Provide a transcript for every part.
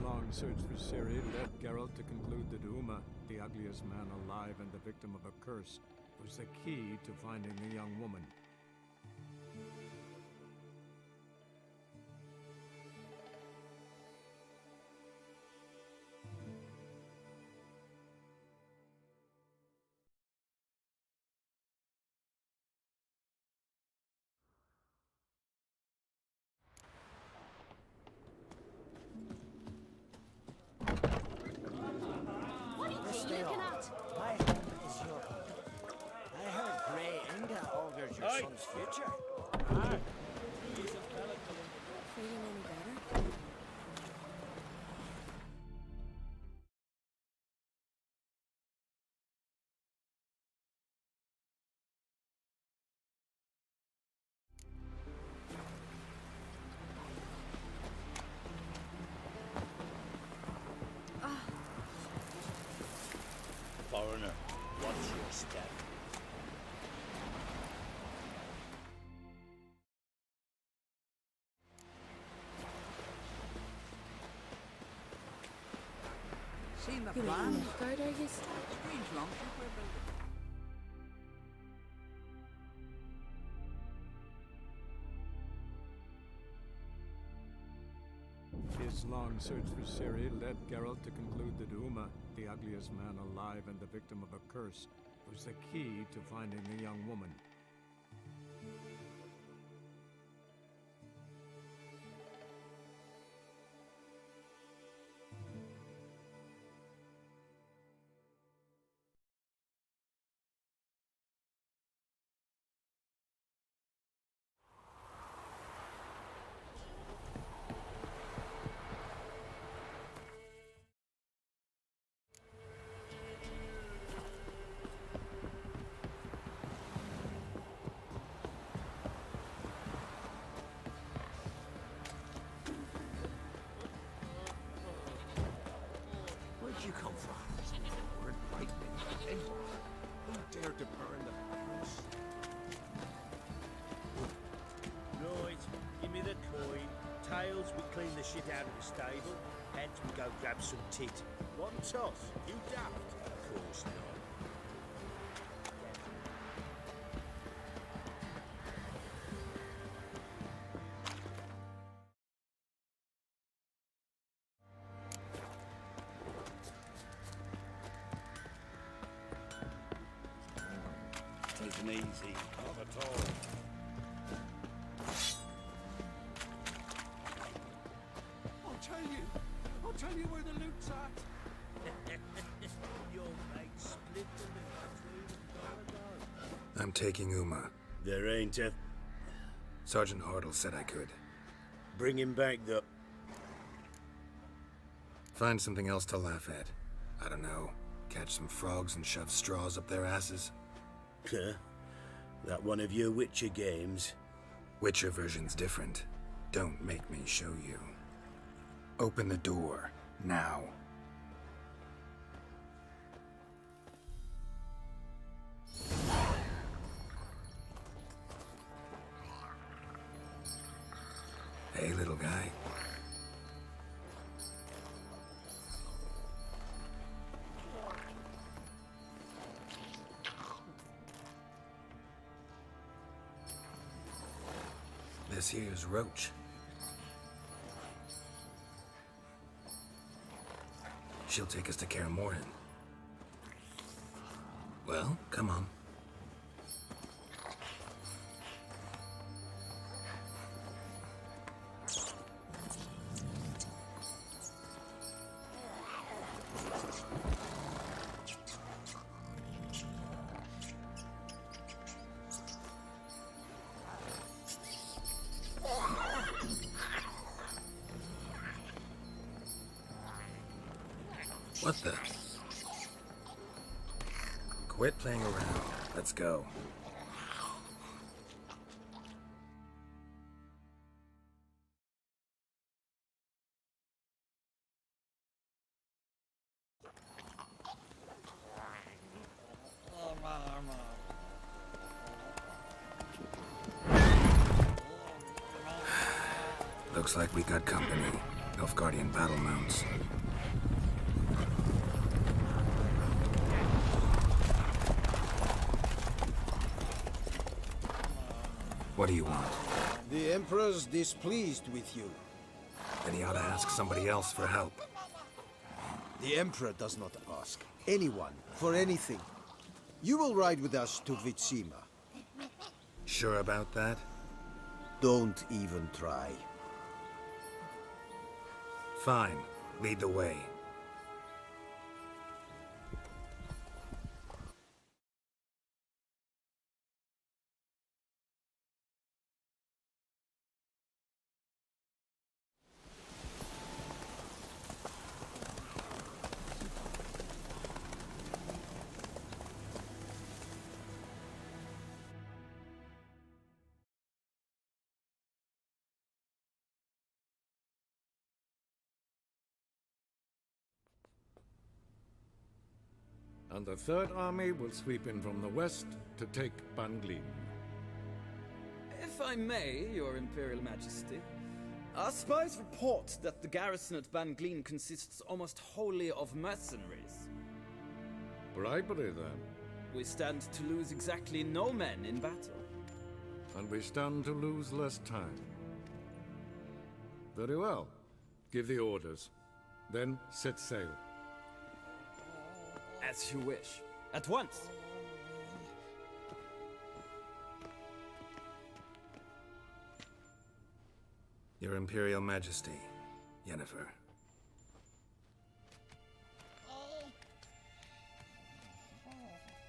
Long search for Ciri led Geralt to conclude that Uma, the ugliest man alive and the victim of a curse, was the key to finding the young woman. Future. Feeling any better? Foreigner, watch your step. Seen the You're plan? in the guard, are you? Strange longship we're building. His long search for Ciri led Geralt to conclude that Uma, the ugliest man alive and the victim of a curse, was the key to finding the young woman. Where'd you come from? We're frightening. And who dared to burn the house? Right, give me the coin. Tails, we clean the shit out of the stable. Heads, we go grab some tit. One toss. You daft? Of course not. isn't easy. Not at all. I'll tell you where the loot's at. Your mate split the loot between I'm taking Uma. There ain't a... Sergeant Hartle said I could. Bring him back, though. Find something else to laugh at. I don't know. Catch some frogs and shove straws up their asses. Huh? That one of your Witcher games? Witcher version's different. Don't make me show you. Open the door. Now. Hey, little guy. This here's Roach. She'll take us to Kaer Morhen. Well, come on. What the? Quit playing around. Let's go. Looks like we got company. Nilfgaardian battle mounts. What do you want? The Emperor's displeased with you. Then he ought to ask somebody else for help. The Emperor does not ask anyone for anything. You will ride with us to Vitsima. Sure about that? Don't even try. Fine. Lead the way. And the Third Army will sweep in from the west to take Banglin. If I may, Your Imperial Majesty, our spies report that the garrison at Banglin consists almost wholly of mercenaries. Bribery, then. We stand to lose exactly no men in battle. And we stand to lose less time. Very well. Give the orders. Then set sail. As you wish. At once! Your Imperial Majesty, Yennefer.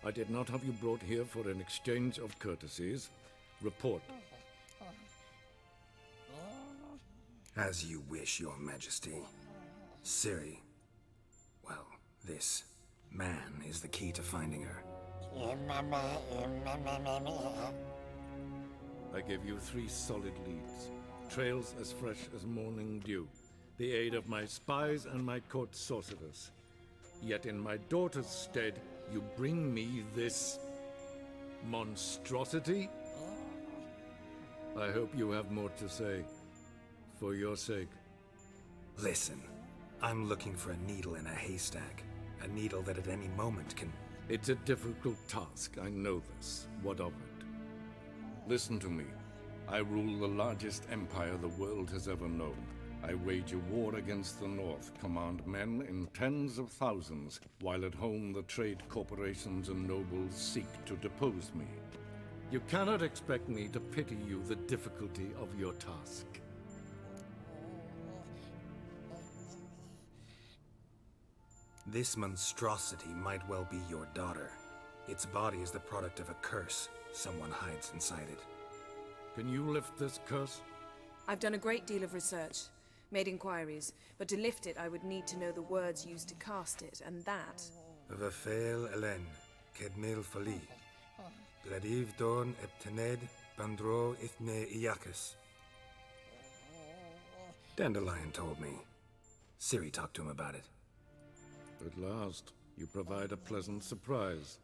I did not have you brought here for an exchange of courtesies. Report. As you wish, Your Majesty. Ciri. Well, this man is the key to finding her. I gave you 3 solid leads. Trails as fresh as morning dew. The aid of my spies and my court sorcerers. Yet in my daughter's stead, you bring me this monstrosity? I hope you have more to say. For your sake. Listen, I'm looking for a needle in a haystack. A needle that at any moment can... It's a difficult task, I know this. What of it? Listen to me. I rule the largest empire the world has ever known. I wage a war against the North, command men in tens of thousands, while at home the trade corporations and nobles seek to depose me. You cannot expect me to pity you the difficulty of your task. This monstrosity might well be your daughter. Its body is the product of a curse. Someone hides inside it. Can you lift this curse? I've done a great deal of research, made inquiries, but to lift it I would need to know the words used to cast it, and that... Vafel Elen, Kedmil Fali, Bladiv Dorn Eptened, Bandro Ithne Iacus. Dandelion told me. Ciri talked to him about it. At last, you provide a pleasant surprise.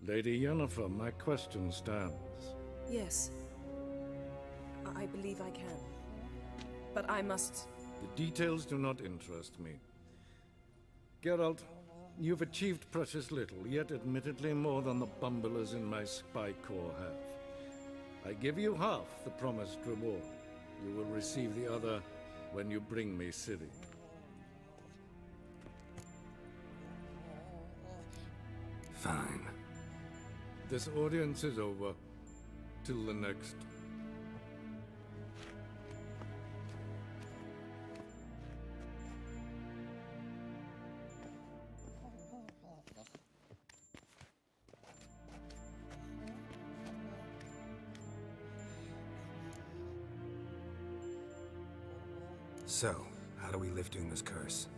Lady Yennefer, my question stands. Yes. I believe I can. But I must... The details do not interest me. Geralt, you've achieved precious little, yet admittedly more than the bumblers in my spy corps have. I give you half the promised reward. You will receive the other when you bring me Ciri. Fine. This audience is over. Till the next. So, how do we lift Uma's curse?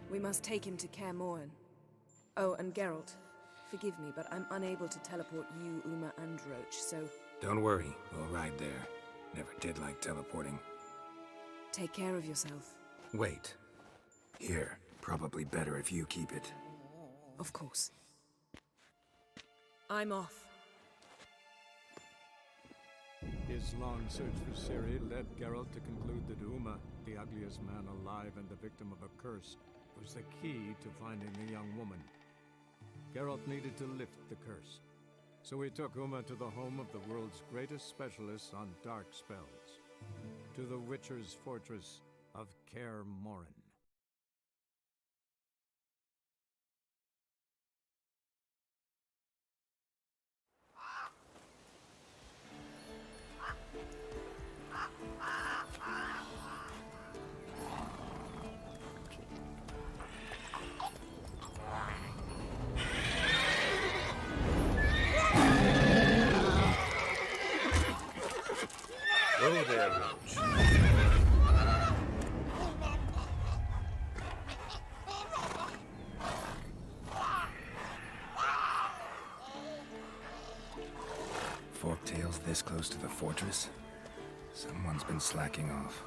We must take him to Kaer Morhen. Oh, and Geralt, forgive me, but I'm unable to teleport you, Uma, and Roach, so... Don't worry, we'll ride there. Never did like teleporting. Take care of yourself. Wait. Here, probably better if you keep it. Of course. I'm off. His long search for Ciri led Geralt to conclude that Uma, the ugliest man alive and the victim of a curse, was the key to finding the young woman. Geralt needed to lift the curse, so he took Uma to the home of the world's greatest specialists on dark spells, to the Witcher's fortress of Kaer Morhen. Go there, Roach. Forktails this close to the fortress? Someone's been slacking off.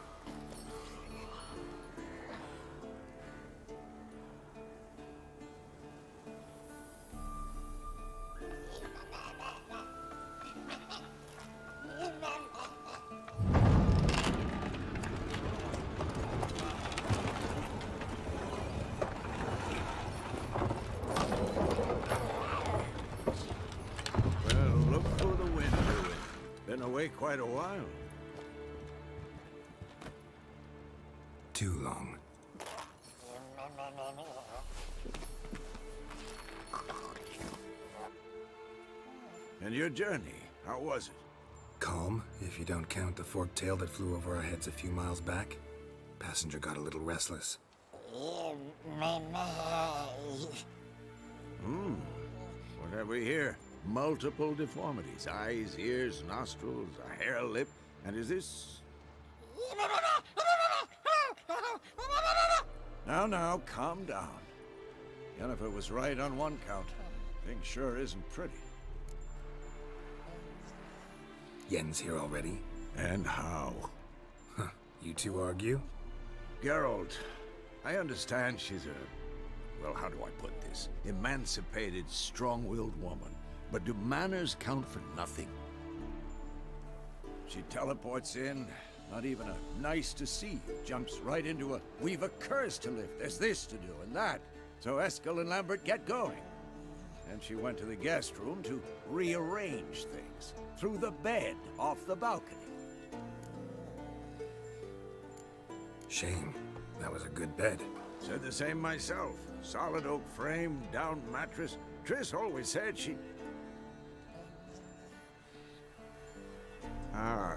Well, look for the wind, Ewan. Been away quite a while. Too long. And your journey, how was it? Calm, if you don't count the forktail that flew over our heads a few miles back. Passenger got a little restless. What have we here? Multiple deformities. Eyes, ears, nostrils, a hair lip. And is this... Now, calm down. Yennefer was right on one count. Thing sure isn't pretty. Yen's here already? And how? Huh. You two argue? Geralt, I understand she's a... well, how do I put this? Emancipated, strong-willed woman. But do manners count for nothing? She teleports in, not even a nice to see you, jumps right into a we've a curse to lift, there's this to do and that. So Eskel and Lambert get going. And she went to the guest room to rearrange things. Through the bed, off the balcony. Shame. That was a good bed. Said the same myself. Solid oak frame, down mattress. Triss always said she... Ah,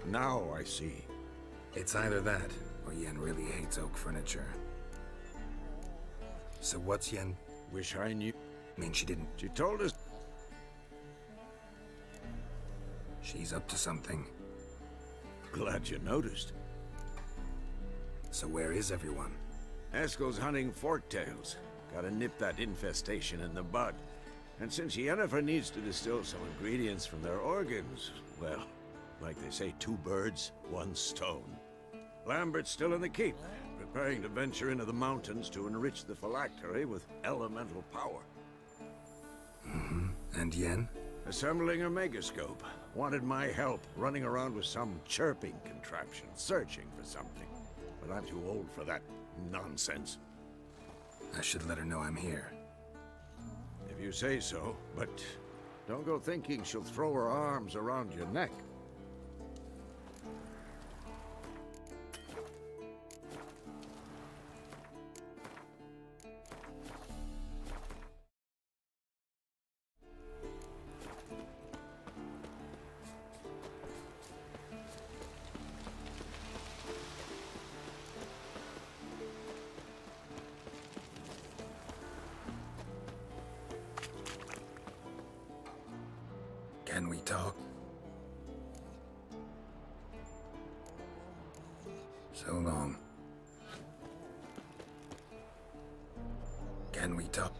now I see. It's either that, or Yen really hates oak furniture. So what's Yen... Wish I knew. mean she didn't... She told us... She's up to something. Glad you noticed. So where is everyone? Eskel's hunting forktails. Gotta nip that infestation in the bud. And since Yennefer needs to distill some ingredients from their organs, well, like they say, 2 birds, 1 stone. Lambert's still in the keep, preparing to venture into the mountains to enrich the phylactery with elemental power. And Yen? Assembling a megascope. Wanted my help running around with some chirping contraption, searching for something. But I'm too old for that nonsense. I should let her know I'm here. If you say so, but don't go thinking she'll throw her arms around your neck. Can we talk? So long. Can we talk?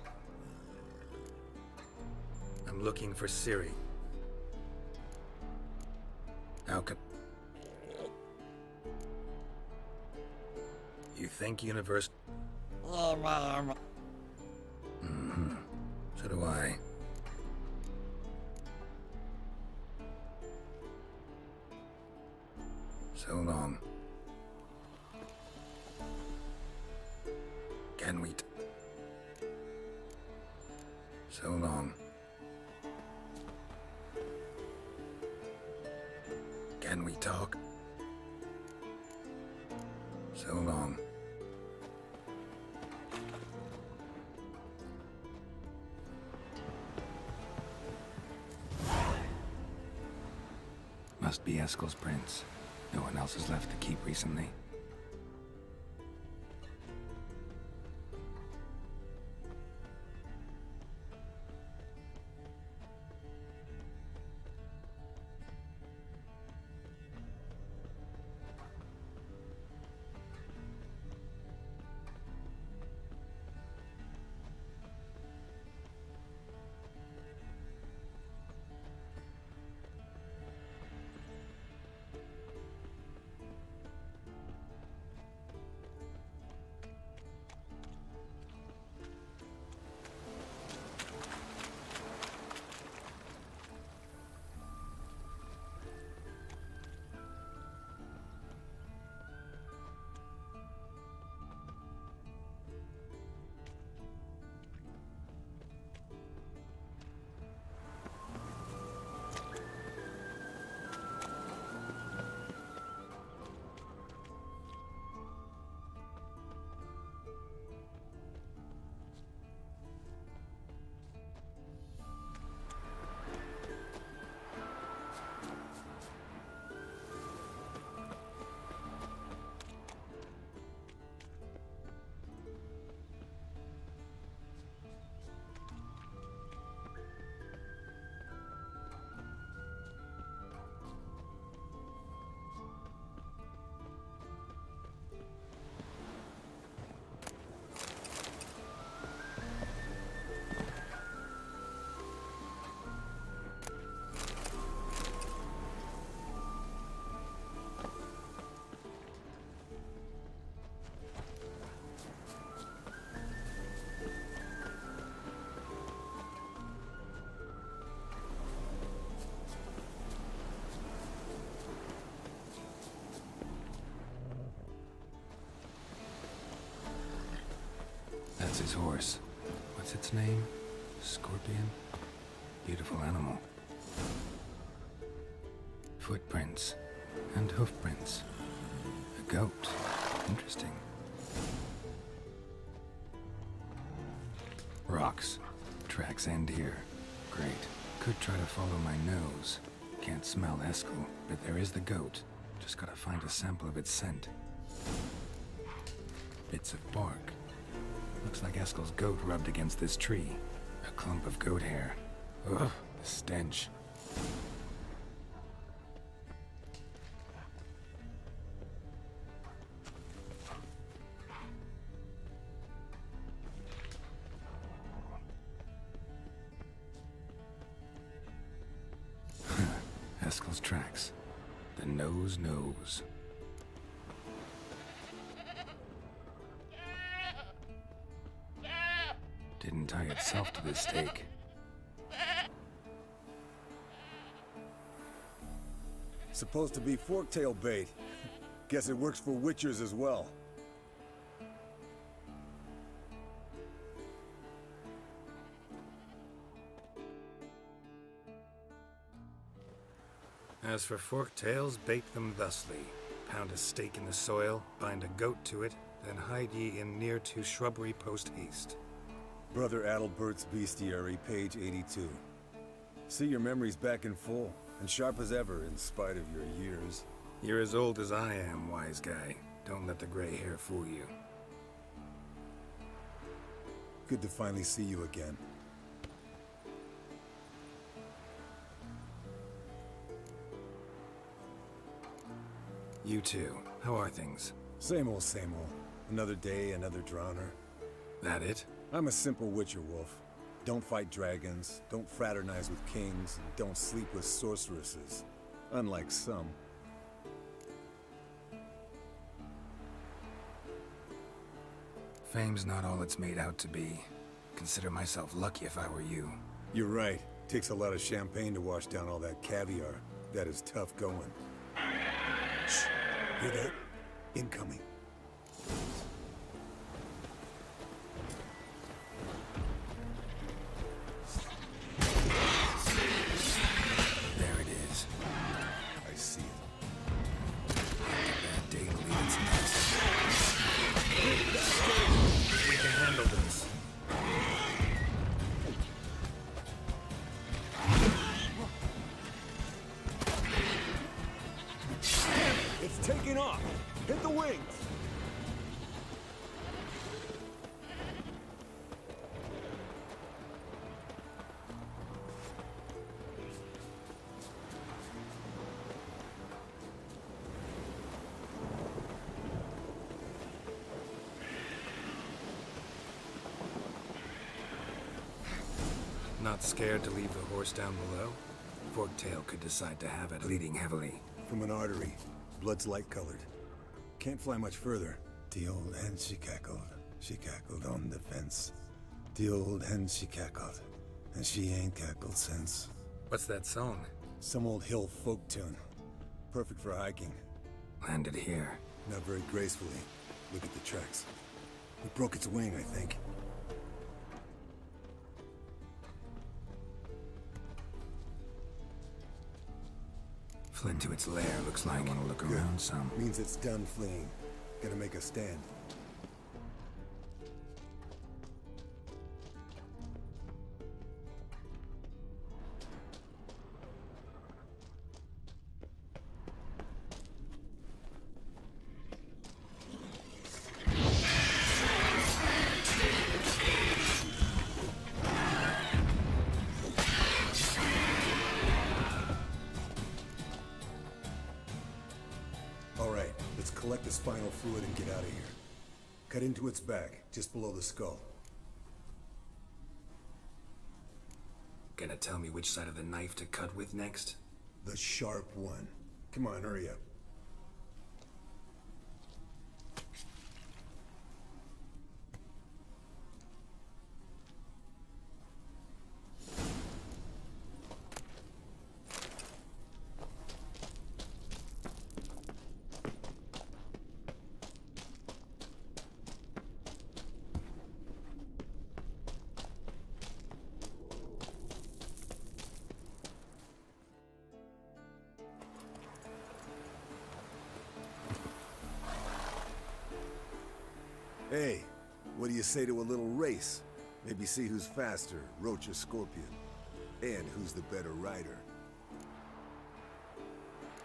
I'm looking for Ciri. How can... You think universe... Mm-hmm. So do I. So long. Can we... So long. Can we talk? So long. Must be Eskel's prince. No one else has left the keep recently. That's his horse. What's its name? Scorpion? Beautiful animal. Footprints and hoofprints. A goat. Interesting. Rocks. Tracks end here. Great. Could try to follow my nose. Can't smell Eskel, but there is the goat. Just gotta find a sample of its scent. Bits of bark. Looks like Eskel's goat rubbed against this tree. A clump of goat hair. Ugh, the stench. Eskel's tracks. The nose knows. Didn't tie itself to this stake. Supposed to be forktail bait. Guess it works for witchers as well. As for forktails, bait them thusly. Pound a stake in the soil, bind a goat to it, then hide ye in near to shrubbery post haste. Brother Adalbert's Bestiary, page 82. See your memories back in full, and sharp as ever in spite of your years. You're as old as I am, wise guy. Don't let the gray hair fool you. Good to finally see you again. You too. How are things? Same old, same old. Another day, another drowner. That it? I'm a simple witcher wolf. Don't fight dragons, don't fraternize with kings, and don't sleep with sorceresses. Unlike some. Fame's not all it's made out to be. Consider myself lucky if I were you. You're right. Takes a lot of champagne to wash down all that caviar. That is tough going. Shh. Hear that? Incoming. There it is. I see it. Bad day to leave its nest. We can handle this. It's taking off! Hit the wings! Not scared to leave the horse down below? Forktail could decide to have it bleeding heavily. From an artery. Blood's light-colored. Can't fly much further. The old hen, she cackled. She cackled on the fence. The old hen, she cackled. And she ain't cackled since. What's that song? Some old hill folk tune. Perfect for hiking. Landed here. Not very gracefully. Look at the tracks. It broke its wing, I think. Fled to its lair, looks like. I want to look around some. Means it's done fleeing. Gotta make a stand. Alright, let's collect the spinal fluid and get out of here. Cut into its back, just below the skull. Gonna tell me which side of the knife to cut with next? The sharp one. Come on, hurry up. Hey, what do you say to a little race? Maybe see who's faster, Roach or Scorpion. And who's the better rider.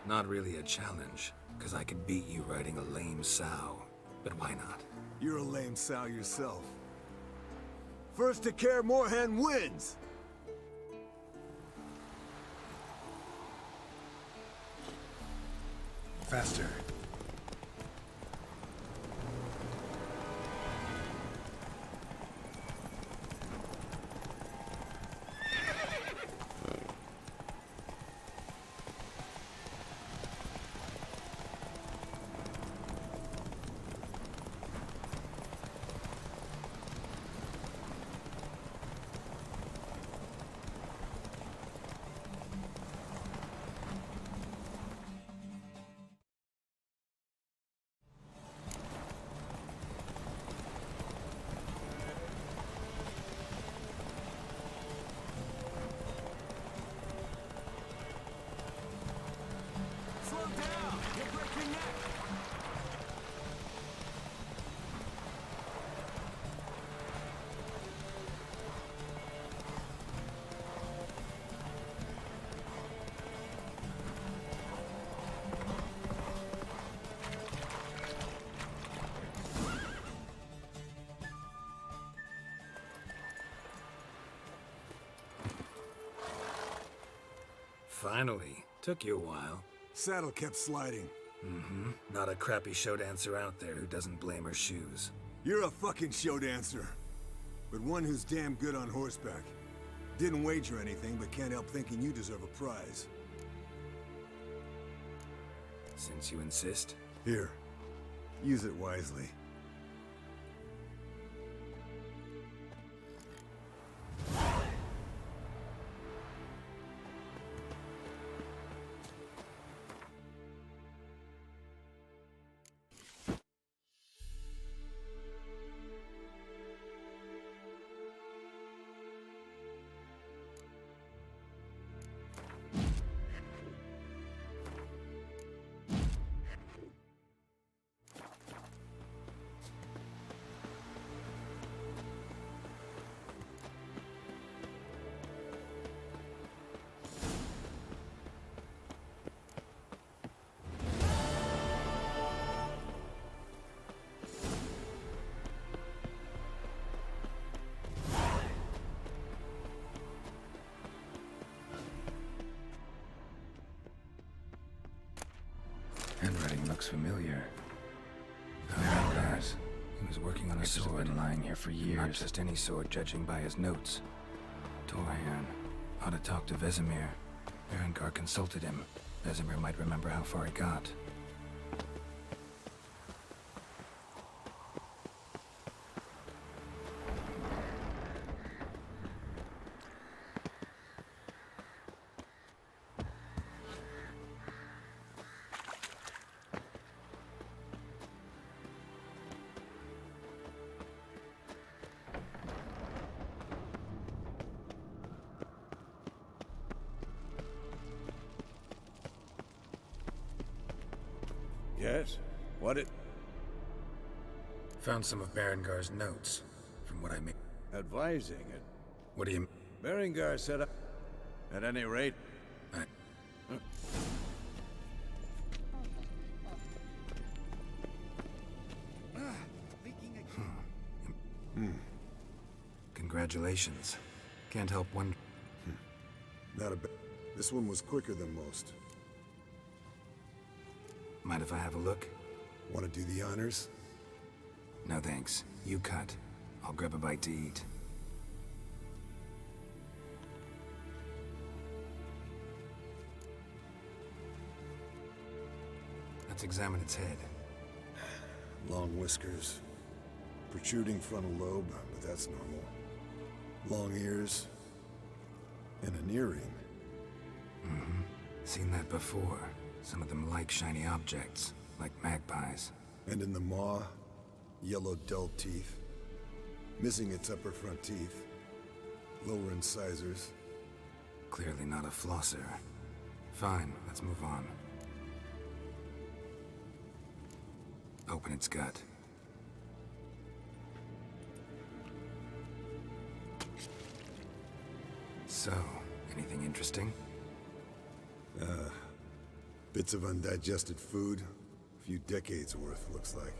Not really a challenge, because I could beat you riding a lame sow. But why not? You're a lame sow yourself. First to Kaer Morhen wins! Faster. Finally. Took you a while. Saddle kept sliding. Mm-hmm. Not a crappy show dancer out there who doesn't blame her shoes. You're a fucking show dancer. But one who's damn good on horseback. Didn't wager anything, but can't help thinking you deserve a prize. Since you insist. Here. Use it wisely. Handwriting looks familiar. I know that. He was working on a sword lying here for years. Not just any sword, judging by his notes. Torhan. Ought to talk to Vesemir. Berengar consulted him. Vesemir might remember how far he got. Yes? What it... Found some of Berengar's notes, from what I made. Advising it. What do you... Berengar said up... At any rate... Congratulations. Can't help one... Not a bad... This one was quicker than most. Mind if I have a look? Want to do the honors? No thanks. You cut. I'll grab a bite to eat. Let's examine its head. Long whiskers. Protruding frontal lobe, but that's normal. Long ears. And an earring. Mm-hmm. Seen that before. Some of them like shiny objects, like magpies. And in the maw, yellow dull teeth. Missing its upper front teeth. Lower incisors. Clearly not a flosser. Fine, let's move on. Open its gut. So, anything interesting? Bits of undigested food. A few decades worth, looks like.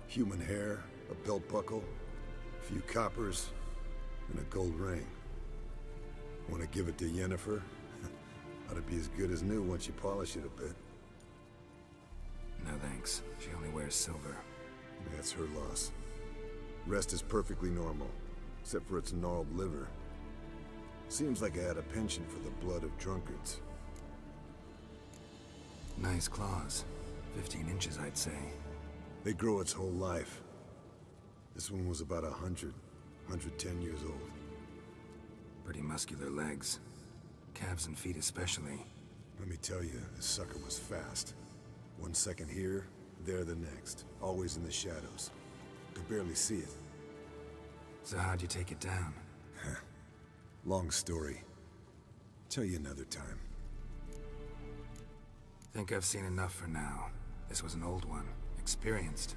Human hair, a belt buckle, a few coppers, and a gold ring. Want to give it to Yennefer? Ought to be as good as new once you polish it a bit. No thanks. She only wears silver. That's her loss. Rest is perfectly normal, except for its gnarled liver. Seems like I had a penchant for the blood of drunkards. Nice claws. 15 inches, I'd say. They grow its whole life. This one was about 110 years old. Pretty muscular legs. Calves and feet especially. Let me tell you, this sucker was fast. 1 second here, there the next. Always in the shadows. Could barely see it. So how'd you take it down? Long story. Tell you another time. Think I've seen enough for now. This was an old one. Experienced.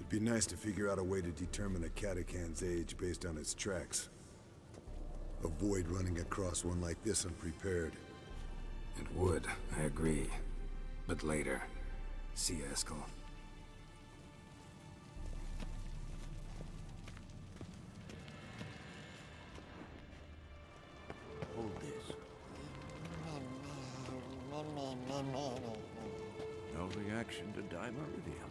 It'd be nice to figure out a way to determine a Katakan's age based on its tracks. Avoid running across one like this unprepared. It would, I agree. But later. See you, Eskel. Hold this. No reaction to Dimeridium.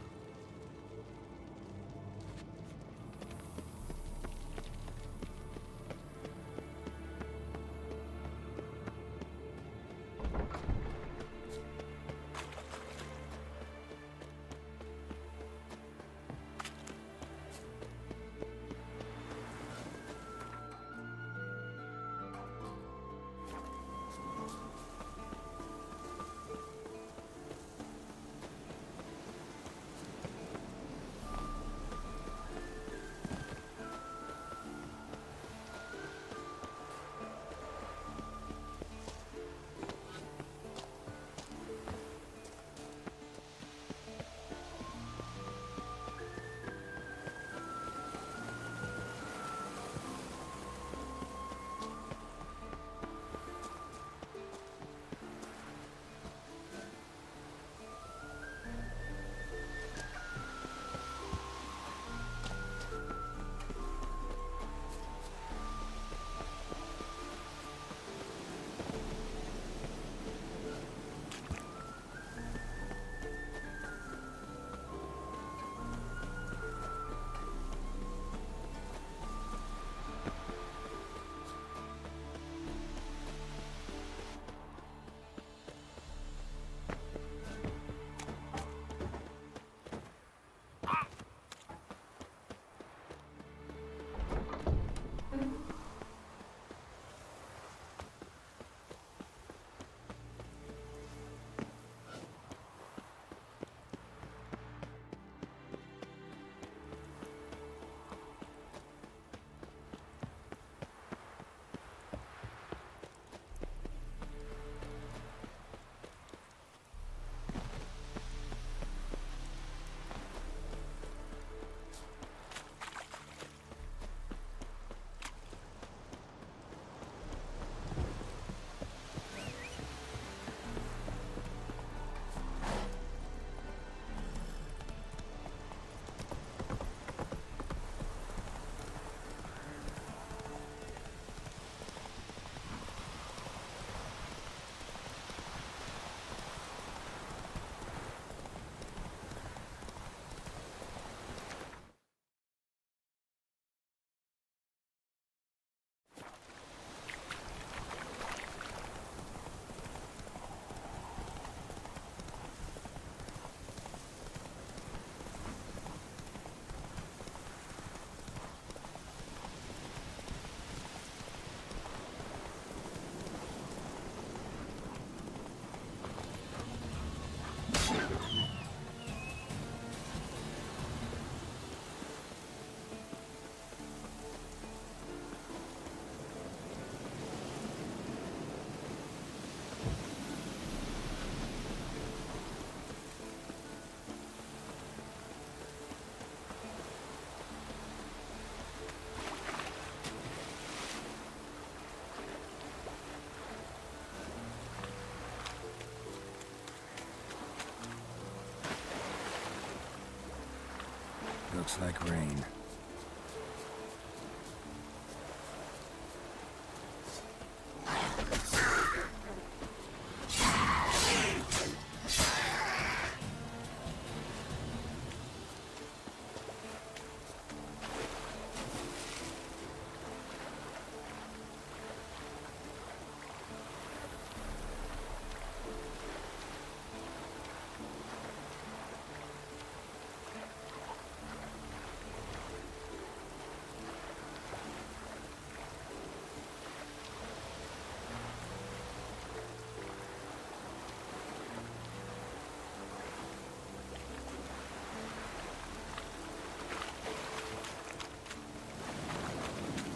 Looks like rain.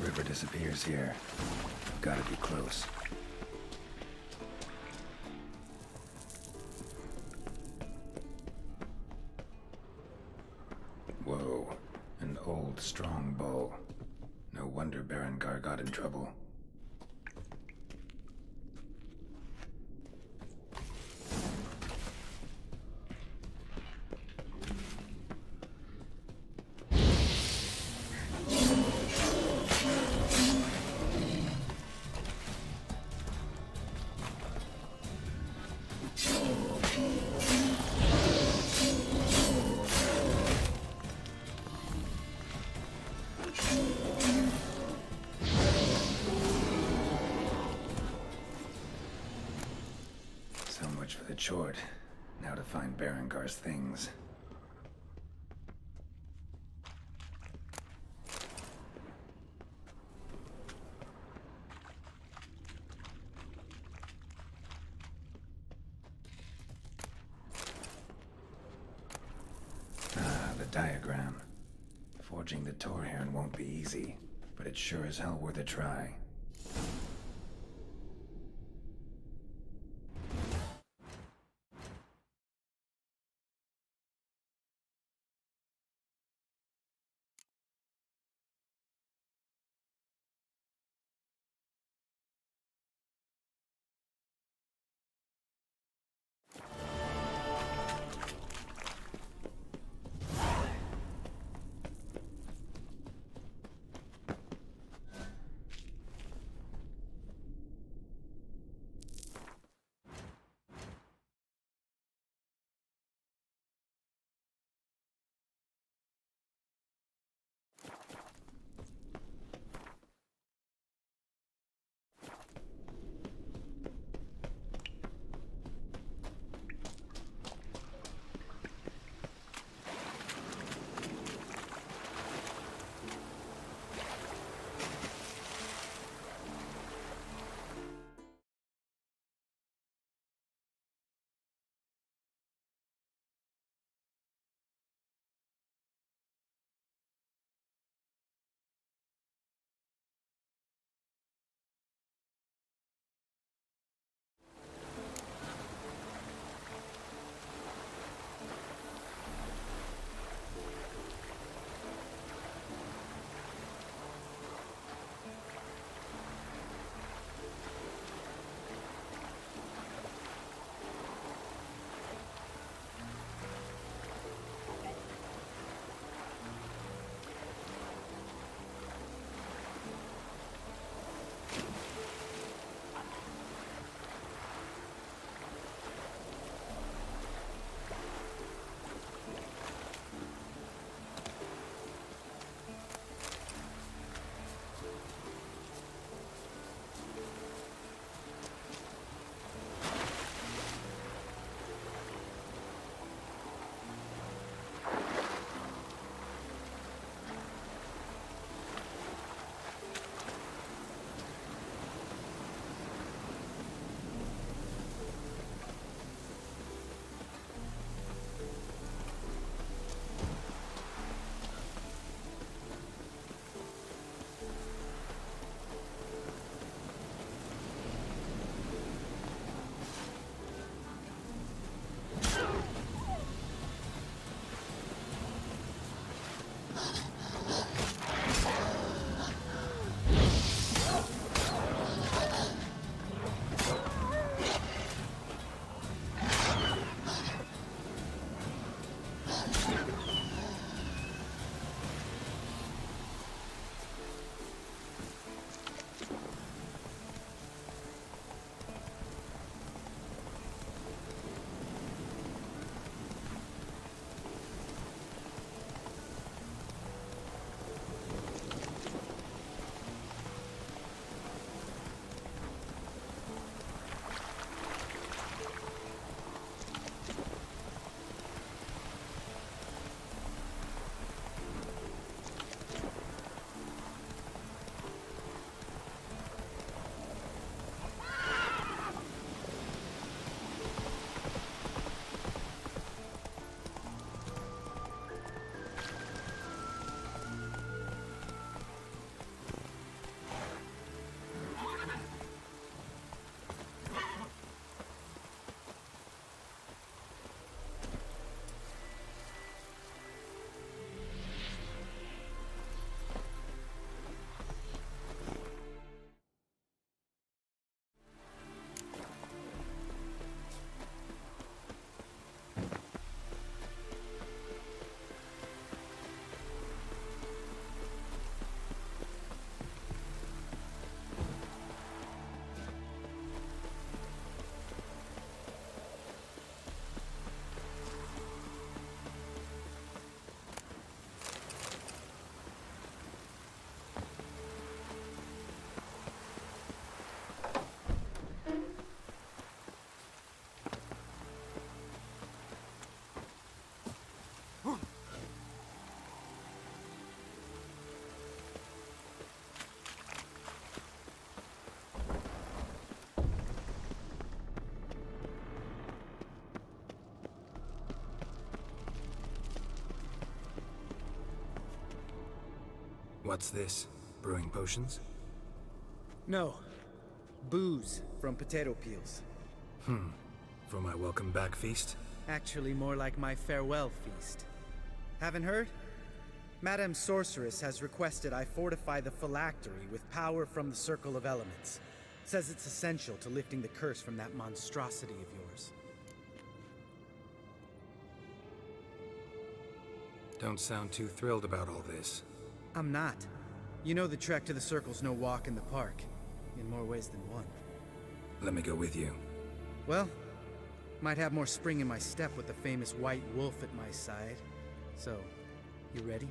River disappears here. Gotta be close. Whoa. An old, strong bow. No wonder Berengar got in trouble. So much for the Chort. Now to find Berengar's things. Ah, the diagram. Forging the Torhorn won't be easy, but it's sure as hell worth a try. What's this? Brewing potions? No. Booze from potato peels. For my welcome back feast? Actually, more like my farewell feast. Haven't heard? Madame Sorceress has requested I fortify the phylactery with power from the Circle of Elements. Says it's essential to lifting the curse from that monstrosity of yours. Don't sound too thrilled about all this. I'm not. You know the trek to the Circle's no walk in the park. In more ways than one. Let me go with you. Well, might have more spring in my step with the famous White Wolf at my side. So, you ready?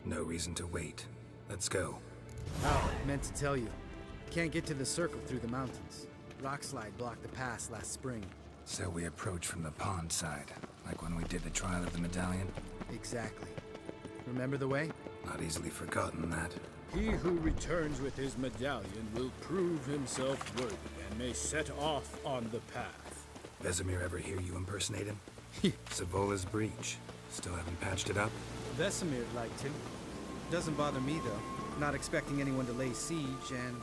No reason to wait. Let's go. Oh, meant to tell you. Can't get to the Circle through the mountains. Rockslide blocked the pass last spring. So we approach from the pond side, like when we did the trial of the medallion? Exactly. Remember the way? Not easily forgotten, that. He who returns with his medallion will prove himself worthy and may set off on the path. Vesemir ever hear you impersonate him? Savola's breach. Still haven't patched it up? Vesemir'd like to. Doesn't bother me, though. Not expecting anyone to lay siege, and...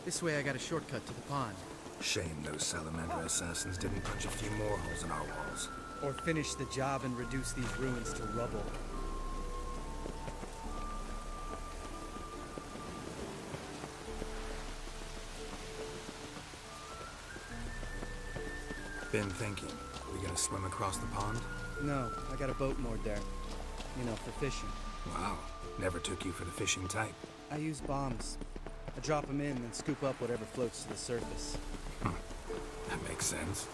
this way I got a shortcut to the pond. Shame those Salamander assassins didn't punch a few more holes in our walls. Or finish the job and reduce these ruins to rubble. Been thinking. We gonna swim across the pond? No, I got a boat moored there. You know, for fishing. Wow. Never took you for the fishing type. I use bombs. I drop them in and scoop up whatever floats to the surface. That makes sense.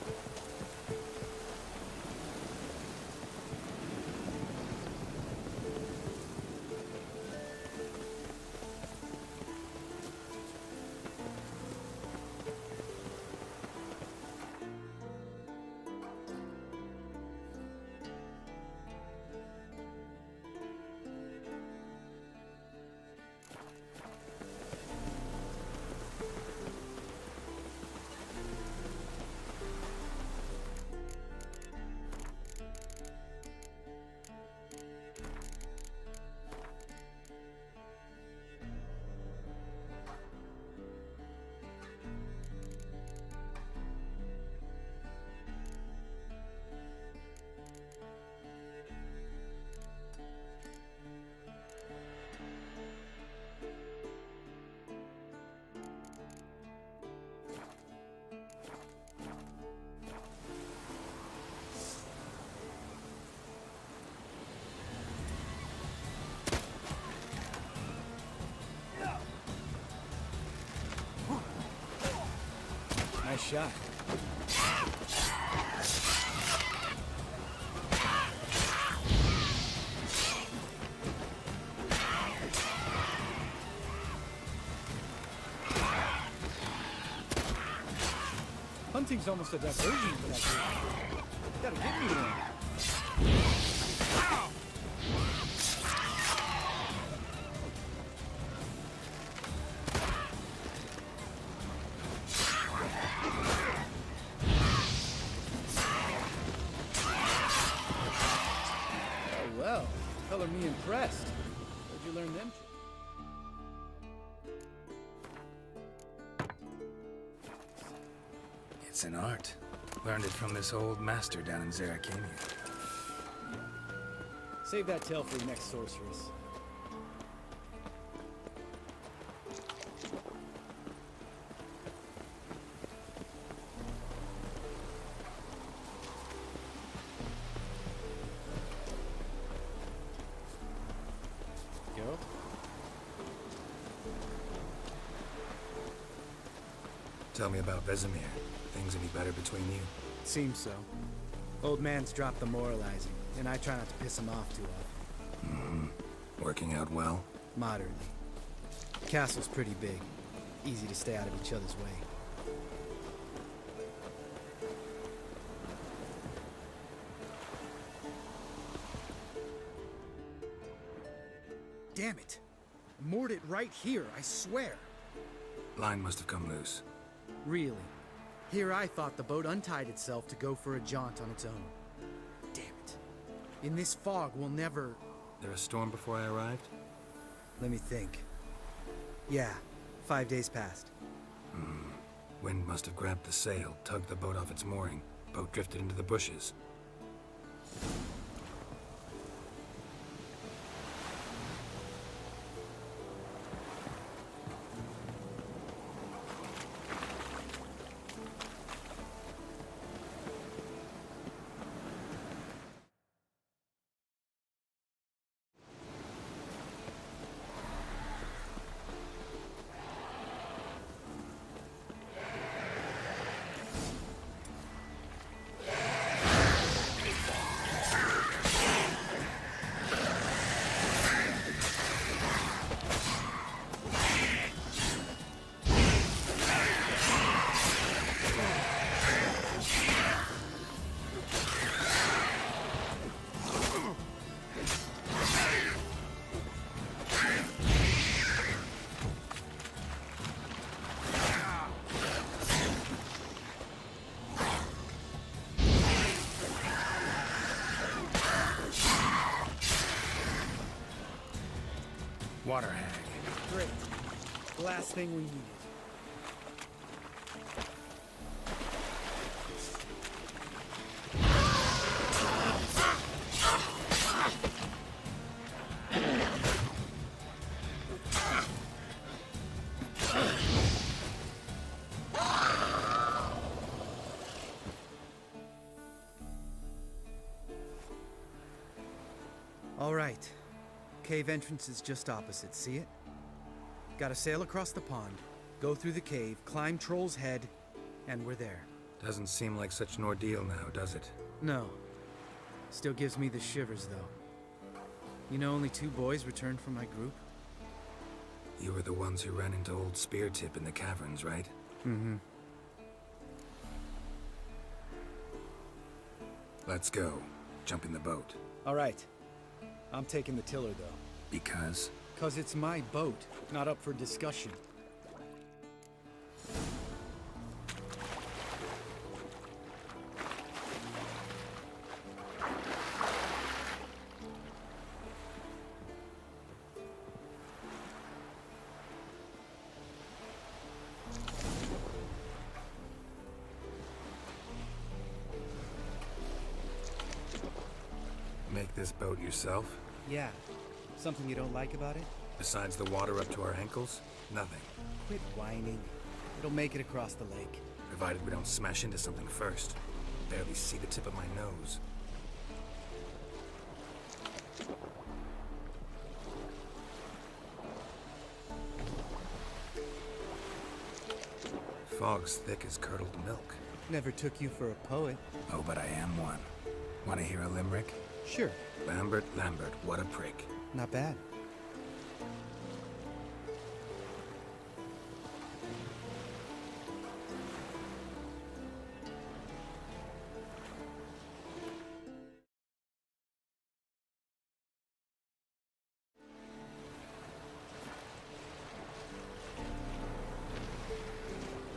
Nice shot. Hunting's almost a diversion for that group. You gotta get me one. Oh well, color me impressed. Where'd you learn them? It's an art. Learned it from this old master down in Zeracania. Save that tale for the next sorceress. Go. Tell me about Vesemir. Things any better between you? Seems so. Old man's dropped the moralizing, and I try not to piss him off too often. Working out well? Moderately. Castle's pretty big. Easy to stay out of each other's way. Damn it! I moored it right here, I swear! Line must have come loose. Really? Here I thought the boat untied itself to go for a jaunt on its own. Damn it. In this fog, we'll never... There a storm before I arrived? Let me think. Yeah, 5 days passed. Wind must have grabbed the sail, tugged the boat off its mooring. Boat drifted into the bushes. Water hag. Great. The last thing we needed. All right. Cave entrance is just opposite, see it? Gotta sail across the pond, go through the cave, climb Troll's Head, and we're there. Doesn't seem like such an ordeal now, does it? No. Still gives me the shivers, though. You know, only 2 boys returned from my group? You were the ones who ran into old Speartip in the caverns, right? Mm-hmm. Let's go. Jump in the boat. All right. I'm taking the tiller, though. Because? 'Cause it's my boat, not up for discussion. Make this boat yourself? Yeah. Something you don't like about it? Besides the water up to our ankles? Nothing. Quit whining. It'll make it across the lake. Provided we don't smash into something first. Barely see the tip of my nose. Fog's thick as curdled milk. Never took you for a poet. Oh, but I am one. Want to hear a limerick? Sure. Lambert, Lambert, what a prick. Not bad.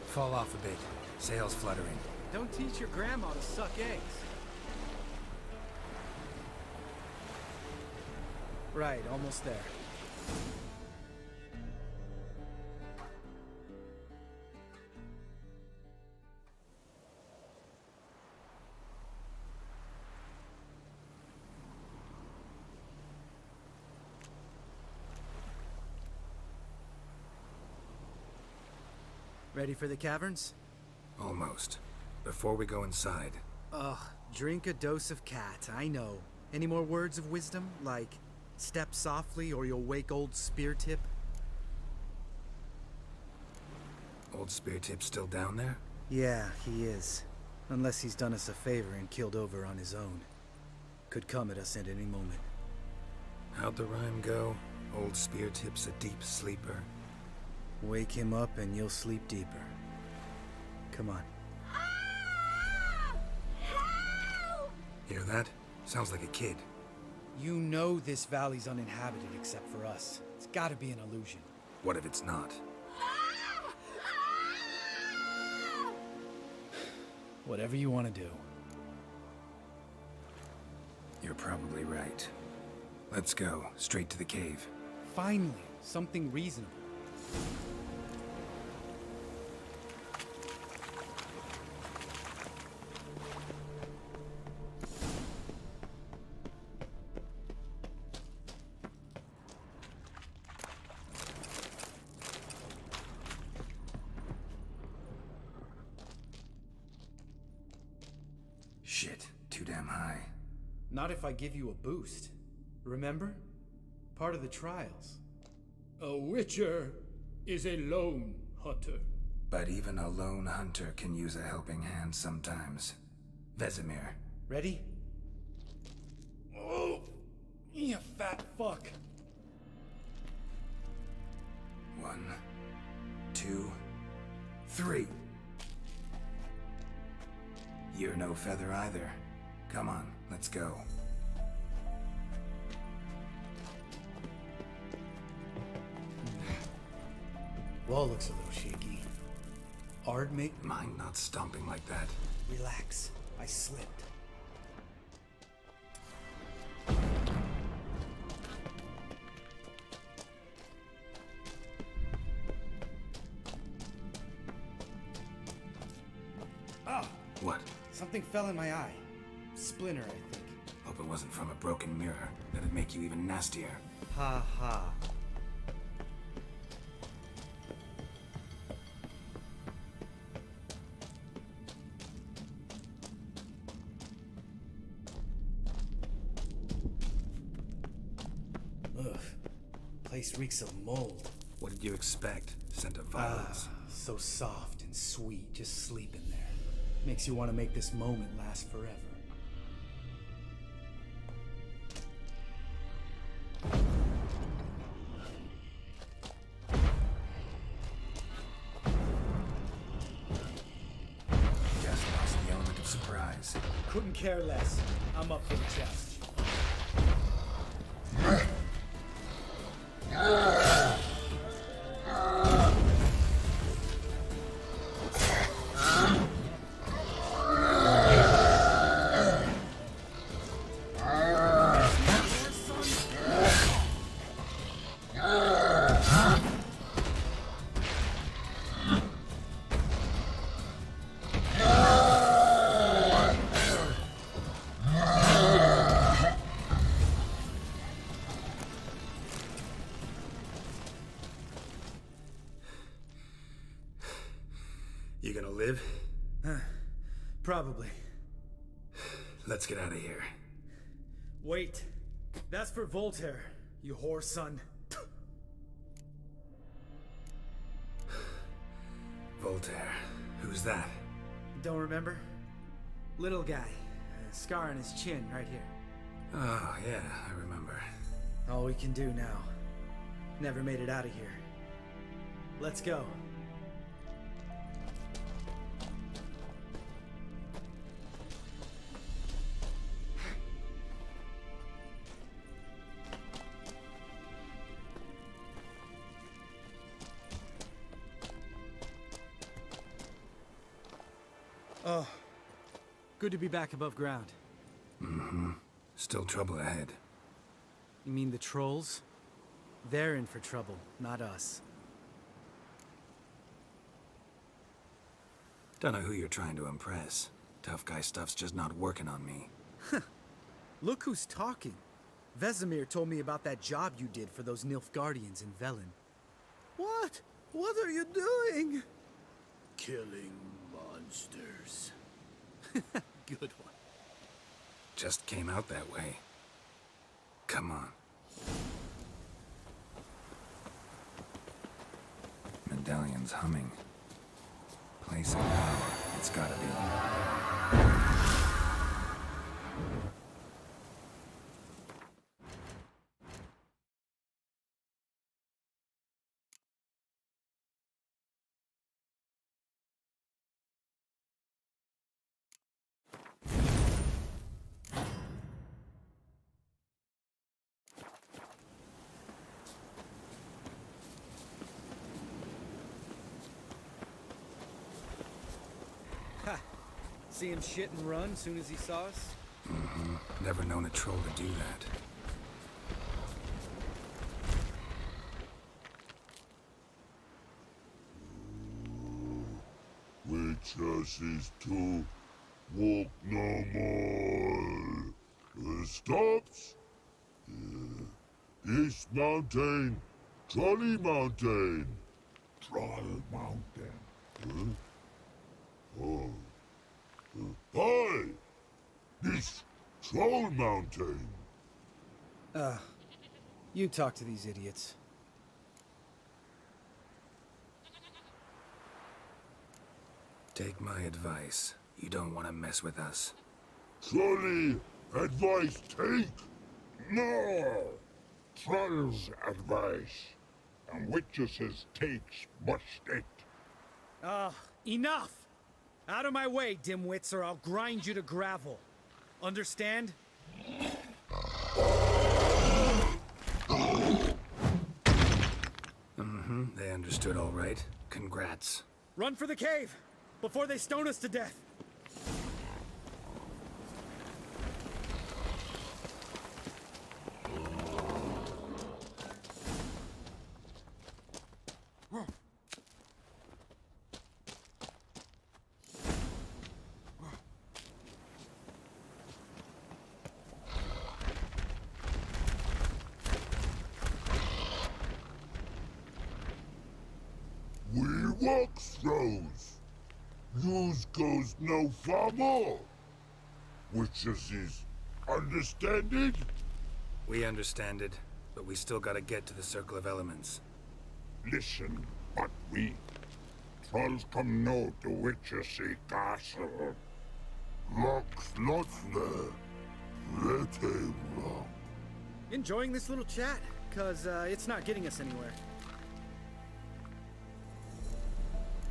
Fall off a bit. Sails fluttering. Don't teach your grandma to suck eggs. Right, almost there. Ready for the caverns? Almost. Before we go inside. Ugh, drink a dose of cat, I know. Any more words of wisdom, like step softly or you'll wake old Speartip? Old Speartip's still down there? Yeah, he is. Unless he's done us a favor and killed over on his own. Could come at us at any moment. How'd the rhyme go? Old Speartip's a deep sleeper. Wake him up and you'll sleep deeper. Come on. Hear that? Sounds like a kid. You know this valley's uninhabited except for us. It's gotta be an illusion. What if it's not? Whatever you want to do. You're probably right. Let's go, straight to the cave. Finally, something reasonable. Shit, too damn high. Not if I give you a boost. Remember? Part of the trials. A witcher is a lone hunter. But even a lone hunter can use a helping hand sometimes. Vesemir. Ready? Oh, you fat fuck. 1, 2, 3. You're no feather either. Come on, let's go. Wall looks a little shaky. Hard make? Mind not stomping like that. Relax. I slipped. Ah! What? Something fell in my eye. Splinter, I think. Hope it wasn't from a broken mirror. That'd make you even nastier. Ha ha. Ugh. Place reeks of mold. What did you expect? Scent of violence? So soft and sweet, just sleeping there. Makes you want to make this moment last forever. Just lost the element of surprise. Couldn't care less. I'm up for the challenge. You gonna live? Probably. Let's get out of here. Wait. That's for Voltaire, you whore son. Voltaire. Who's that? Don't remember? Little guy. A scar on his chin right here. Oh, yeah, I remember. All we can do now. Never made it out of here. Let's go. Oh, good to be back above ground. Mm-hmm. Still trouble ahead. You mean the trolls? They're in for trouble, not us. Don't know who you're trying to impress. Tough guy stuff's just not working on me. Look who's talking. Vesemir told me about that job you did for those Nilfgaardians in Velen. What? What are you doing? Killing monsters. Good one. Just came out that way. Come on. Medallion's humming. Place of power. It's gotta be. See him shit and run soon as he saw us? Mm-hmm. ever known a troll to do that. Witches is to walk no more. Stops? This mountain, Trolley Mountain. Troll Mountain. Oh. Hi! This Troll Mountain. You talk to these idiots. Take my advice. You don't want to mess with us. Trolley advice take? No! Troll's advice. And witches takes must it. Enough! Out of my way, dimwits, or I'll grind you to gravel. Understand? They understood all right. Congrats. Run for the cave! Before they stone us to death! We walk throws. News goes no far more. Witches is understand it? We understand it, but we still gotta get to the Circle of Elements. Listen, but we trolls come no to Witches castle. Locks lots there. Let him rock. Enjoying this little chat? Cause, it's not getting us anywhere.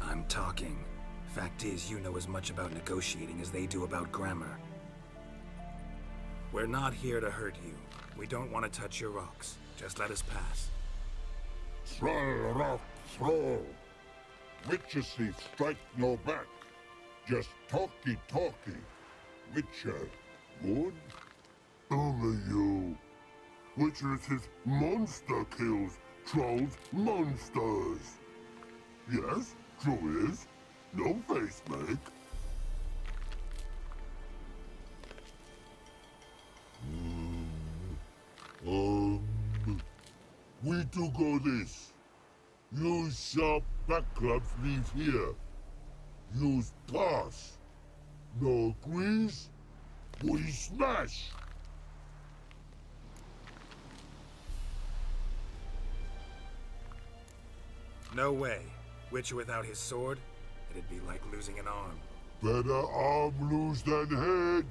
I'm talking. Fact is, you know as much about negotiating as they do about grammar. We're not here to hurt you. We don't want to touch your rocks. Just let us pass. Troll rock troll. Witches strike no back. Just talky. Witcher, good? Only you. Witches is monster kills. Trolls monsters. Yes, true is. No face make. We do go this. Use sharp backups leave here. Use pass. No agrees? We smash. No way. Witcher without his sword? It'd be like losing an arm. Better arm lose than head.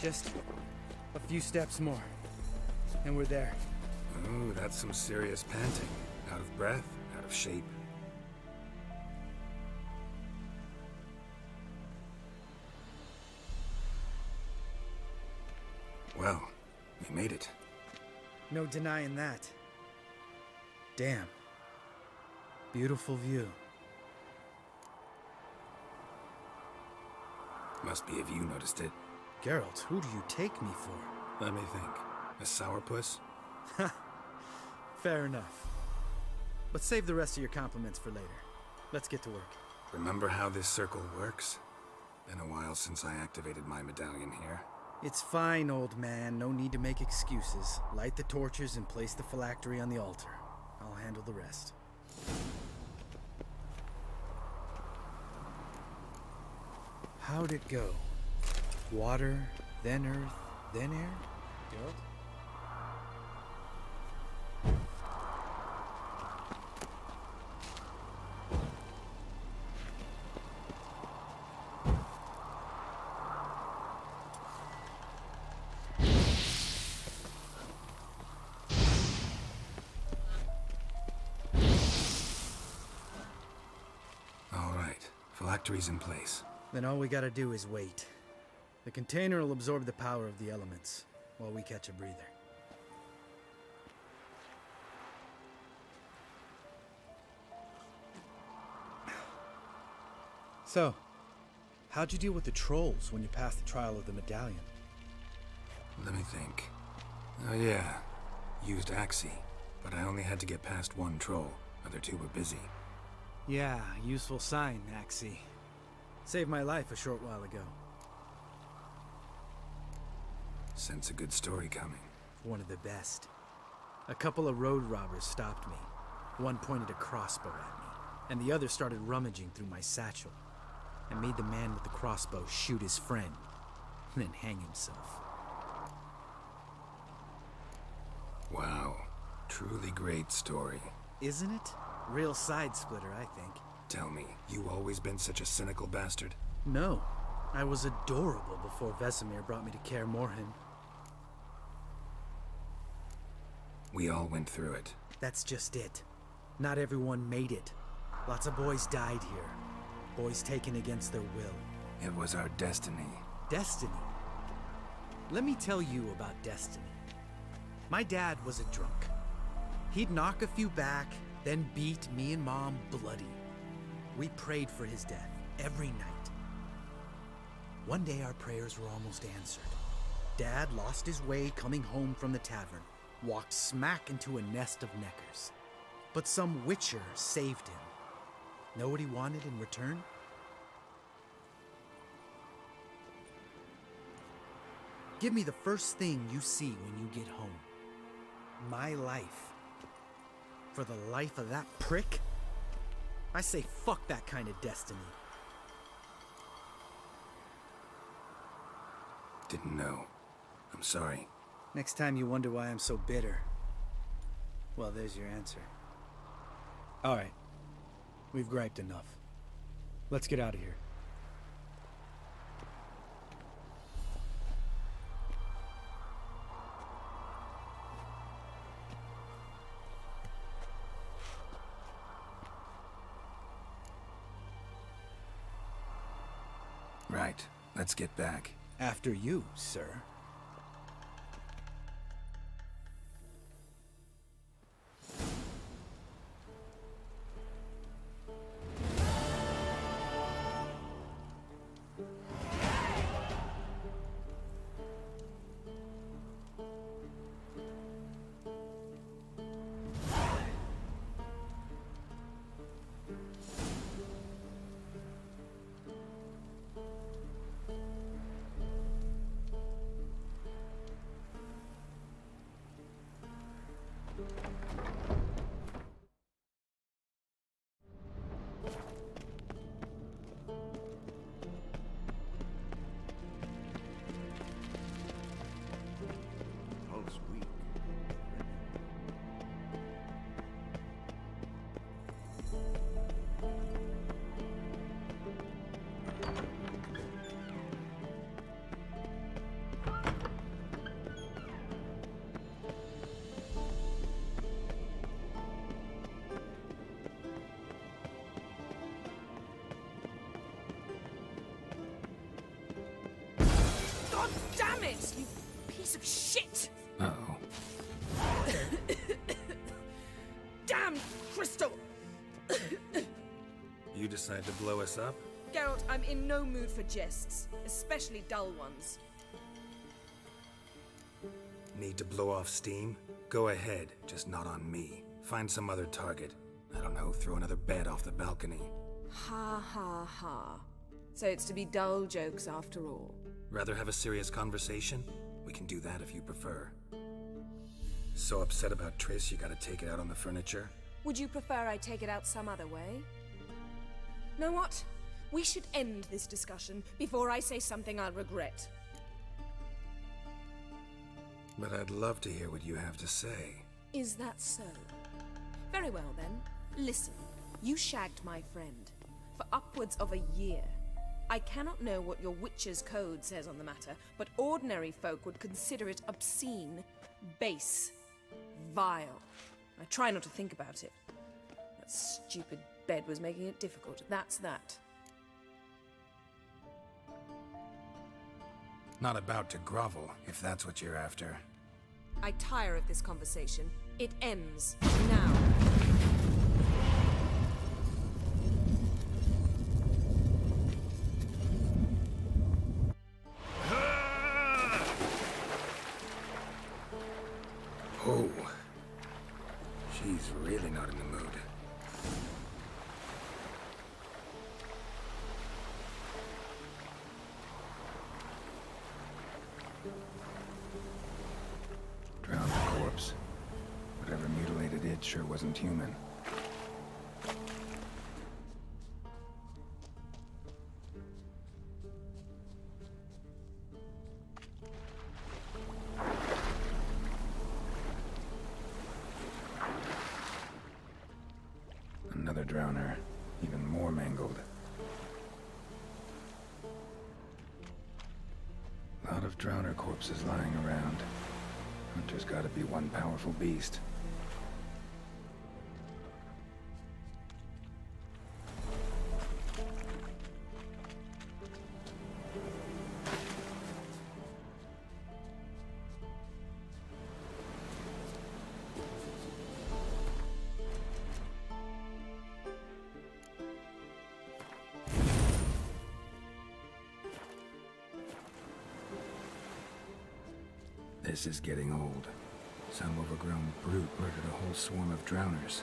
Just a few steps more, and we're there. Ooh, that's some serious panting. Out of breath, out of shape. Well, we made it. No denying that. Damn. Beautiful view. Must be if you noticed it. Geralt, who do you take me for? Let me think. A sourpuss? Fair enough. But save the rest of your compliments for later. Let's get to work. Remember how this circle works? Been a while since I activated my medallion here. It's fine, old man. No need to make excuses. Light the torches and place the phylactery on the altar. I'll handle the rest. How'd it go? Water, then earth, then air? Geralt? All right, phylactery's in place. Then all we gotta do is wait. The container will absorb the power of the elements, while we catch a breather. So, how'd you deal with the trolls when you passed the trial of the medallion? Let me think. Oh yeah, used Axii, but I only had to get past one troll. Other two were busy. Yeah, useful sign, Axii. Saved my life a short while ago. Sense a good story coming. One of the best. A couple of road robbers stopped me. One pointed a crossbow at me, and the other started rummaging through my satchel. I made the man with the crossbow shoot his friend, and then hang himself. Wow, truly great story. Isn't it? Real side splitter, I think. Tell me, you always been such a cynical bastard? No, I was adorable before Vesemir brought me to Kaer Morhen. We all went through it. That's just it. Not everyone made it. Lots of boys died here. Boys taken against their will. It was our destiny. Destiny? Let me tell you about destiny. My dad was a drunk. He'd knock a few back, then beat me and Mom bloody. We prayed for his death every night. One day our prayers were almost answered. Dad lost his way coming home from the tavern, walked smack into a nest of neckers. But some witcher saved him. Know what he wanted in return? Give me the first thing you see when you get home. My life. For the life of that prick? I say fuck that kind of destiny. Didn't know. I'm sorry. Next time you wonder why I'm so bitter, well, there's your answer. All right. We've griped enough. Let's get out of here. Right. Let's get back. After you, sir. Pulse weak. God damn it, you piece of shit! Uh-oh. Damn crystal! You decide to blow us up? Geralt, I'm in no mood for jests, especially dull ones. Need to blow off steam? Go ahead, just not on me. Find some other target. I don't know, throw another bed off the balcony. Ha ha ha. So it's to be dull jokes after all. Rather have a serious conversation? We can do that if you prefer. So upset about Triss, you gotta take it out on the furniture? Would you prefer I take it out some other way? Know what? We should end this discussion before I say something I'll regret. But I'd love to hear what you have to say. Is that so? Very well then. Listen, you shagged my friend for upwards of a year. I cannot know what your witch's code says on the matter, but ordinary folk would consider it obscene, base, vile. I try not to think about it. That stupid bed was making it difficult. That's that. Not about to grovel, if that's what you're after. I tire of this conversation. It ends now. Oh. She's really not in the mood. Drowned corpse. Whatever mutilated it sure wasn't human. Another drowner, even more mangled. A lot of drowner corpses lying around. Hunter's gotta be one powerful beast. This is getting old. Some overgrown brute murdered a whole swarm of drowners.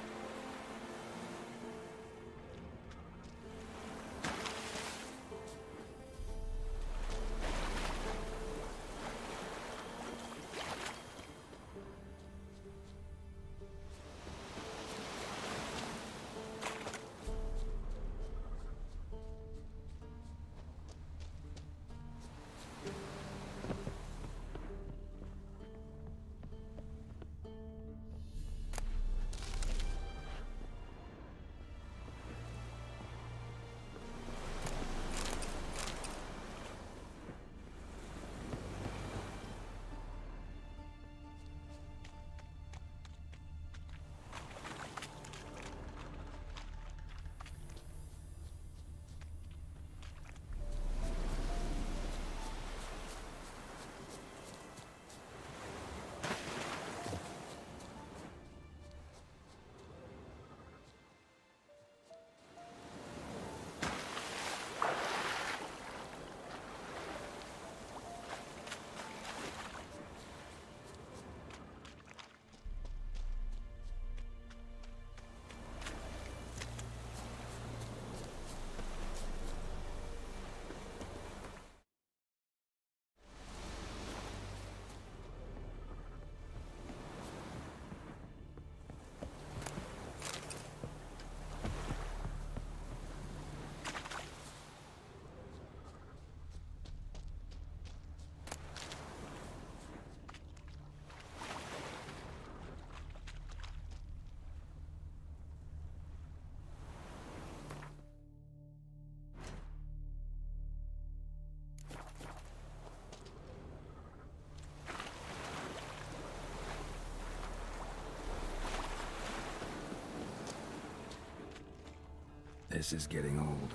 This is getting old.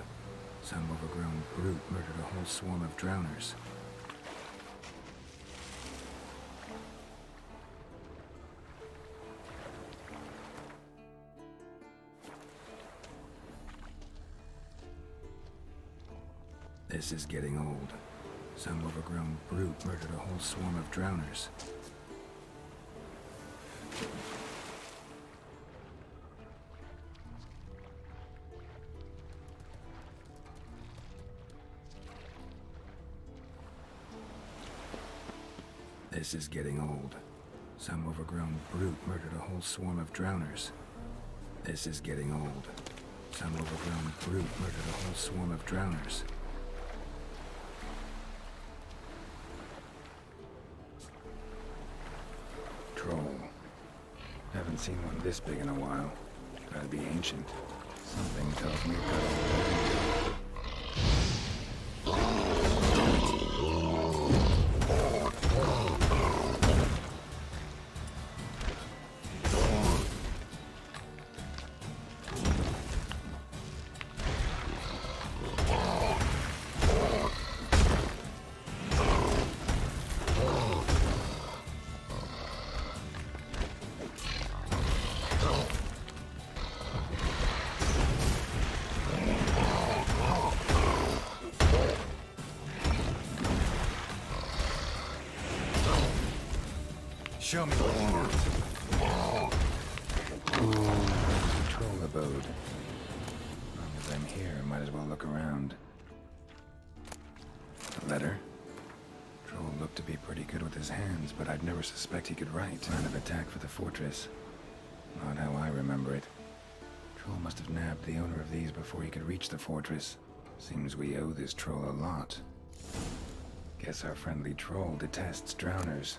Some overgrown brute murdered a whole swarm of drowners. This is getting old. Some overgrown brute murdered a whole swarm of drowners. This is getting old. Some overgrown brute murdered a whole swarm of drowners. This is getting old. Some overgrown brute murdered a whole swarm of drowners. Troll. Haven't seen one this big in a while. Gotta be ancient. Something tells me it got old. Show me what you got. Ooh, troll abode. As long as I'm here, might as well look around. A letter? Troll looked to be pretty good with his hands, but I'd never suspect he could write. Plan of attack for the fortress. Not how I remember it. Troll must have nabbed the owner of these before he could reach the fortress. Seems we owe this troll a lot. Guess our friendly troll detests drowners.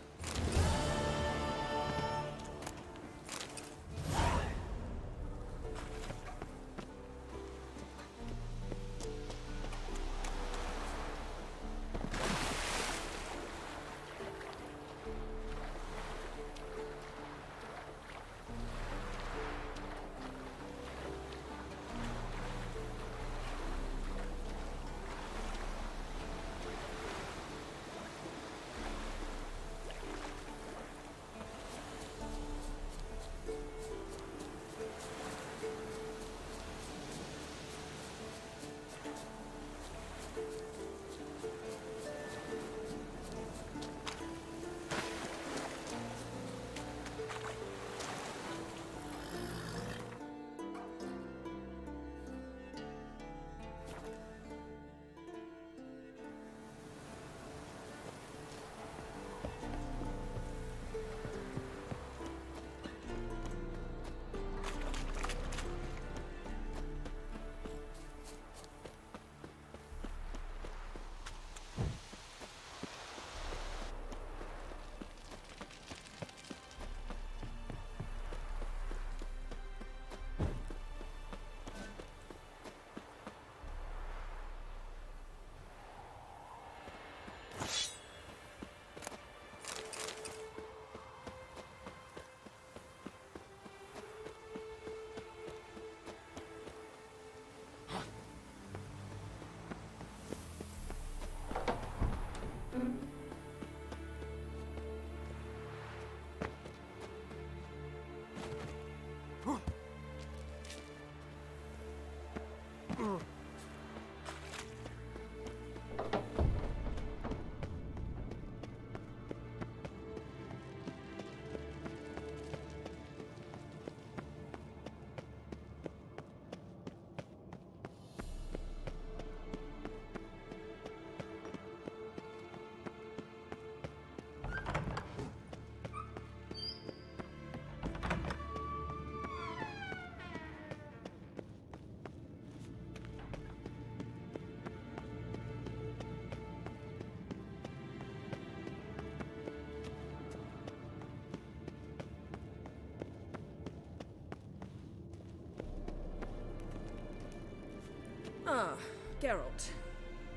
Ah, Geralt.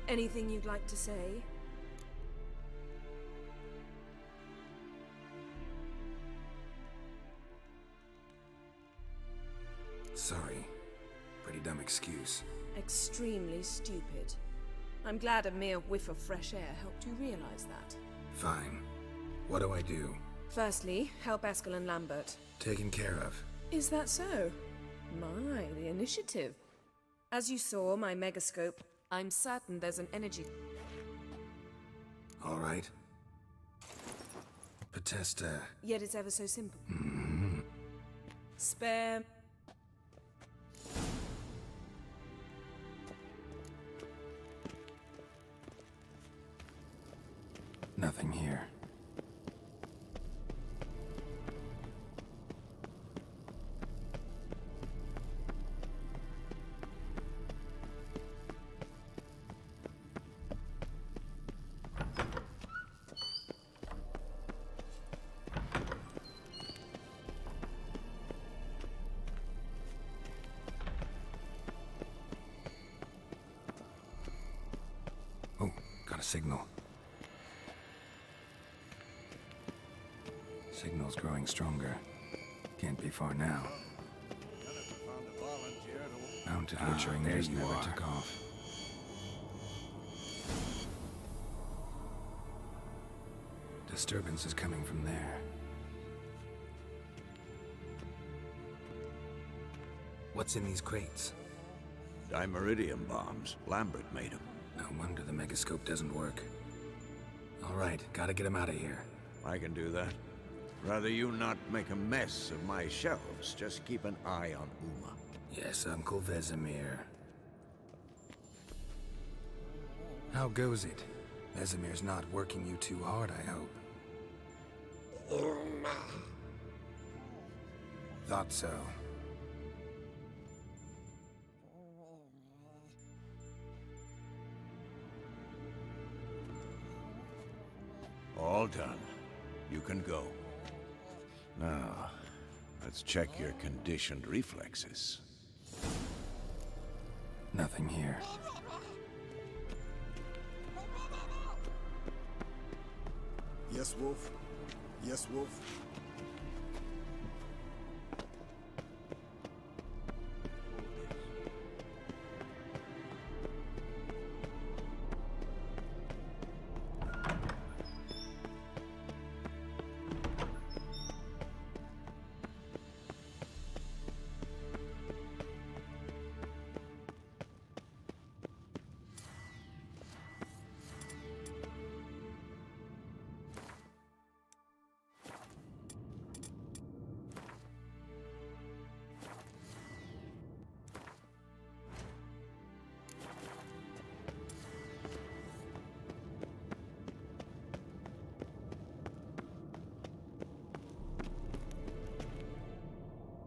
Anything you'd like to say? Sorry. Pretty dumb excuse. Extremely stupid. I'm glad a mere whiff of fresh air helped you realize that. Fine. What do I do? Firstly, help Eskel and Lambert. Taken care of. Is that so? My, the initiative. As you saw, my megascope, I'm certain there's an energy... All right. Potesta. Yet it's ever so simple. Mm-hmm. Spare... Nothing here. signal. Signal's growing stronger. Can't be far now. Mounted butchering there just you never are. took off. Disturbance is coming from there. What's in these crates? Dimeridium bombs. Lambert made them. No wonder the megascope doesn't work. All right, gotta get him out of here. I can do that. Rather you not make a mess of my shelves. Just keep an eye on Uma. Yes, Uncle Vesemir. How goes it? Vesemir's not working you too hard, I hope. Thought so. All done. You can go. Now, let's check your conditioned reflexes. Nothing here. Yes, Wolf. Yes, Wolf.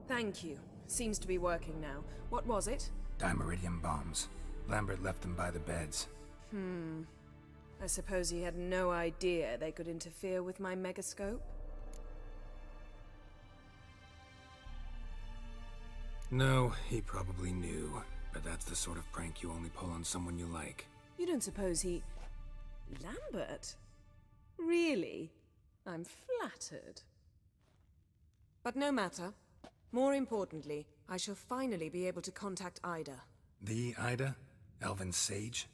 Thank you. Seems to be working now. What was it? Dimeridium bombs. Lambert left them by the beds. I suppose he had no idea they could interfere with my megascope? No, he probably knew. But that's the sort of prank you only pull on someone you like. You don't suppose he... Lambert? Really? I'm flattered. But no matter. More importantly, I shall finally be able to contact Ida. The Ida? Elven sage?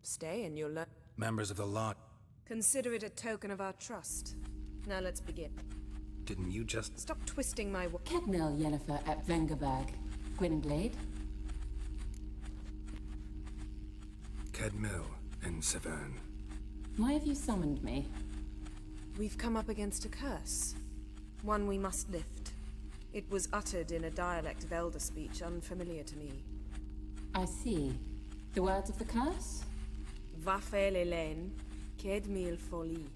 Stay and you'll learn. Members of the lot. Consider it a token of our trust. Now let's begin. Didn't you just... Stop twisting my... Kednel Yennefer at Vengerberg. Gwynblade? Kedmil and Severn. Why have you summoned me? We've come up against a curse. One we must lift. It was uttered in a dialect of Elder speech unfamiliar to me. I see. The words of the curse? Vafel Elen, Kedmil Foli,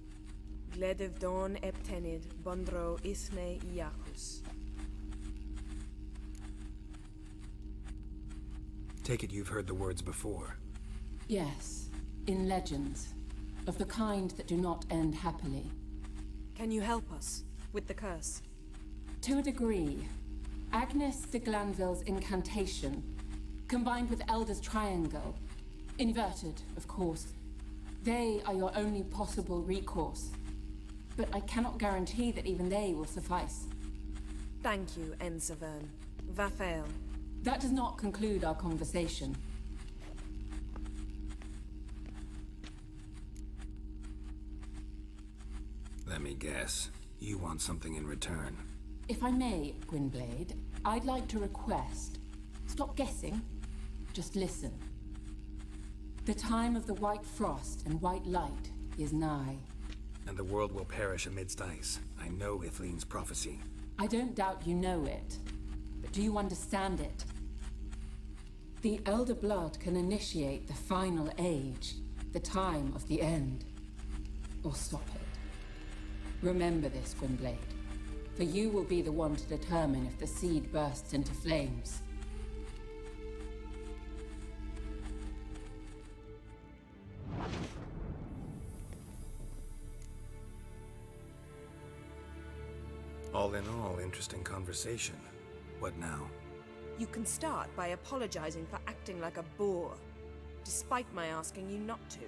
Gledev Don Eptenid, Bondro Isne Iacus. Take it you've heard the words before. Yes, in legends. Of the kind that do not end happily. Can you help us with the curse? To a degree. Agnes de Glanville's incantation, combined with Elder's triangle, inverted, of course. They are your only possible recourse. But I cannot guarantee that even they will suffice. Thank you, Ensevern. Vafel. That does not conclude our conversation. Let me guess. You want something in return. If I may, Gwynblade, I'd like to request. Stop guessing. Just listen. The time of the white frost and white light is nigh. And the world will perish amidst ice. I know Ithleen's prophecy. I don't doubt you know it. But do you understand it? The Elder Blood can initiate the final age, the time of the end. Or stop it. Remember this, Gwynblade. For you will be the one to determine if the seed bursts into flames. All in all, interesting conversation. What now? You can start by apologizing for acting like a boor, despite my asking you not to.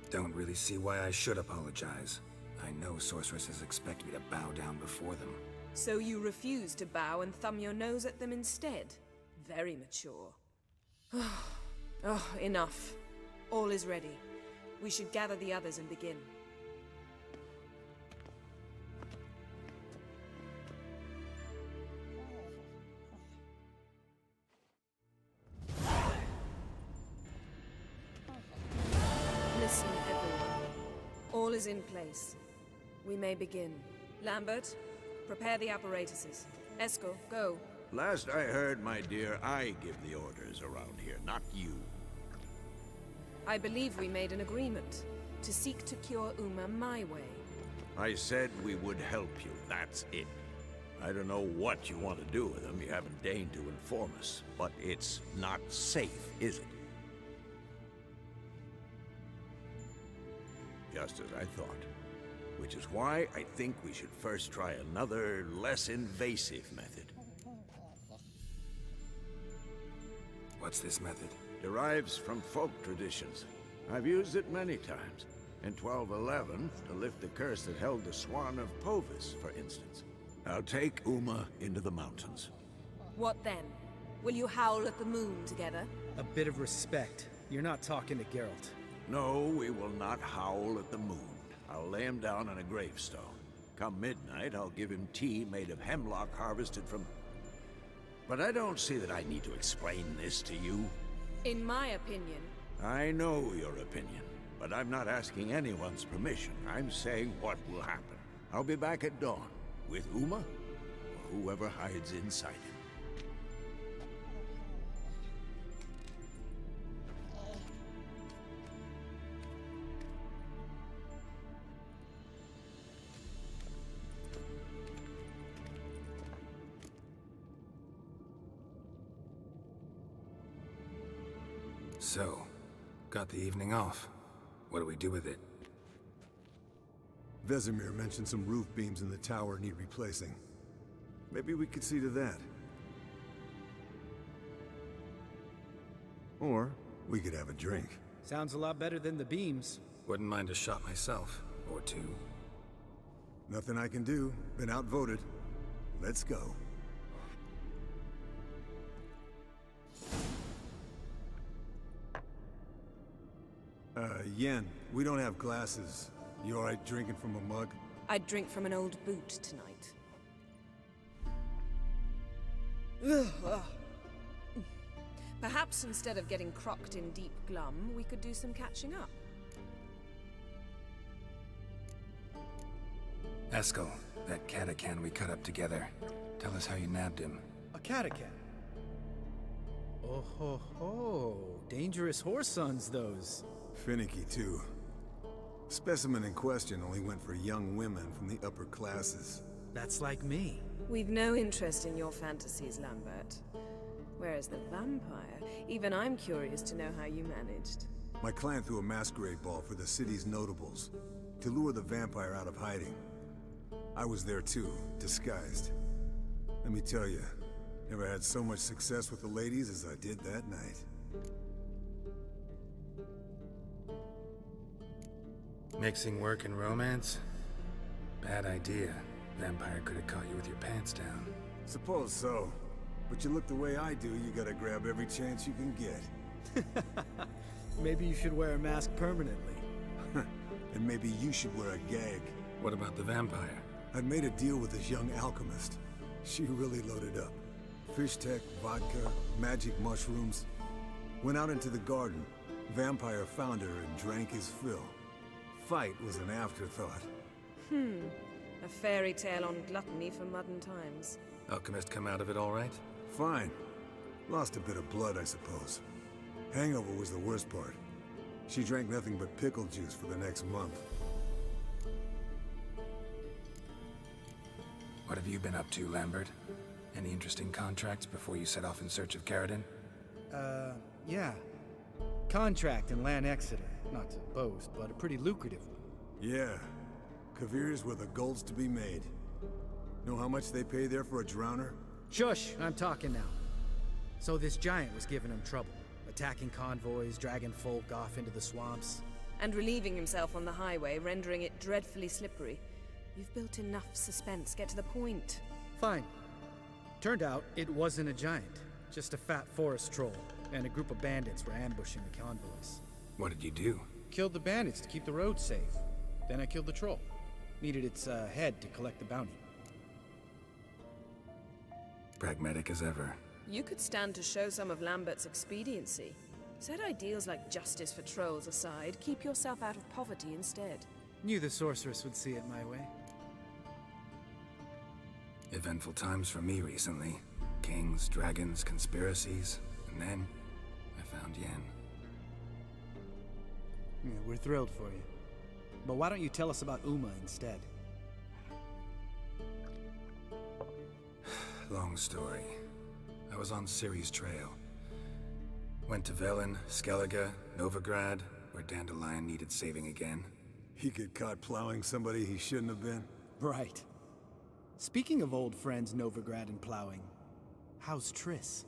Don't really see why I should apologize. I know sorceresses expect me to bow down before them. So you refuse to bow and thumb your nose at them instead? Very mature. Oh, enough. All is ready. We should gather the others and begin. Listen, everyone. All is in place. We may begin. Lambert, prepare the apparatuses. Eskel, go. Last I heard, my dear, I give the orders around here, not you. I believe we made an agreement to seek to cure Uma my way. I said we would help you, that's it. I don't know what you want to do with them, you haven't deigned to inform us. But it's not safe, is it? Just as I thought. Which is why I think we should first try another, less invasive method. What's this method? Derives from folk traditions. I've used it many times. In 1211, to lift the curse that held the Swan of Povis, for instance. I'll take Uma into the mountains. What then? Will you howl at the moon together? A bit of respect. You're not talking to Geralt. No, we will not howl at the moon. I'll lay him down on a gravestone. Come midnight, I'll give him tea made of hemlock harvested from... But I don't see that I need to explain this to you. In my opinion... I know your opinion, but I'm not asking anyone's permission. I'm saying what will happen. I'll be back at dawn, with Uma, or whoever hides inside him. So, got the evening off. What do we do with it? Vesemir mentioned some roof beams in the tower need replacing. Maybe we could see to that. Or we could have a drink. Sounds a lot better than the beams. Wouldn't mind a shot myself, or two. Nothing I can do. Been outvoted. Let's go. Yen, we don't have glasses. You alright drinking from a mug? I'd drink from an old boot tonight. Perhaps instead of getting crocked in deep glum, we could do some catching up. Eskel, that Catacan we cut up together. Tell us how you nabbed him. A Catacan? Oh ho ho. Dangerous horse sons, those. Finicky, too. Specimen in question only went for young women from the upper classes. That's like me. We've no interest in your fantasies, Lambert. Whereas the vampire, even I'm curious to know how you managed. My clan threw a masquerade ball for the city's notables, to lure the vampire out of hiding. I was there too, disguised. Let me tell you, never had so much success with the ladies as I did that night. Mixing work and romance? Bad idea. Vampire could have caught you with your pants down. Suppose so. But you look the way I do, you gotta grab every chance you can get. Maybe you should wear a mask permanently. And maybe you should wear a gag. What about the vampire? I'd made a deal with this young alchemist. She really loaded up. Fish tech, vodka, magic mushrooms. Went out into the garden. Vampire found her and drank his fill. Fight was an afterthought. A fairy tale on gluttony for modern times. Alchemist come out of it all right? Fine. Lost a bit of blood, I suppose. Hangover was the worst part. She drank nothing but pickle juice for the next month. What have you been up to, Lambert? Any interesting contracts before you set off in search of Caridin? Yeah. Contract in Lan Exeter. Not to boast, but a pretty lucrative one. Yeah. Kavir's where the gold's to be made. Know how much they pay there for a drowner? Shush! I'm talking now. So this giant was giving him trouble. Attacking convoys, dragging folk off into the swamps. and relieving himself on the highway, rendering it dreadfully slippery. You've built enough suspense. Get to the point. Fine. Turned out it wasn't a giant, just a fat forest troll, and a group of bandits were ambushing the convoys. What did you do? Killed the bandits to keep the roads safe. Then I killed the troll. Needed its head to collect the bounty. Pragmatic as ever. You could stand to show some of Lambert's expediency. Set ideals like justice for trolls aside, keep yourself out of poverty instead. Knew the sorceress would see it my way. Eventful times for me recently. Kings, dragons, conspiracies, and then I found Yen. Yeah, we're thrilled for you. But why don't you tell us about Uma instead? Long story. I was on Ciri's trail. Went to Velen, Skellige, Novigrad, where Dandelion needed saving again. He get caught plowing somebody he shouldn't have been? Right. Speaking of old friends Novigrad and plowing, how's Triss?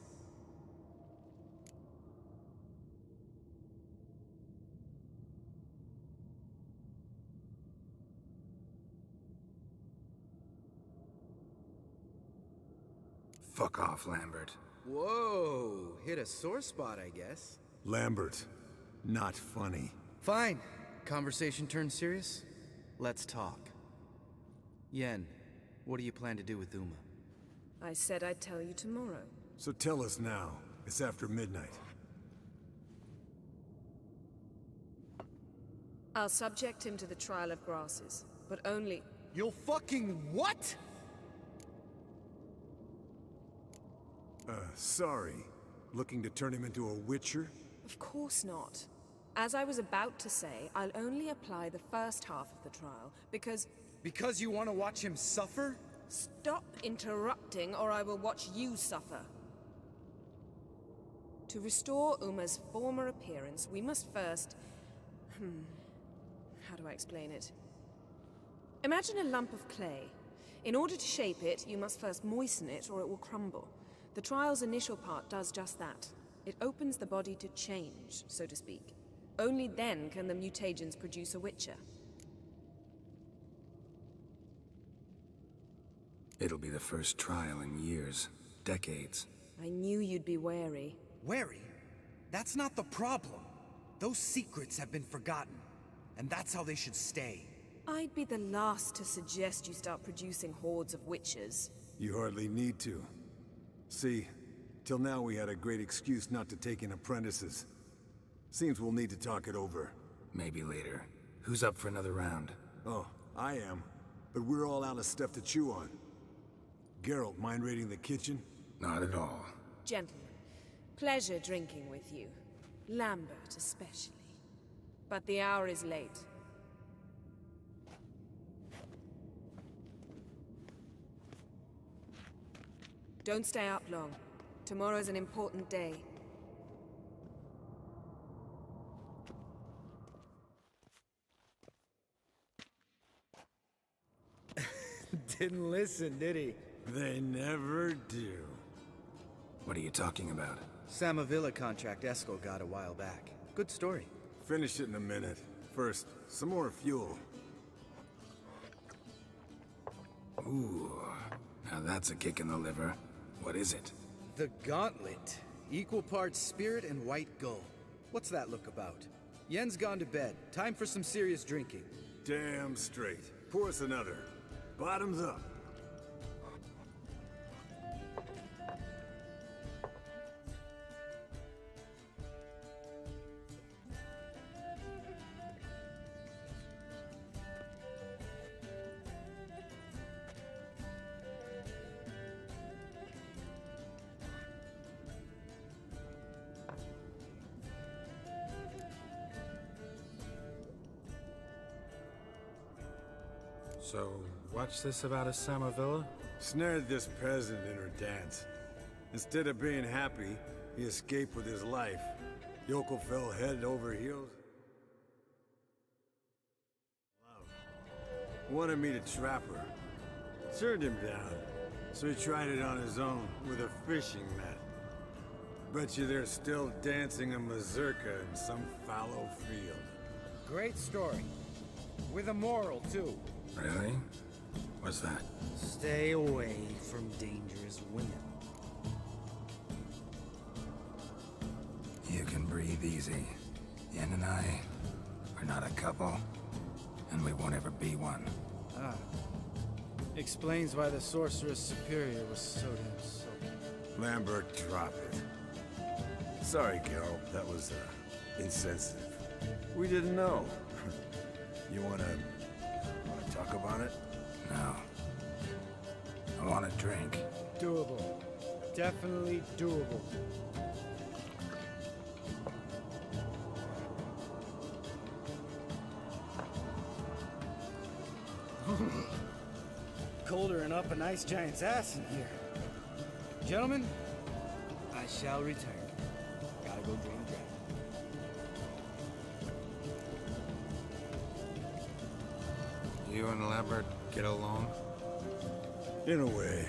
Fuck off, Lambert. Whoa, hit a sore spot, I guess. Lambert, not funny. Fine. Conversation turned serious? Let's talk. Yen, what do you plan to do with Uma? I said I'd tell you tomorrow. So tell us now. It's after midnight. I'll subject him to the trial of grasses, but only... You'll fucking what? Sorry. Looking to turn him into a witcher? Of course not. As I was about to say, I'll only apply the first half of the trial, because... Because you want to watch him suffer? Stop interrupting, or I will watch you suffer. To restore Uma's former appearance, we must first... How do I explain it? Imagine a lump of clay. In order to shape it, you must first moisten it, or it will crumble. The trial's initial part does just that. It opens the body to change, so to speak. Only then can the mutagens produce a witcher. It'll be the first trial in years. Decades. I knew you'd be wary. Wary? That's not the problem. Those secrets have been forgotten. And that's how they should stay. I'd be the last to suggest you start producing hordes of witches. You hardly need to. See, till now we had a great excuse not to take in apprentices. Seems we'll need to talk it over. Maybe later. Who's up for another round? Oh, I am. But we're all out of stuff to chew on. Geralt, mind raiding the kitchen? Not at all. Gentlemen, pleasure drinking with you. Lambert especially. But the hour is late. Don't stay up long. Tomorrow's an important day. Didn't listen, did he? They never do. What are you talking about? Samavilla contract Eskel got a while back. Good story. Finish it in a minute. First, some more fuel. Ooh, now that's a kick in the liver. What is it? The Gauntlet. Equal parts spirit and white gull. What's that look about? Yen's gone to bed. Time for some serious drinking. Damn straight. Pour us another. Bottoms up. So, what's this about a Samavilla? Snared this peasant in her dance. Instead of being happy, he escaped with his life. Yokel fell head over heels. Wanted me to trap her. Turned him down, so he tried it on his own with a fishing net. Bet you they're still dancing a mazurka in some fallow field. Great story. With a moral, too. Really? What's that? Stay away from dangerous women. You can breathe easy. Yen and I are not a couple, and we won't ever be one. Ah. Explains why the Sorceress Superior was so damn soaked. Lambert, drop it. Sorry, Geralt. That was, insensitive. We didn't know. You wanna talk about it? No. I want a drink. Doable. Definitely doable. Colder and up a nice giant's ass in here. Gentlemen, I shall return. Gotta go drain the dragon. You and Lambert get along? In a way.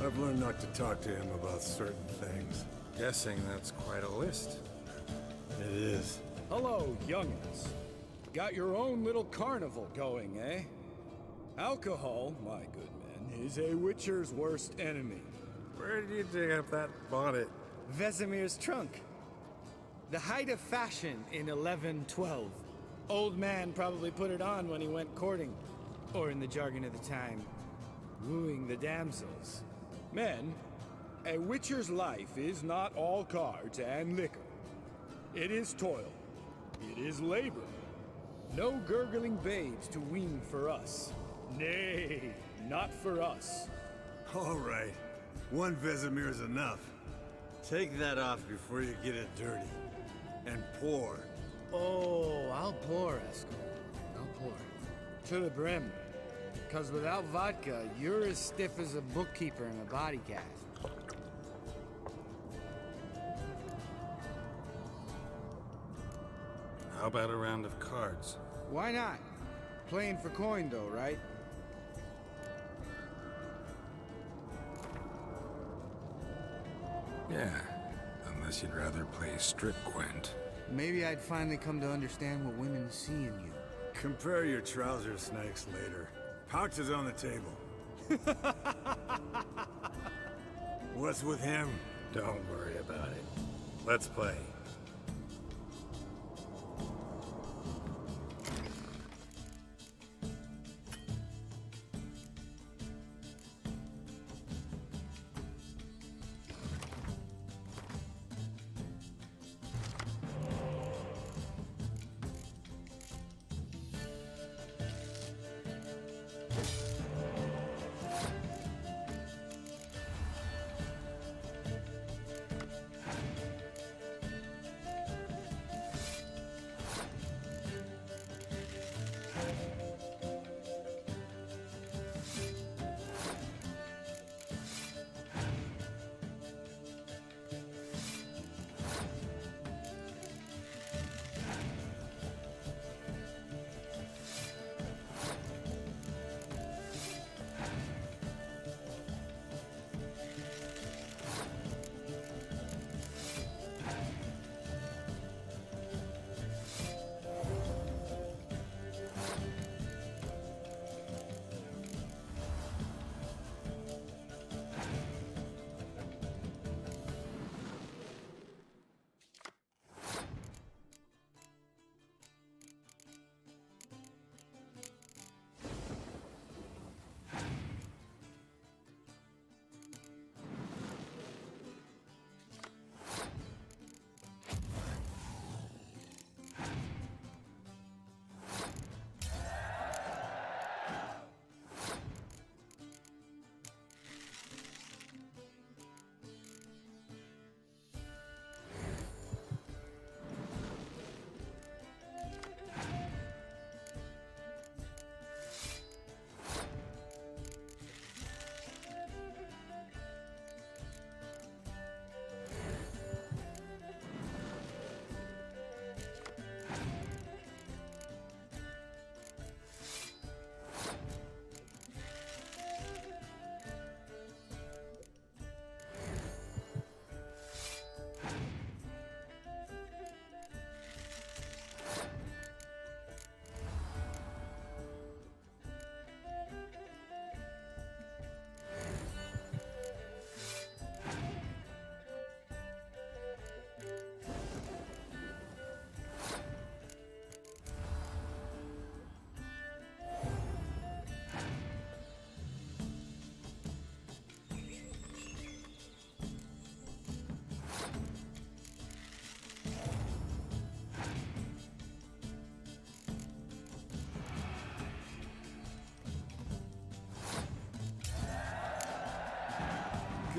I've learned not to talk to him about certain things. Guessing that's quite a list. It is. Hello, youngins. Got your own little carnival going, eh? Alcohol, my good men, is a witcher's worst enemy. Where did you dig up that bonnet? Vesemir's trunk. The height of fashion in 1112. Old man probably put it on when he went courting. Or in the jargon of the time, wooing the damsels. Men, a witcher's life is not all cards and liquor. It is toil. It is labor. No gurgling babes to wean for us. Nay, not for us. All right. One Vesemir's enough. Take that off before you get it dirty. And pour. Oh, I'll pour, Eskel. I'll pour. To the brim. Because without vodka, you're as stiff as a bookkeeper in a body cast. How about a round of cards? Why not? Playing for coin, though, right? Yeah, unless you'd rather play strip Gwent. Maybe I'd finally come to understand what women see in you. Compare your trouser snakes later. Pouch is on the table. What's with him? Don't worry about it. Let's play.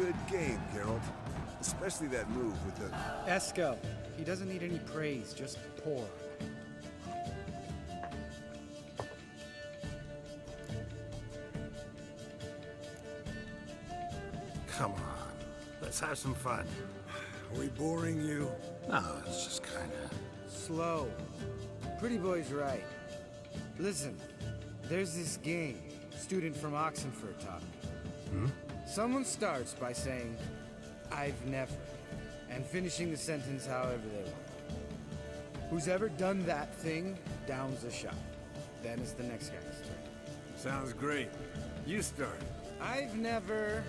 good game, Geralt. Especially that move with the... Eskel. He doesn't need any praise, just pour. Come on. Let's have some fun. Are we boring you? No, it's just kinda... Slow. Pretty boy's right. Listen, there's this game student from Oxenford taught me. Someone starts by saying, I've never, and finishing the sentence however they want. Who's ever done that thing downs a shot. Then it's the next guy's turn. Sounds great. You start. I've never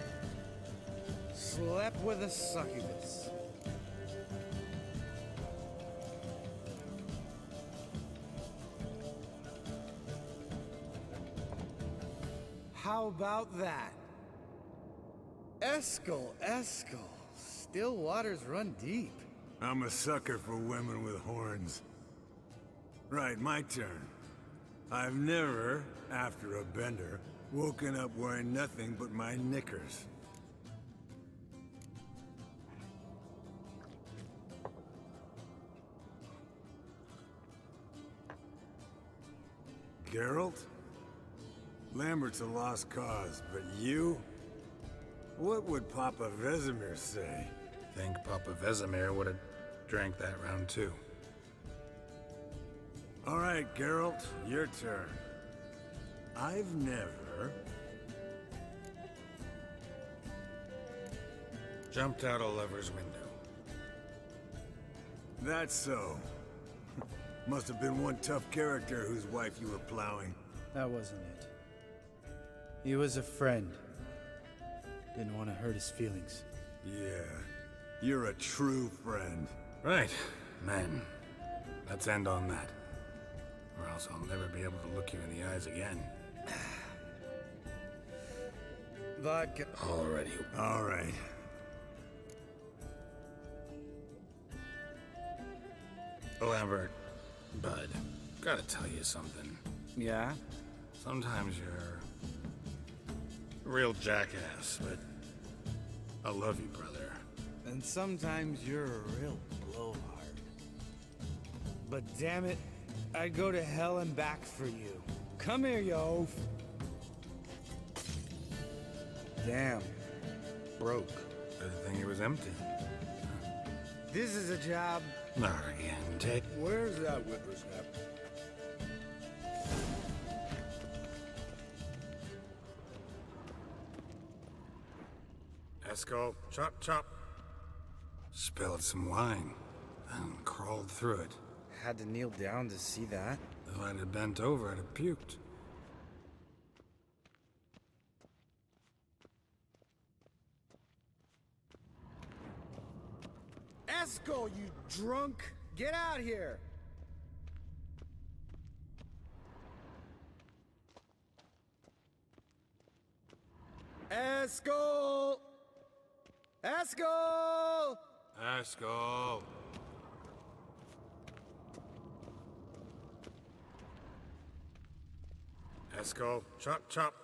slept with a succubus. How about that? Eskel. Still waters run deep. I'm a sucker for women with horns. Right, my turn. I've never, after a bender, woken up wearing nothing but my knickers. Geralt? Lambert's a lost cause, but you? What would Papa Vesemir say? Think Papa Vesemir would have drank that round too. All right, Geralt, your turn. I've never... Jumped out a lover's window. That's so. Must have been one tough character whose wife you were plowing. That wasn't it. He was a friend. Didn't want to hurt his feelings. Yeah, you're a true friend. Right, men. Let's end on that. Or else I'll never be able to look you in the eyes again. Vodka. Already. All right. Lambert, bud, gotta tell you something. Yeah? Sometimes you're a real jackass, but I love you, brother. And sometimes you're a real blowhard. But damn it, I'd go to hell and back for you. Come here, you oaf. Damn. Broke. Good thing it was empty. This is a job. Not again, Ted. Where's that whippersnapper? Eskel, chop chop. Spilled some wine, then crawled through it. Had to kneel down to see that. If I'd have bent over, I'd have puked. Eskel, you drunk! Get out here! Eskel! Eskel! Eskel! Eskel, chop chop.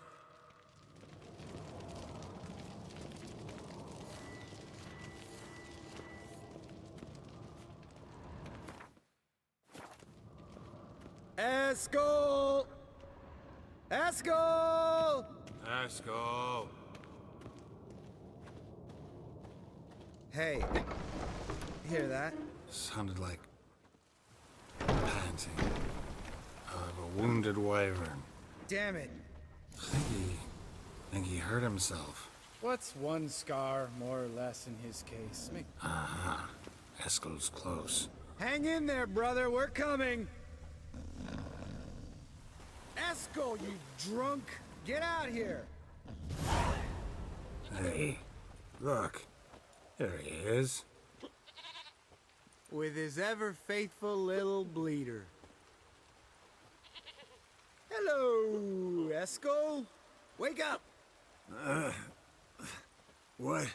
Eskel! Eskel! Eskel! Hey, hear that? Sounded like panting of a wounded wyvern. Damn it. Think he hurt himself. What's one scar, more or less, in his case? Aha. Eskel's close. Hang in there, brother. We're coming. Eskel, you drunk! Get out here! Hey, look. There he is. With his ever-faithful little bleeder. Hello, Eskel. Wake up! What?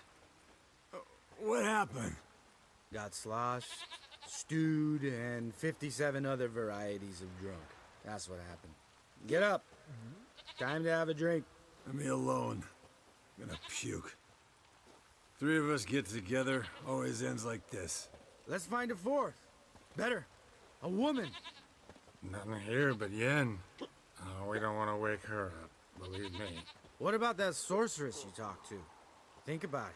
What happened? Got sloshed, stewed, and 57 other varieties of drunk. That's what happened. Get up. Time to have a drink. Leave me alone. I'm gonna puke. Three of us get together, always ends like this. Let's find a fourth. Better. A woman. Nothing here but Yen. We don't want to wake her up, believe me. What about that sorceress you talked to? Think about it.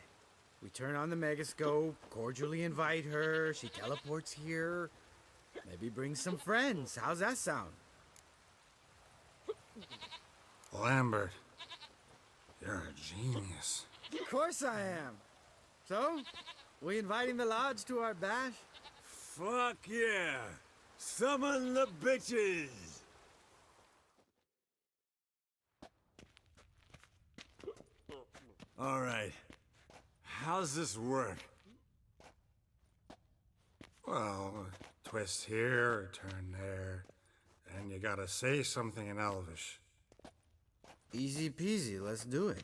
We turn on the megascope, cordially invite her, she teleports here. Maybe bring some friends. How's that sound? Lambert, you're a genius. Of course I am. So, we inviting the lodge to our bash? Fuck yeah! Summon the bitches! Alright. How's this work? Well, twist here or turn there, and you gotta say something in Elvish. Easy peasy, let's do it.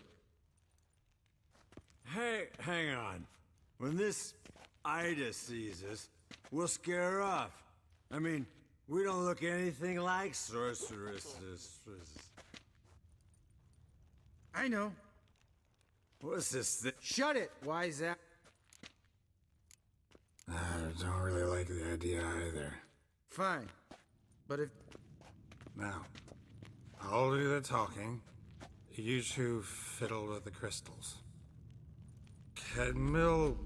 Hey, hang on. When this Ida sees us, we'll scare her off. I mean, we don't look anything like sorceresses. I know. What's this thing? Shut it, wise ass. I don't really like the idea either. Fine. But if... Now, I'll do the talking. You two fiddle with the crystals. Cadmil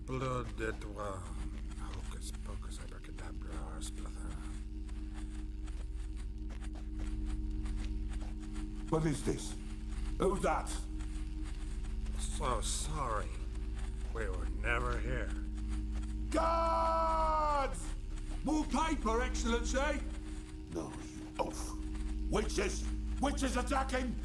blood et hocus pocus abracadabra splatha. What is this? Who's that? So sorry. We were never here. Guards! More paper, Excellency! No, you oaf. Witches! Witches attacking!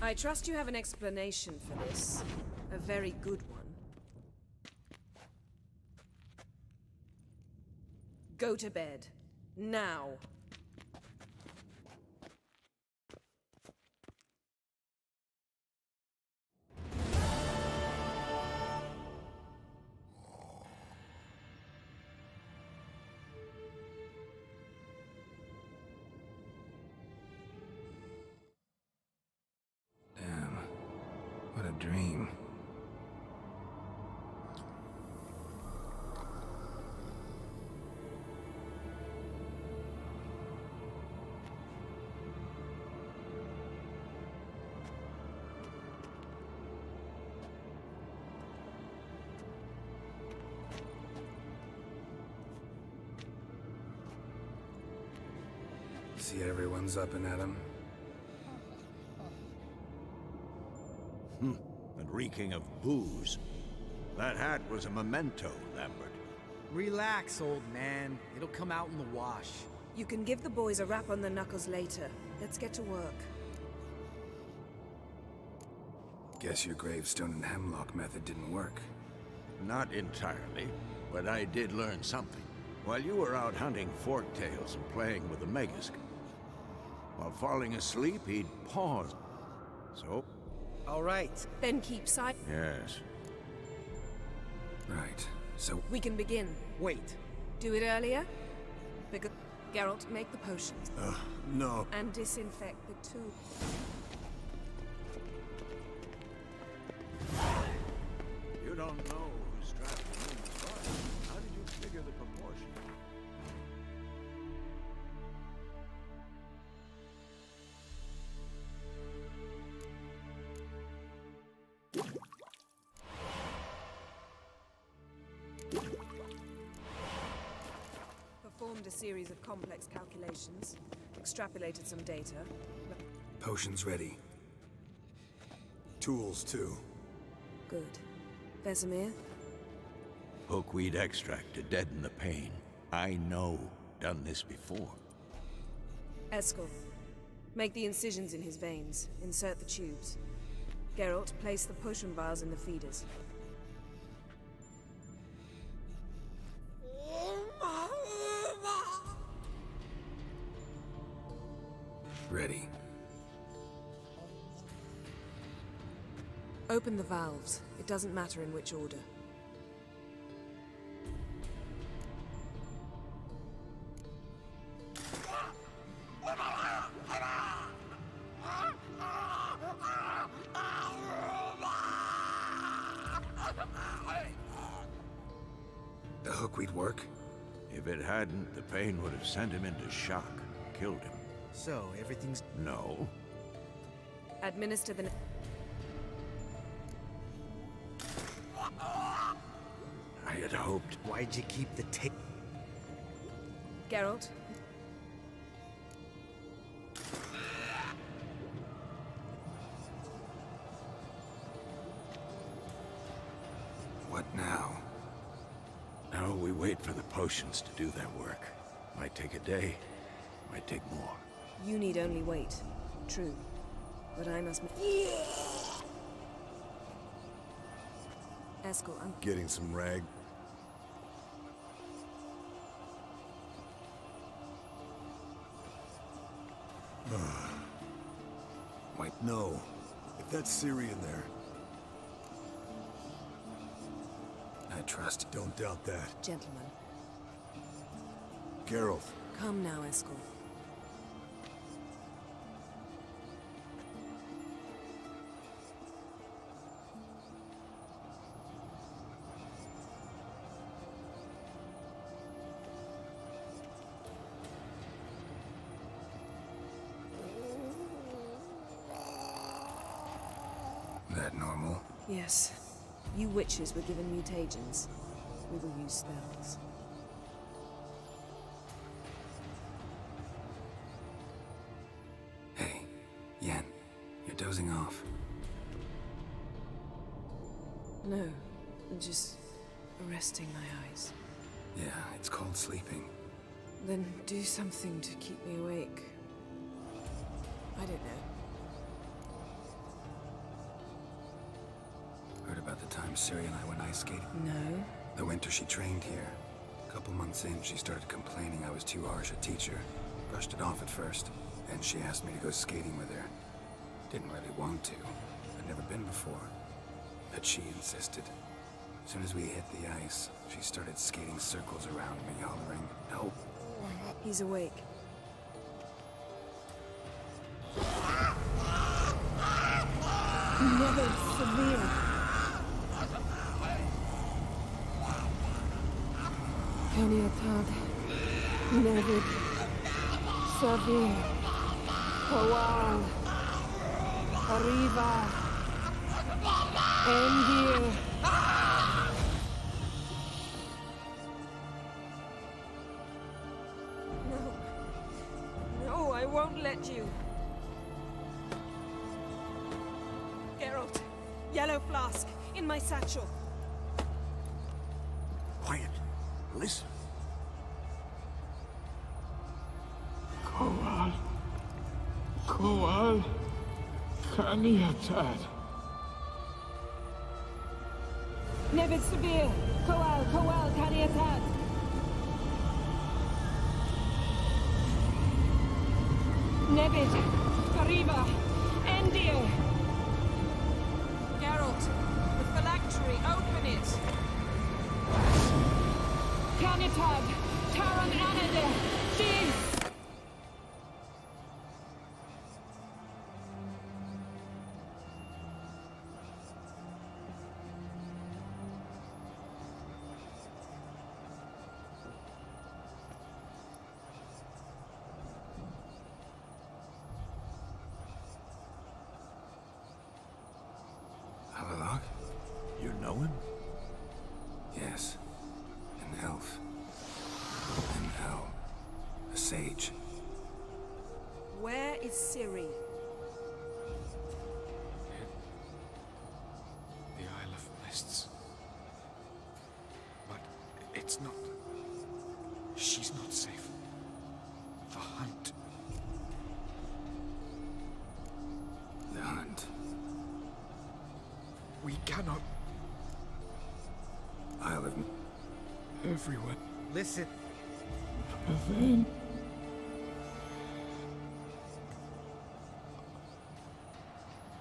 I trust you have an explanation for this. A very good one. Go to bed. Now. Damn. What a dream. See everyone's up and at 'em. And reeking of booze. That hat was a memento, Lambert. Relax, old man. It'll come out in the wash. You can give the boys a rap on the knuckles later. Let's get to work. Guess your gravestone and hemlock method didn't work. Not entirely, but I did learn something. While you were out hunting forktails and playing with the megascope. While falling asleep, he'd pause. So? All right. Then keep sight. Yes. Right. So We can begin. Wait. Do it earlier? Because Geralt, make the potions. No. And disinfect the tube. You don't know who's drafting whose body. How did you figure the proportion? Performed a series of complex calculations, extrapolated some data. potion's ready. Tools, too. Good. Vesemir? Hookweed extract to deaden the pain. I know. Done this before. Eskel, make the incisions in his veins. Insert the tubes. Geralt, place the potion vials in the feeders. Ready. Open the valves. It doesn't matter in which order. hook we'd work? If it hadn't, the pain would have sent him into shock, killed him. So, everything's... No. Administer the... I had hoped. Why'd you keep the tape? Geralt? What now? Now we wait for the potions to do their work. Might take a day, might take more. You need only wait. True. But I must... Eskel, I'm... Getting some rag. Wait. No. If that's Ciri in there, I trust. don't doubt that. Gentlemen. Geralt, Come now, Eskel. That normal? Yes. You witches were given mutagens. We will use spells. Hey, Yen, you're dozing off. No, just resting my eyes. Yeah, it's called sleeping. Then do something to keep me awake. I don't know. Heard about the time Ciri and I went ice skating? No. The winter she trained here. A couple months in, she started complaining I was too harsh a teacher. Brushed it off at first. Then she asked me to go skating with her. Didn't really want to. I'd never been before. But she insisted. As soon as we hit the ice, she started skating circles around me, hollering, "Help!" He's awake. Never severe. Kaniatad. Never severe. Kowal. Arriva. Endir. No, I won't let you. Geralt, yellow flask, in my satchel. Quiet. Listen. Kowal. Kowal. Kaniatad. Nevid Severe. Kowal, Kaniatad. Nevid. Arriva. Endir. Geralt, the phylactery, open it. Kaniatad. Taran Anade. Jeez. Avalok? You know him? Yes. An elf. An owl. A sage. Where is Ciri? The Isle of Mists. But it's not... She's not safe. The hunt. The hunt. We cannot... Isle of... Everyone. Listen. Then...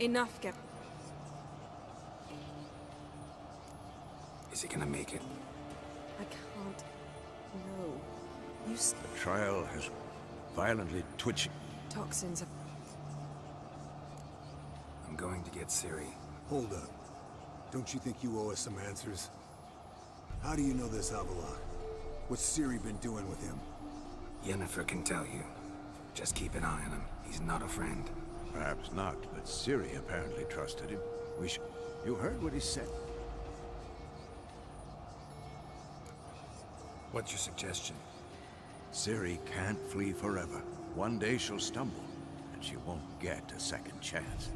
Enough, Geralt. Is he gonna make it? I can't. No. You The trial has violently twitching. toxins are... I'm going to get Ciri. hold up. Don't you think you owe us some answers? How do you know this Avallac'h? What's Ciri been doing with him? Yennefer can tell you. Just keep an eye on him. He's not a friend. Perhaps not, but Ciri apparently trusted him. We should... You heard what he said? What's your suggestion? Ciri can't flee forever. One day she'll stumble, and she won't get a second chance.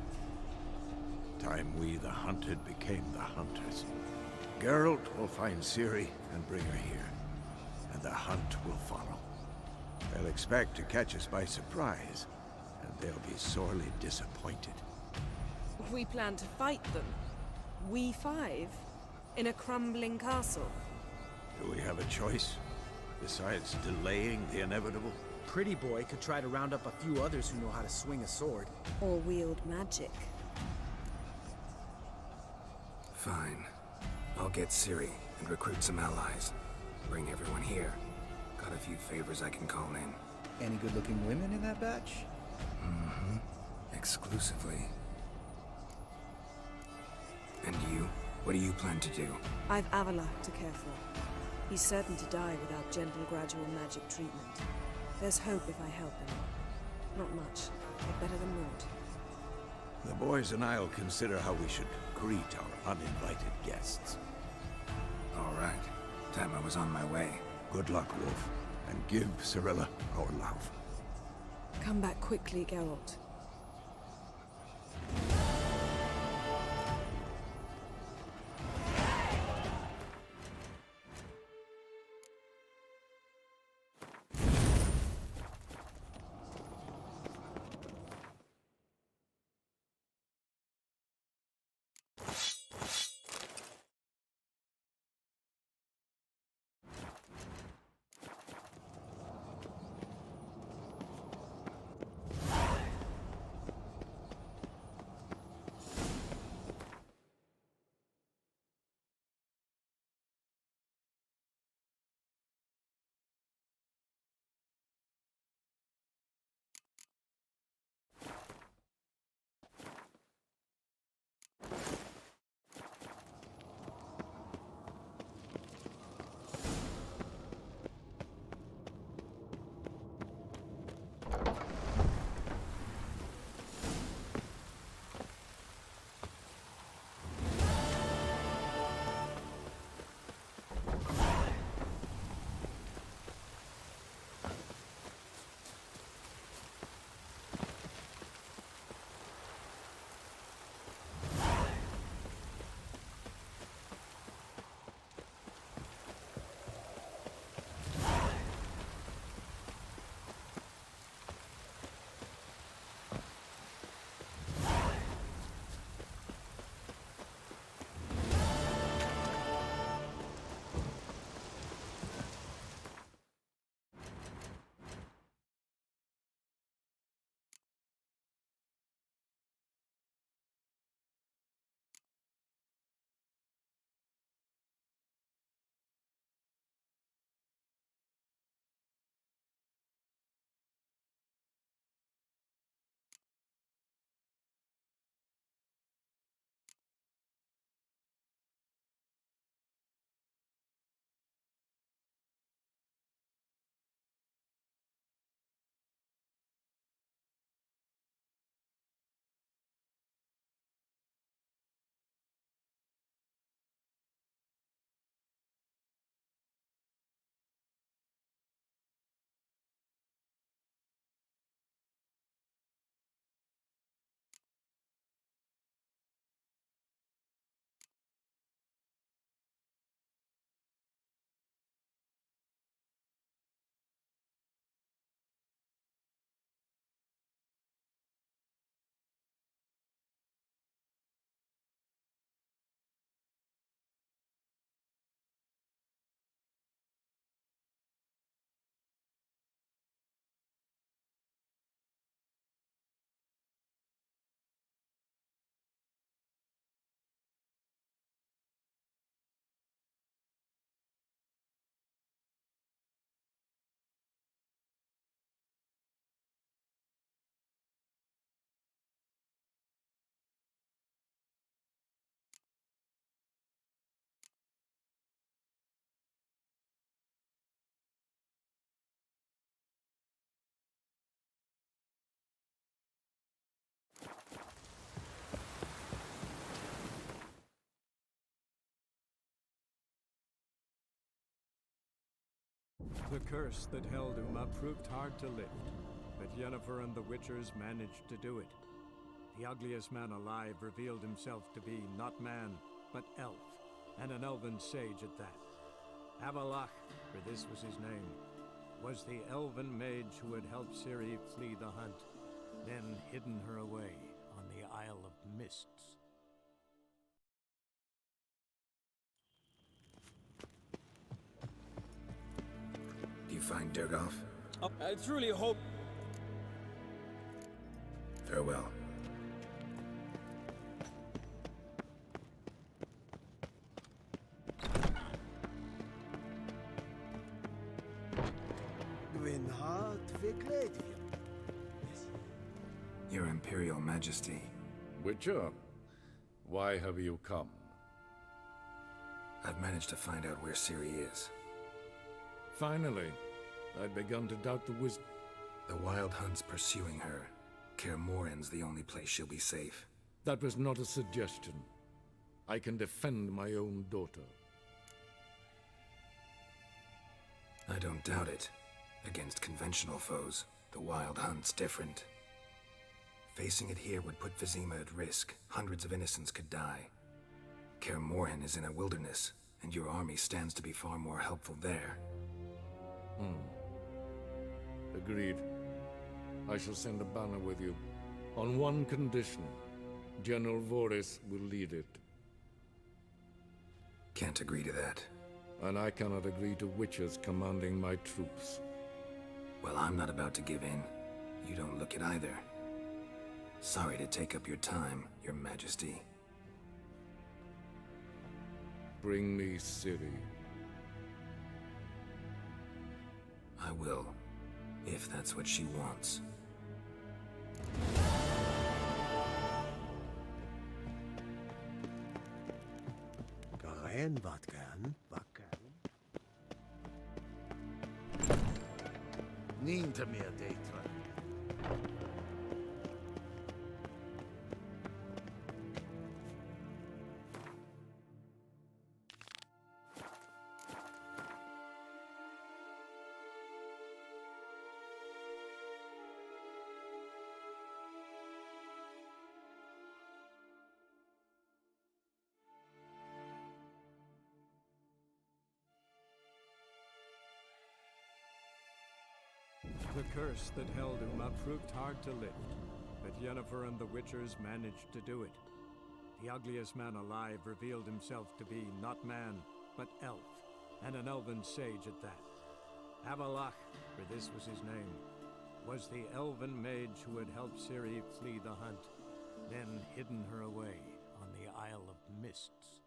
Time we, the hunted, became the hunters. Geralt will find Ciri and bring her here, and the hunt will follow. They'll expect to catch us by surprise, and they'll be sorely disappointed. We plan to fight them. We five? In a crumbling castle? Do we have a choice? Besides delaying the inevitable? Pretty Boy could try to round up a few others who know how to swing a sword. Or wield magic. Fine. I'll get Ciri and recruit some allies. Bring everyone here. Got a few favors I can call in. Any good-looking women in that batch? Mm-hmm. Exclusively. And you? What do you plan to do? I've Avallac'h to care for. He's certain to die without gentle, gradual magic treatment. There's hope if I help him. Not much, but better than naught. The boys and I'll consider how we should greet our uninvited guests. All right. Time I was on my way. Good luck, Wolf. And give Cirilla our love. Come back quickly, Geralt. The curse that held Uma proved hard to lift, but Yennefer and the Witchers managed to do it. The ugliest man alive revealed himself to be not man, but elf, and an elven sage at that. Avalach, for this was his name, was the elven mage who had helped Ciri flee the hunt, then hidden her away on the Isle of Mists. Do you find Durgoff? I truly hope... Farewell. Gwynhard Vigledvia. Your Imperial Majesty. Witcher, why have you come? I've managed to find out where Ciri is. Finally, I'd begun to doubt the wisdom. The Wild Hunt's pursuing her. Kaer Morhen's the only place she'll be safe. That was not a suggestion. I can defend my own daughter. I don't doubt it. Against conventional foes, the Wild Hunt's different. Facing it here would put Vizima at risk. Hundreds of innocents could die. Kaer Morhen is in a wilderness, and your army stands to be far more helpful there. Agreed. I shall send a banner with you. On one condition. General Voris will lead it. Can't agree to that. And I cannot agree to witches commanding my troops. Well, I'm not about to give in. You don't look it either. Sorry to take up your time, Your Majesty. Bring me Ciri. I will, if that's what she wants. Karen, wat kan? Niet meer daten. The curse that held Uma proved hard to lift, but Yennefer and the Witchers managed to do it. The ugliest man alive revealed himself to be not man, but elf, and an elven sage at that. Avalach, for this was his name, was the elven mage who had helped Ciri flee the hunt, then hidden her away on the Isle of Mists.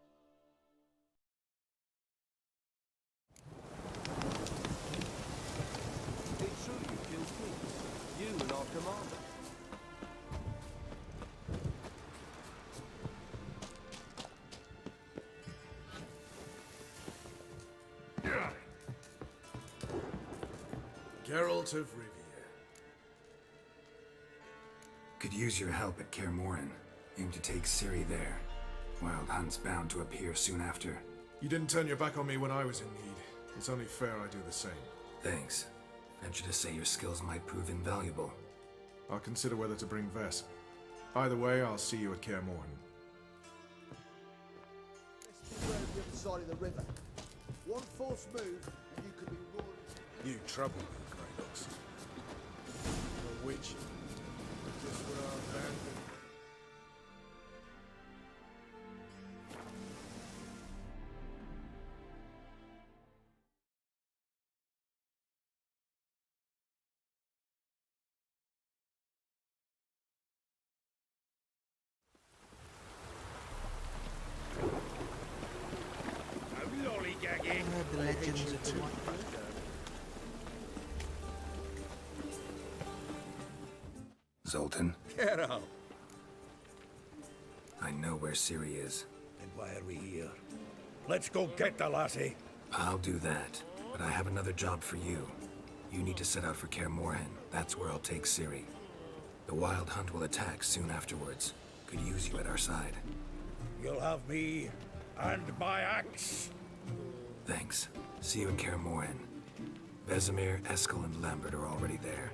It's true you killed kings. You and our commander. Geralt of Rivia. Could use your help at Kaer Morhen. Aim to take Ciri there. Wild Hunt's bound to appear soon after. You didn't turn your back on me when I was in need. It's only fair I do the same. Thanks. Venture to say your skills might prove invaluable. I'll consider whether to bring Vess. Either way, I'll see you at Kaer Morhen. Let's be on the other side of the river. One false move, and you could be roaring. You trouble me, Kratos. A witch. Just what our band did. The legends of the White Zoltan, Get out! I know where Ciri is. Then why are we here? Let's go get the lassie! I'll do that, but I have another job for you. You need to set out for Kaer Morhen. That's where I'll take Ciri. The Wild Hunt will attack soon afterwards. Could use you at our side. You'll have me and my axe! Thanks. See you in Kaer Morhen. Vesemir, Eskel, and Lambert are already there.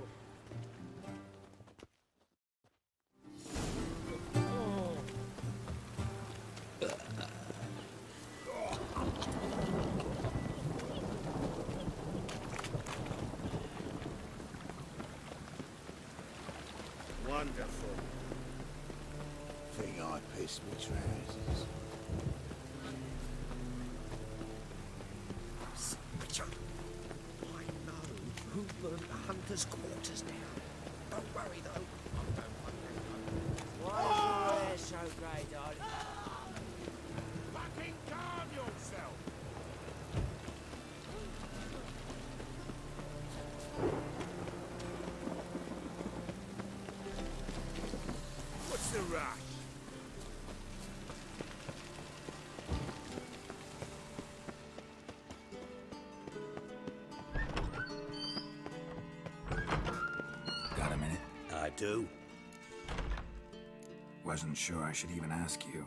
Wonderful. Think I pissed my trousers. Witcher, I know who burned the hunter's quarters down. Don't worry though. Why is your hair so grey, darling? Fucking calm yourself! What's the rush? Got a minute? I do. Wasn't sure I should even ask you.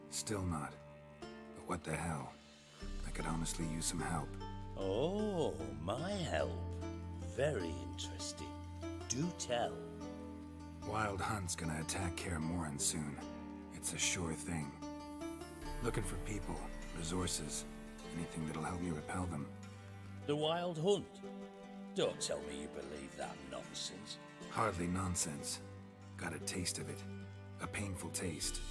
Still not. But what the hell? I could honestly use some help. Oh, my help. Very interesting. Do tell. Wild Hunt's gonna attack Kaer Morhen soon. It's a sure thing. Looking for people, resources, anything that'll help me repel them. The Wild Hunt? Don't tell me you believe that nonsense. Hardly nonsense. Got a taste of it. A painful taste.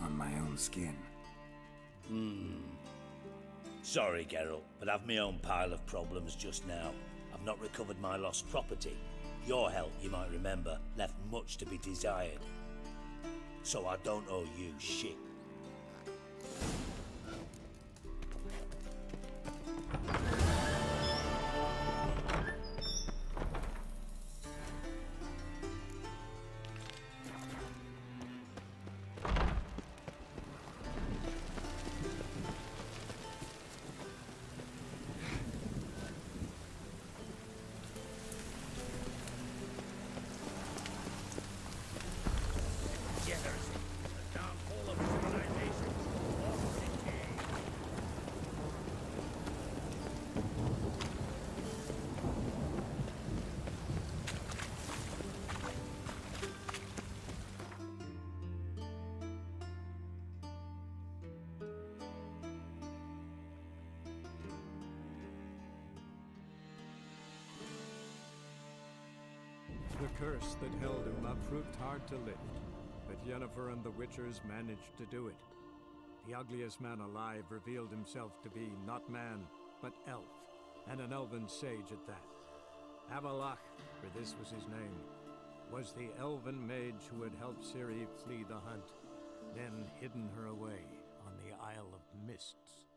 On my own skin. Sorry, Geralt, but I've my own pile of problems just now. I've not recovered my lost property. Your help, you might remember, left much to be desired. So I don't owe you shit. The curse that held Uma proved hard to lift, but Yennefer and the Witchers managed to do it. The ugliest man alive revealed himself to be not man, but elf, and an elven sage at that. Avalach, for this was his name, was the elven mage who had helped Ciri flee the hunt, then hidden her away on the Isle of Mists.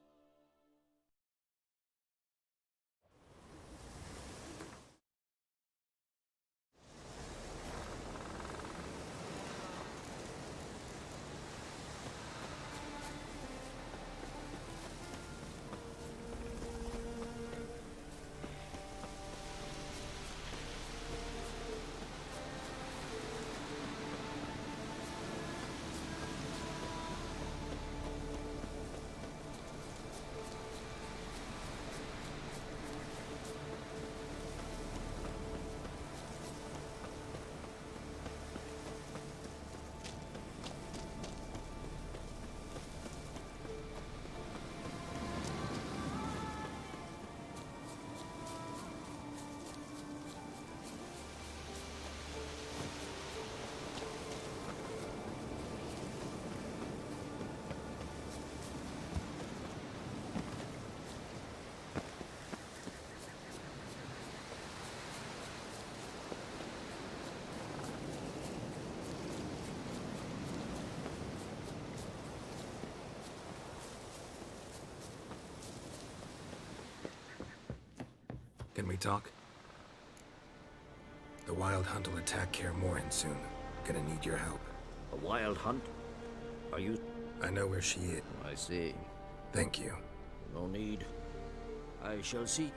Can we talk? The Wild Hunt will attack Kaer Morhen soon. Gonna need your help. A wild hunt? Are you... I know where she is. I see. Thank you. No need. I shall see.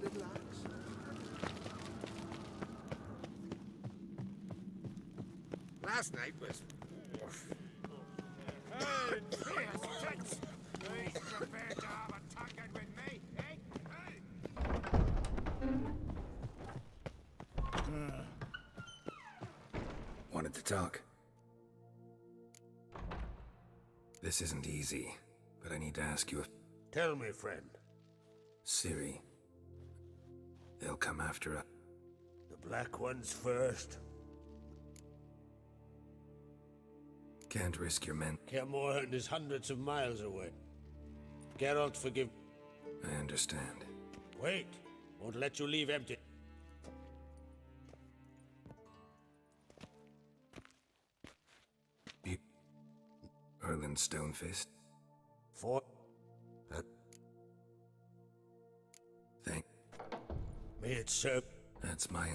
little axe? Last night was... Hey, tits! Who's prepared to have a talking with me, eh? Wanted to talk. This isn't easy, but I need to ask you if... Tell me, friend. Ciri... They'll come after us. The Black Ones first. Can't risk your men. Kaer Morhen is hundreds of miles away. Geralt, forgive... I understand. Wait. Won't let you leave empty. Erland Stonefist. For... Thank... May it serve... That's my...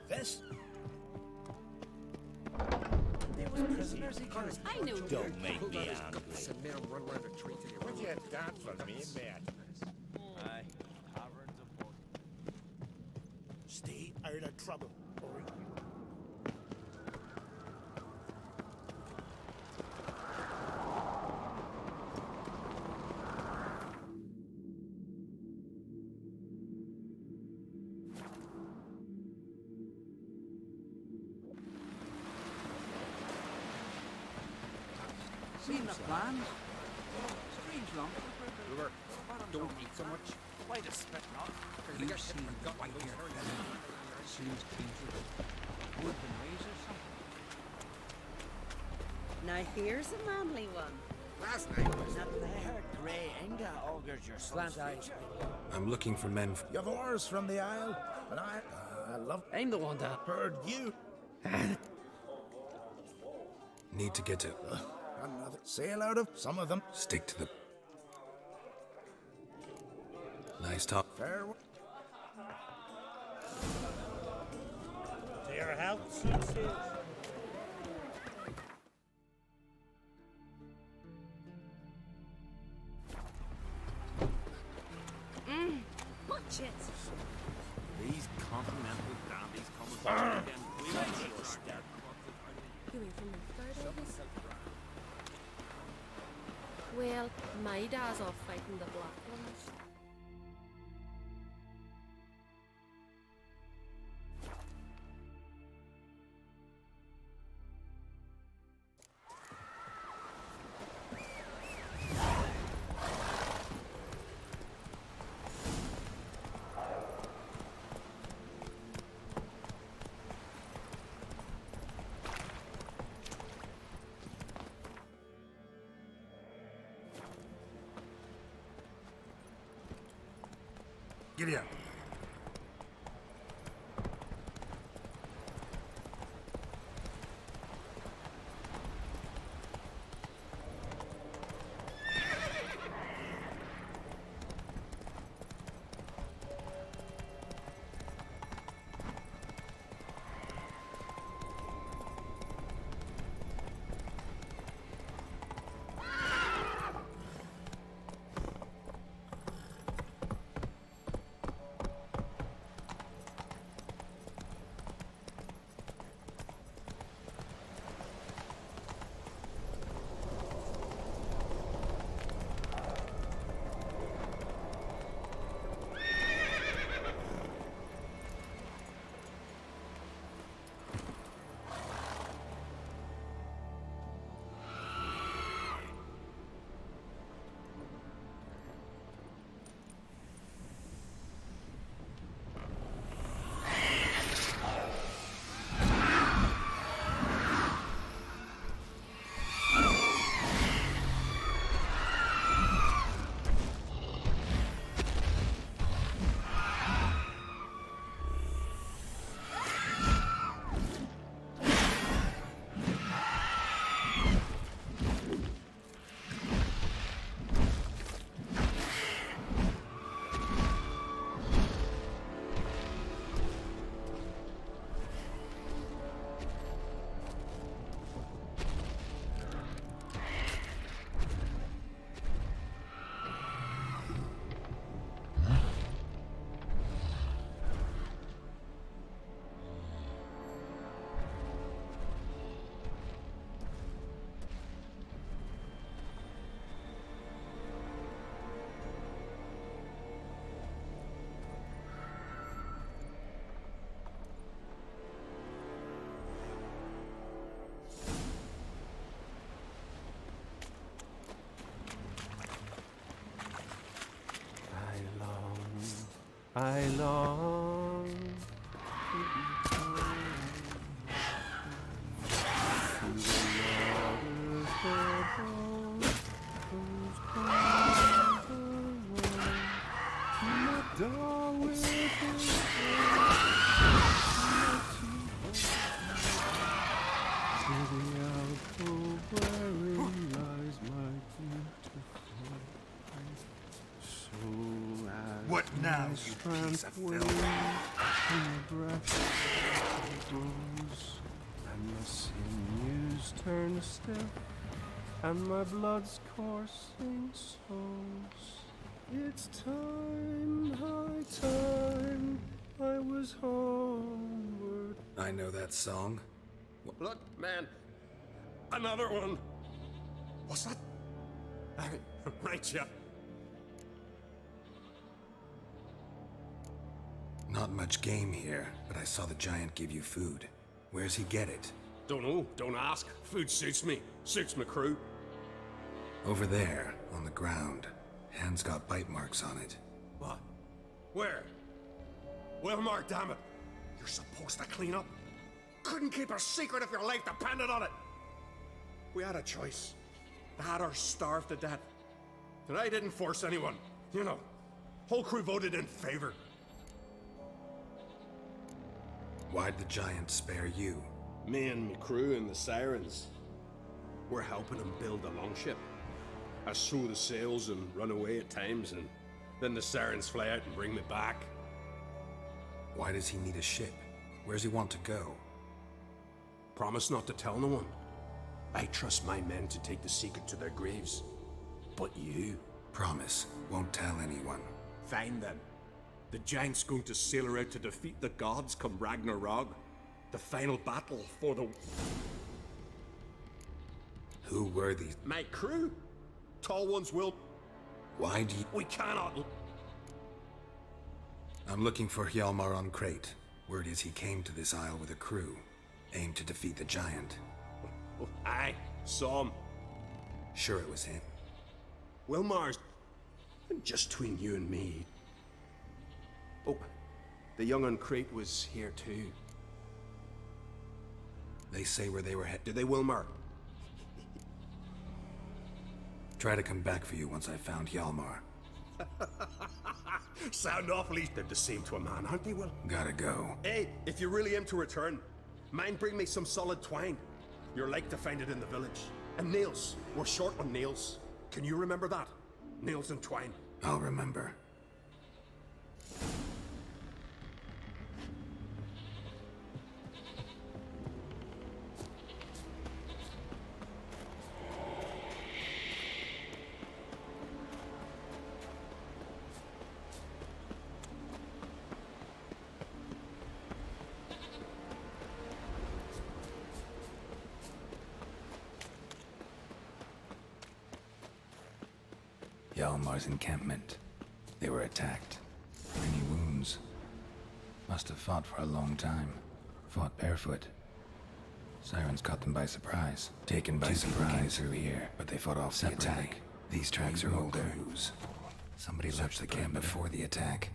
This? There was prisoners he killed. I know. Don't make me angry. Would you dance for me, man? Aye, taverns of port. Stay out of trouble, boy. Seen the plan? Strange lump. Don't eat so much. Why the spit not? You see white hair seems painful. Wood and ways or something. Now here's a manly one. Last night was... That there grey Inga augurs your slant eyes. I'm looking for men You have orders from the Isle, and I love... I'm the one that heard you. Need to get to... Another sail out of some of them. Stick to the... Nice talk. Farewell. To your house. Watch it. These continental dandies come back again. We will your step. You mean from the third August? Well, my dad's off fighting the Black Ones. Giddy up. I long to be home. To the waters above, those clouds away, to my dark to the alcove wherein lies my beautiful wife. So as What now, you strength piece of wanes filth? and the breath grows, and the sinews turn stiff, and my blood's coursing souls. It's time, high time, I was homeward. I know that song. Look, man. Another one. What's that? Right, yeah. Not much game here, but I saw the giant give you food. Where's he get it? Don't know. Don't ask. Food suits me. Suits my crew. Over there, on the ground. Hand's got bite marks on it. What? Where? Wilmar, damn it. You're supposed to clean up. Couldn't keep a secret if your life depended on it. We had a choice. The Hatters starved to death. And I didn't force anyone. You know, whole crew voted in favor. Why'd the giant spare you? Me and my crew and the Sirens. We're helping him build a longship. I sew the sails and run away at times, and then the Sirens fly out and bring me back. Why does he need a ship? Where's he want to go? Promise not to tell no one. I trust my men to take the secret to their graves. But you? Promise, won't tell anyone. Fine then. The giant's going to sail her out to defeat the gods come Ragnarok. The final battle for the... Who were these? My crew. Tall ones will... Why do you... We cannot... I'm looking for Hjalmar on Crate. Word is he came to this isle with a crew. Aimed to defeat the giant. Aye, saw him. Sure it was him. Wilmar's... just between you and me. Oh, the young on Crate was here too. They say where they were headed. Did they, Wilmar? Try to come back for you once I found Hjalmar. Sound awfully... They're the same to a man, aren't they, Will? Gotta go. Hey, if you really aim to return, mind bring me some solid twine. You're like to find it in the village. And nails. We're short on nails. Can you remember that? Nails and twine. I'll remember. Hjalmar's encampment. They were attacked. Many wounds. Must have fought for a long time. Fought barefoot. Sirens caught them by surprise. Taken by surprise through here, but they fought off the attack. These tracks are older. Somebody left the camp before the attack.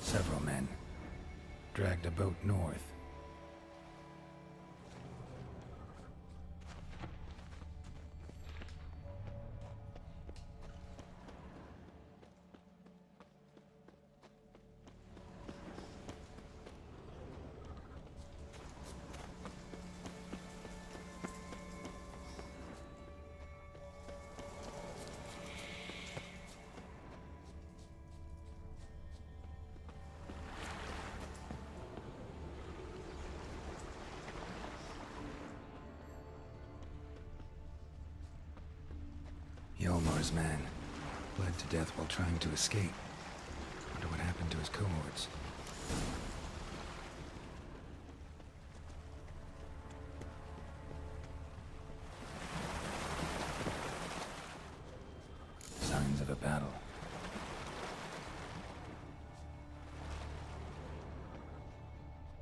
Several men dragged a boat north. Hjalmar's man bled to death while trying to escape. Wonder what happened to his cohorts. battle.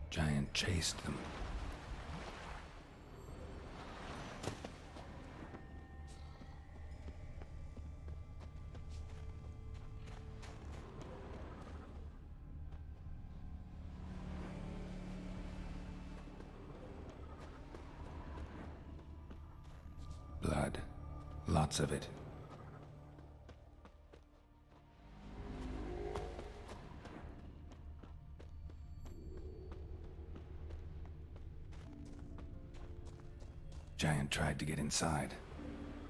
Giant chased them. Blood. Lots of it. Giant tried to get inside.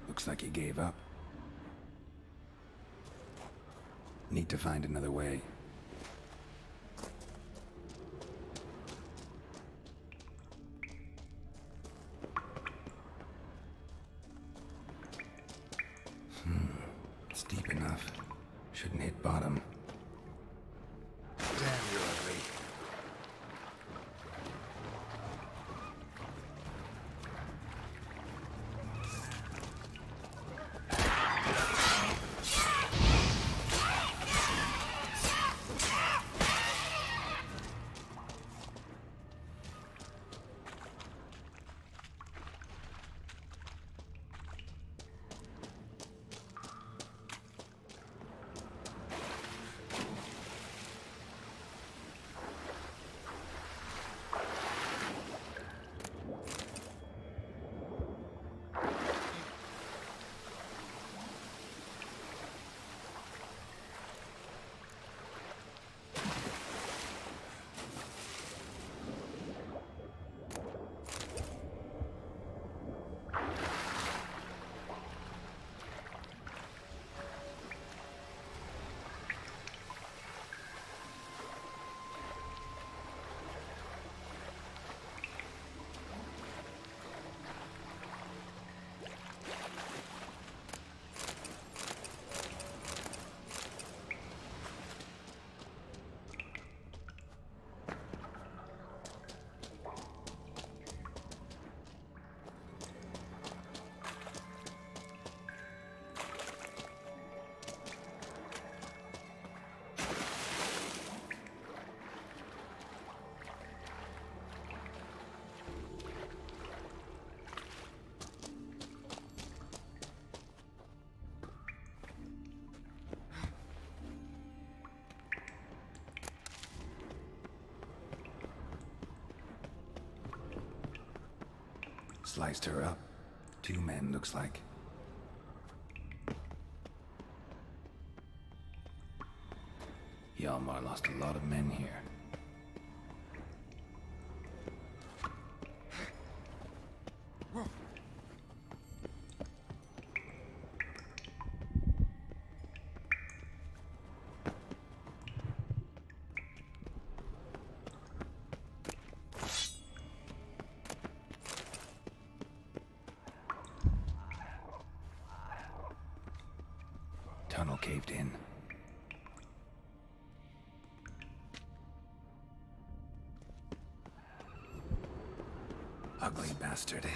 Looks like he gave up. Need to find another way. It's deep enough. Shouldn't hit bottom. Damn, you're ugly. Sliced her up. 2 men, looks like. Hjalmar lost a lot of men here. Tunnel caved in. Ugly bastard.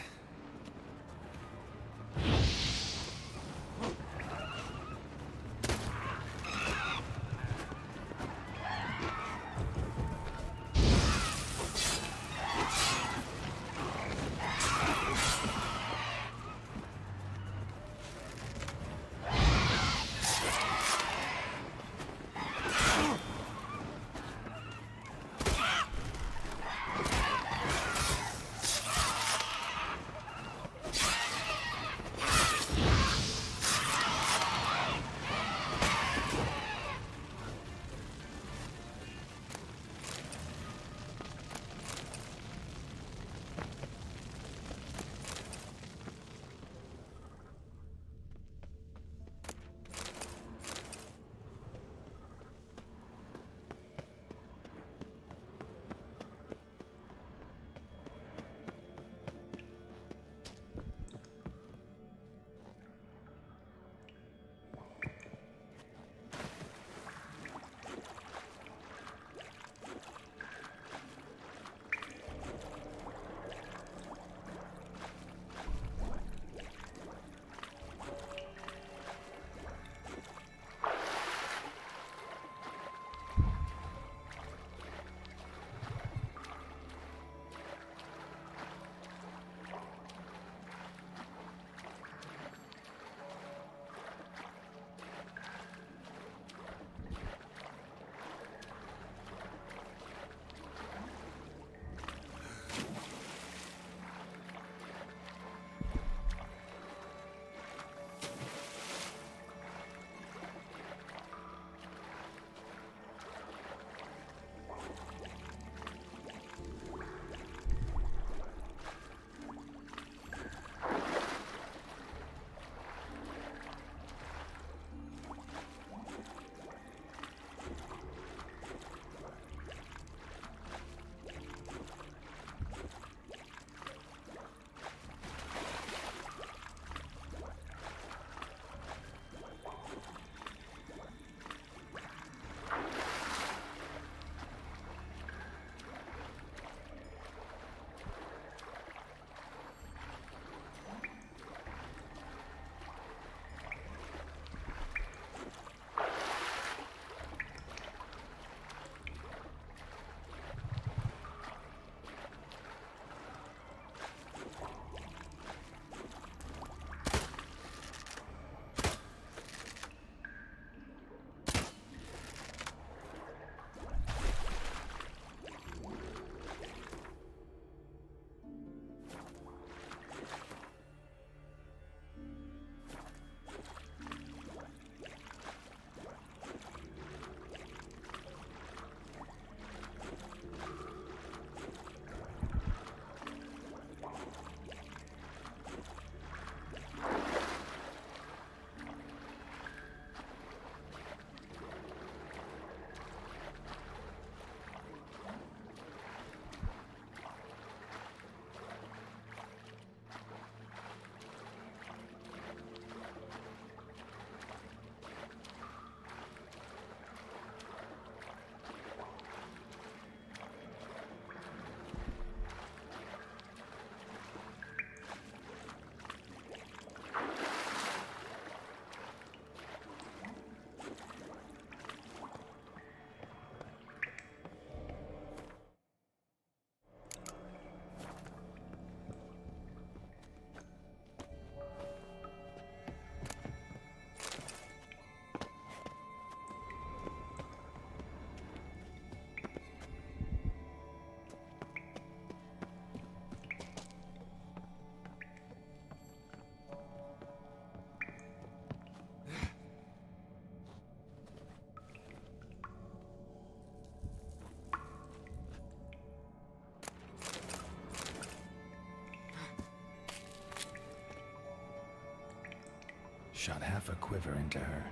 shot half a quiver into her.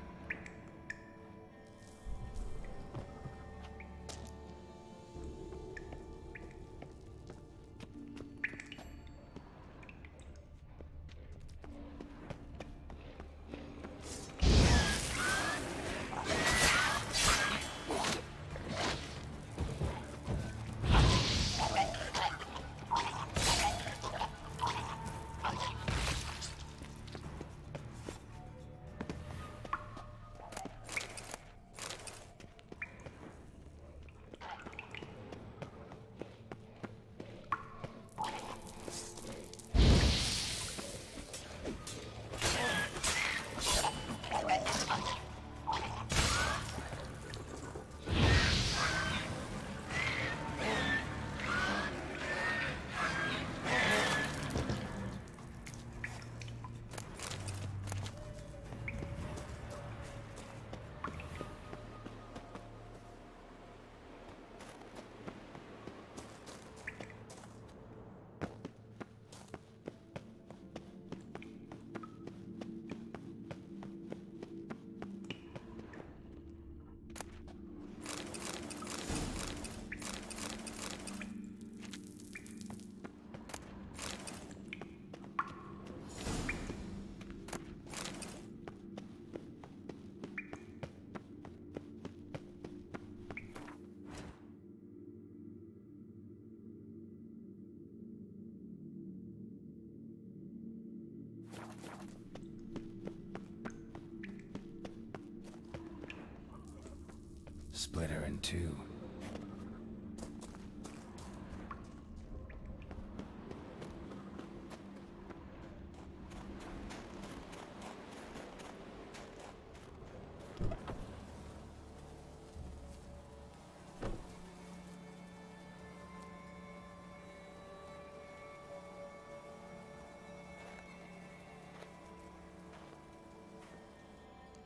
Split her in two.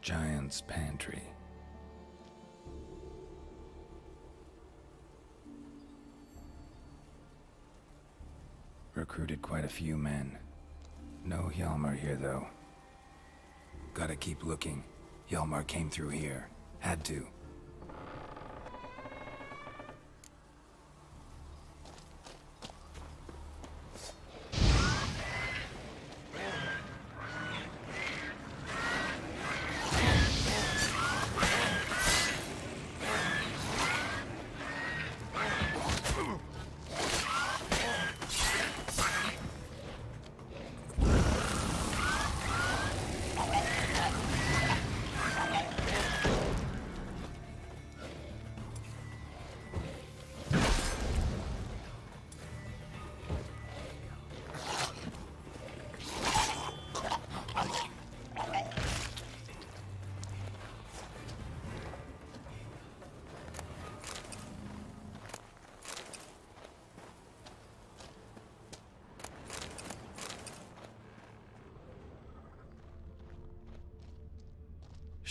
Giant's Pantry. Recruited quite a few men. No Hjalmar here, though. Gotta keep looking. Hjalmar came through here. Had to.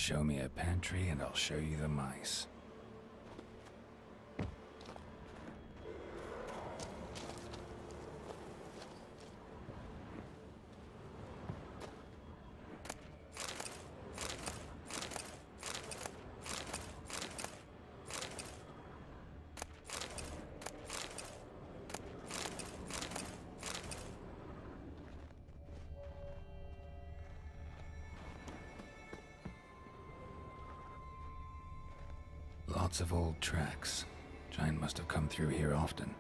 Show me a pantry and I'll show you the mice. Lots of old tracks. Giant must have come through here often.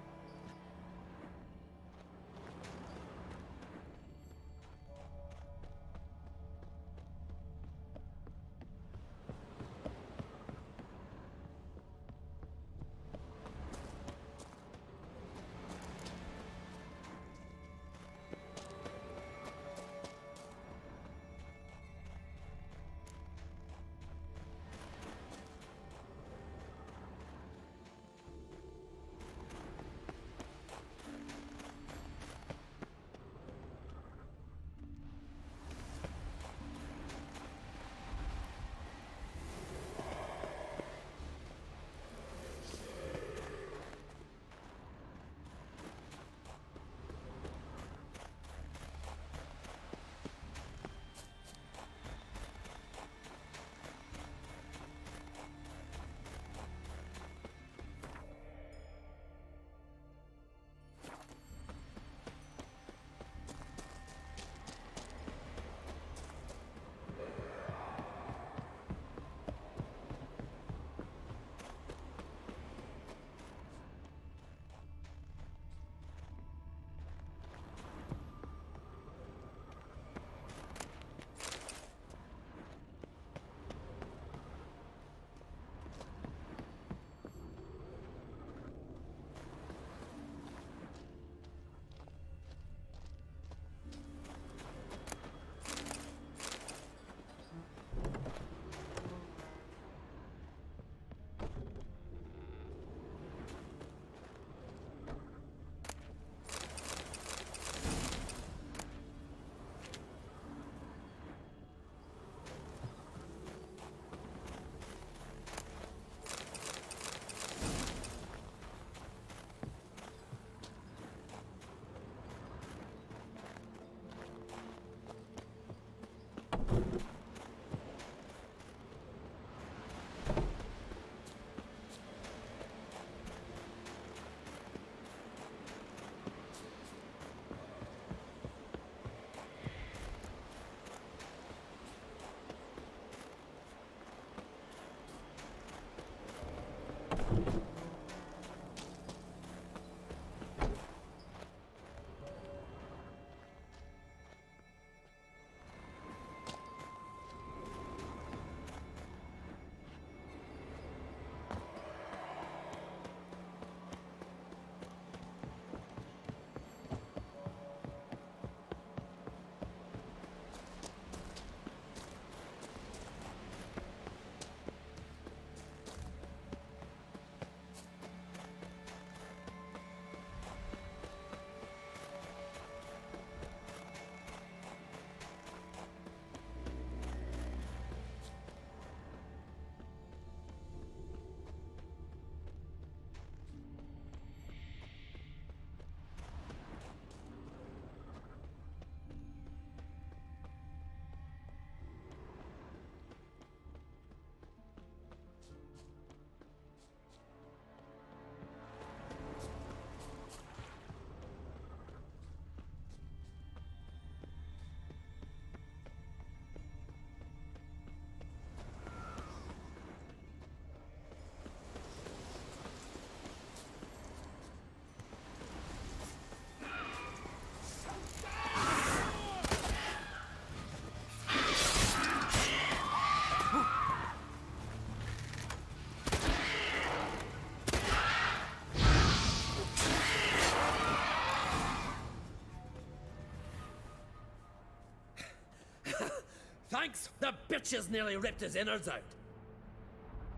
Thanks! The bitches nearly ripped his innards out.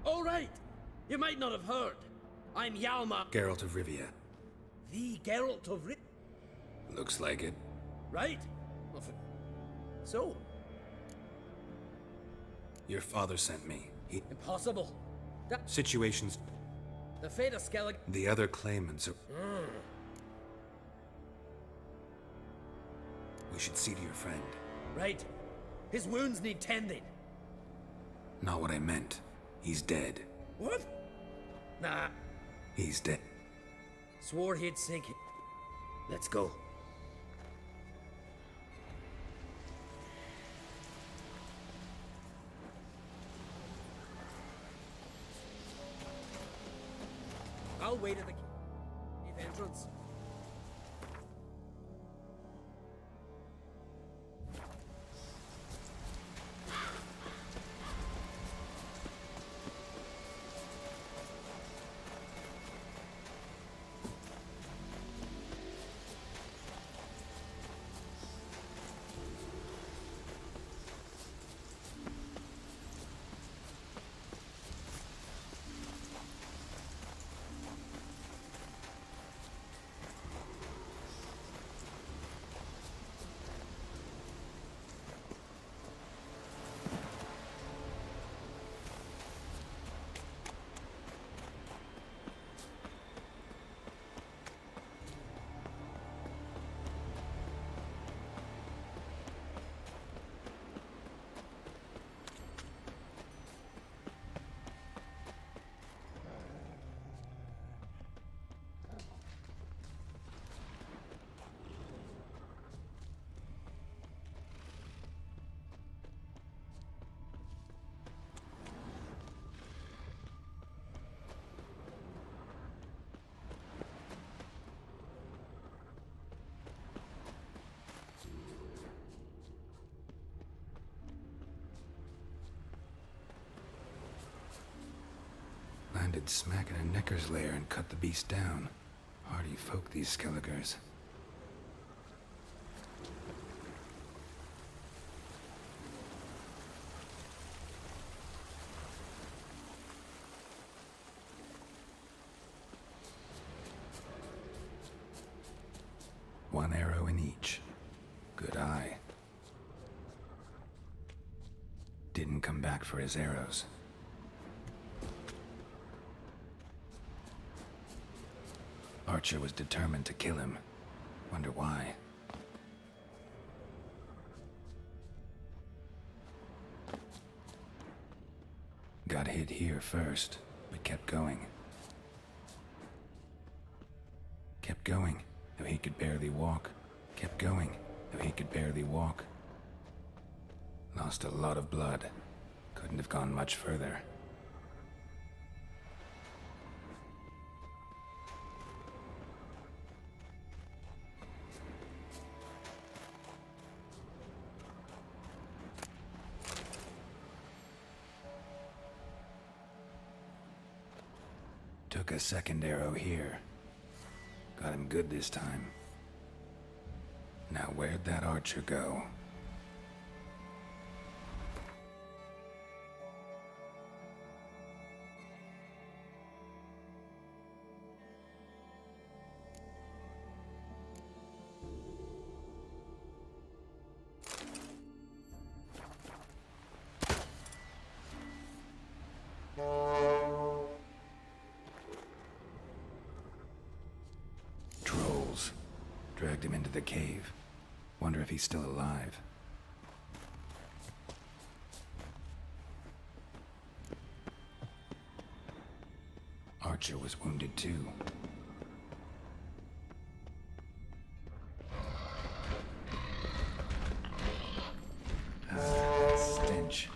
All right! You might not have heard. I'm Hjalmar. Geralt of Rivia. The Geralt of Rivia. Looks like it. Right? So? Your father sent me. Impossible. That Situations. the fate of Skellig. The other claimants are... We should see to your friend. Right. His wounds need tending. Not what I meant. He's dead. What? Nah. He's dead. Swore he'd sink it. Let's go. I'll wait at the cave entrance. Landed smack in a Necker's lair and cut the beast down. Hardy folk, these Skelligers. One arrow in each. Good eye. Didn't come back for his arrows. Archer was determined to kill him. Wonder why. Got hit here first, but kept going. Kept going, though he could barely walk. Kept going, though he could barely walk. Lost a lot of blood. Couldn't have gone much further. Took a second arrow here. Got him good this time. Now where'd that archer go? Trolls. Dragged him into the cave. Wonder if he's still alive. Archer was wounded too. Stench.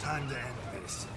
Time to end this.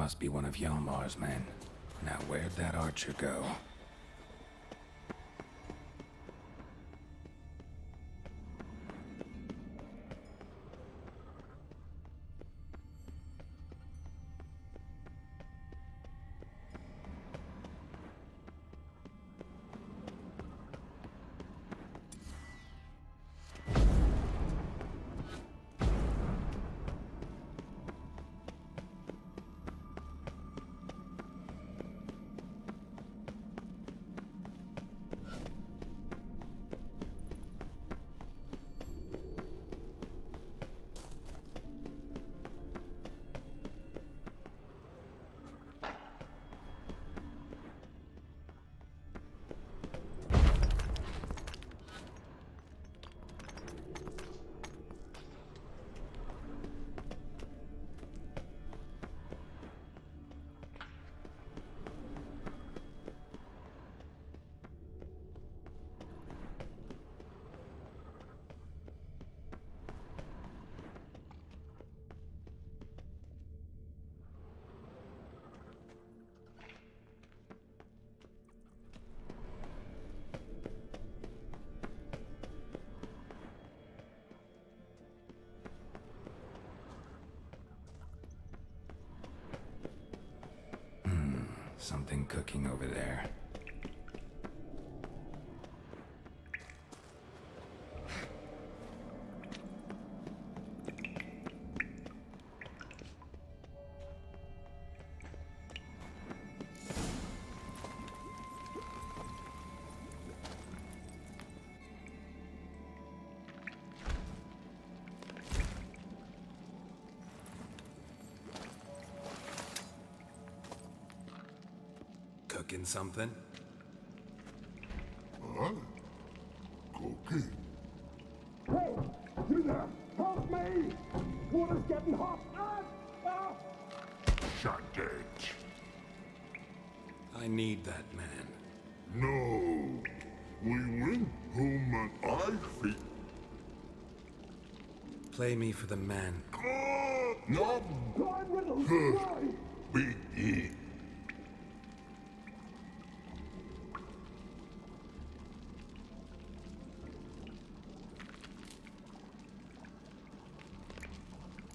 must be one of Hjalmar's men. Now where'd that archer go? Something cooking over there. Cooking something? Huh? Cooking? Hey! You there! Help me! Water's getting hot! Shut it. I need that man. No. We went home and I think. Play me for the man. Yum! Be it.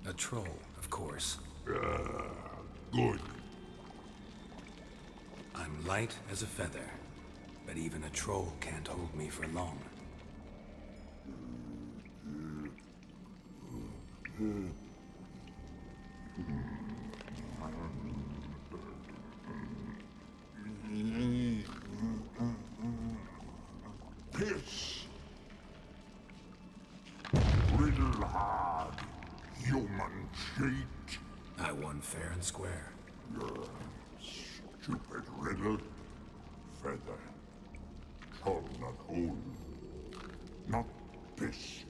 A troll, of course. Good. I'm light as a feather, but even a troll can't hold me for long. Piss. Riddle hard. Human cheat. I won fair and square. Stupid riddle. Feather. Troll not hold. Not piss.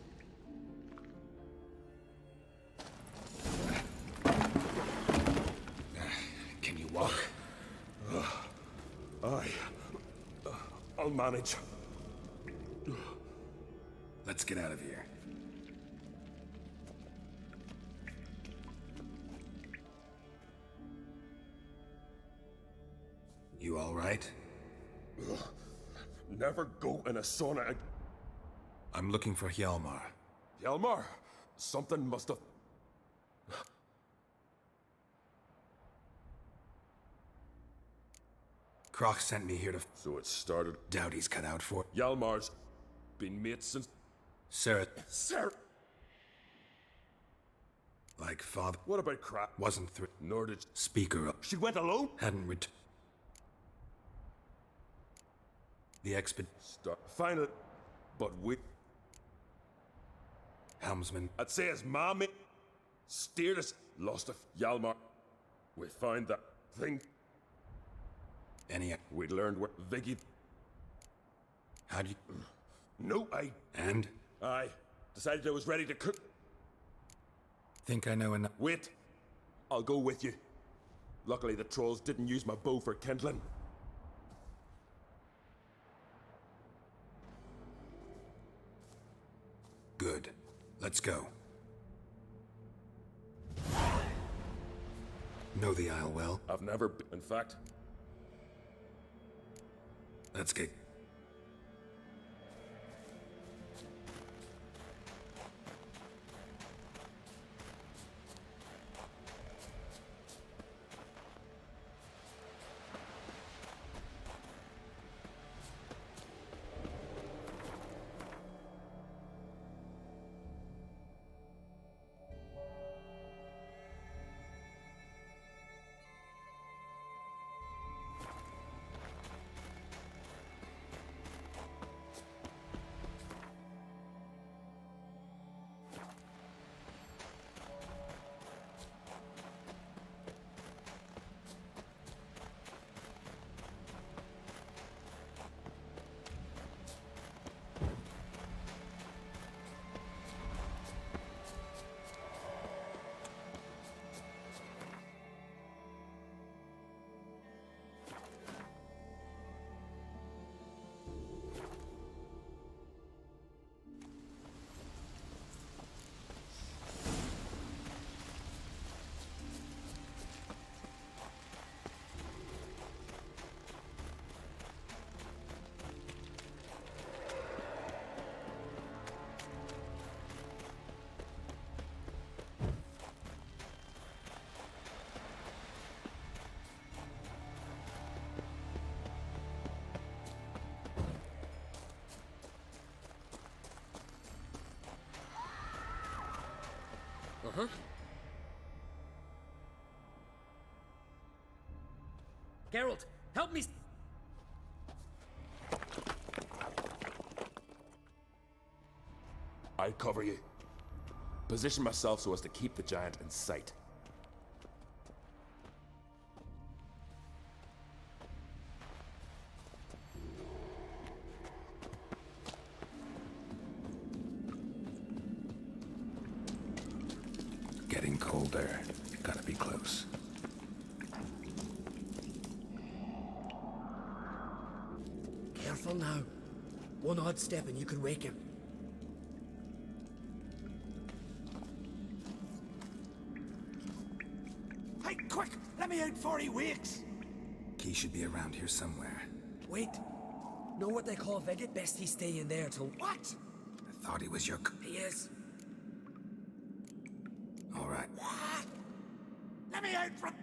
Can you walk? I'll manage. Let's get out of here. You all right? Never go in a sauna. I'm looking for Hjalmar. Hjalmar? Something must have... Kroch sent me here to... So it started... Doubt he's cut out for... Hjalmar's been mates since... Sarah... Sarah... Like father... What about crap? Wasn't through... Nor did... Speaker up. She went alone? Hadn't returned. The exped... Final... But we... Helmsman... I'd say his mom steered us... Lost of Hjalmar. We found that thing... Any... We'd learned where Vicky... How'd you... No, And? I decided I was ready to cook. Think I know enough... Wait. I'll go with you. Luckily the trolls didn't use my bow for kindling. Good. Let's go. Know the Isle well? I've never been. In fact, Let's get... Uh-huh. Geralt, help me! I cover you. Position myself so as to keep the giant in sight. Getting colder. Gotta be close. Careful now. One odd step and you can wake him. Hey, quick! Let me out before he wakes! Key should be around here somewhere. Wait. Know what they call Veget? Best he stay in there till... What? I thought he was your... He is. All right. What? Let me out from...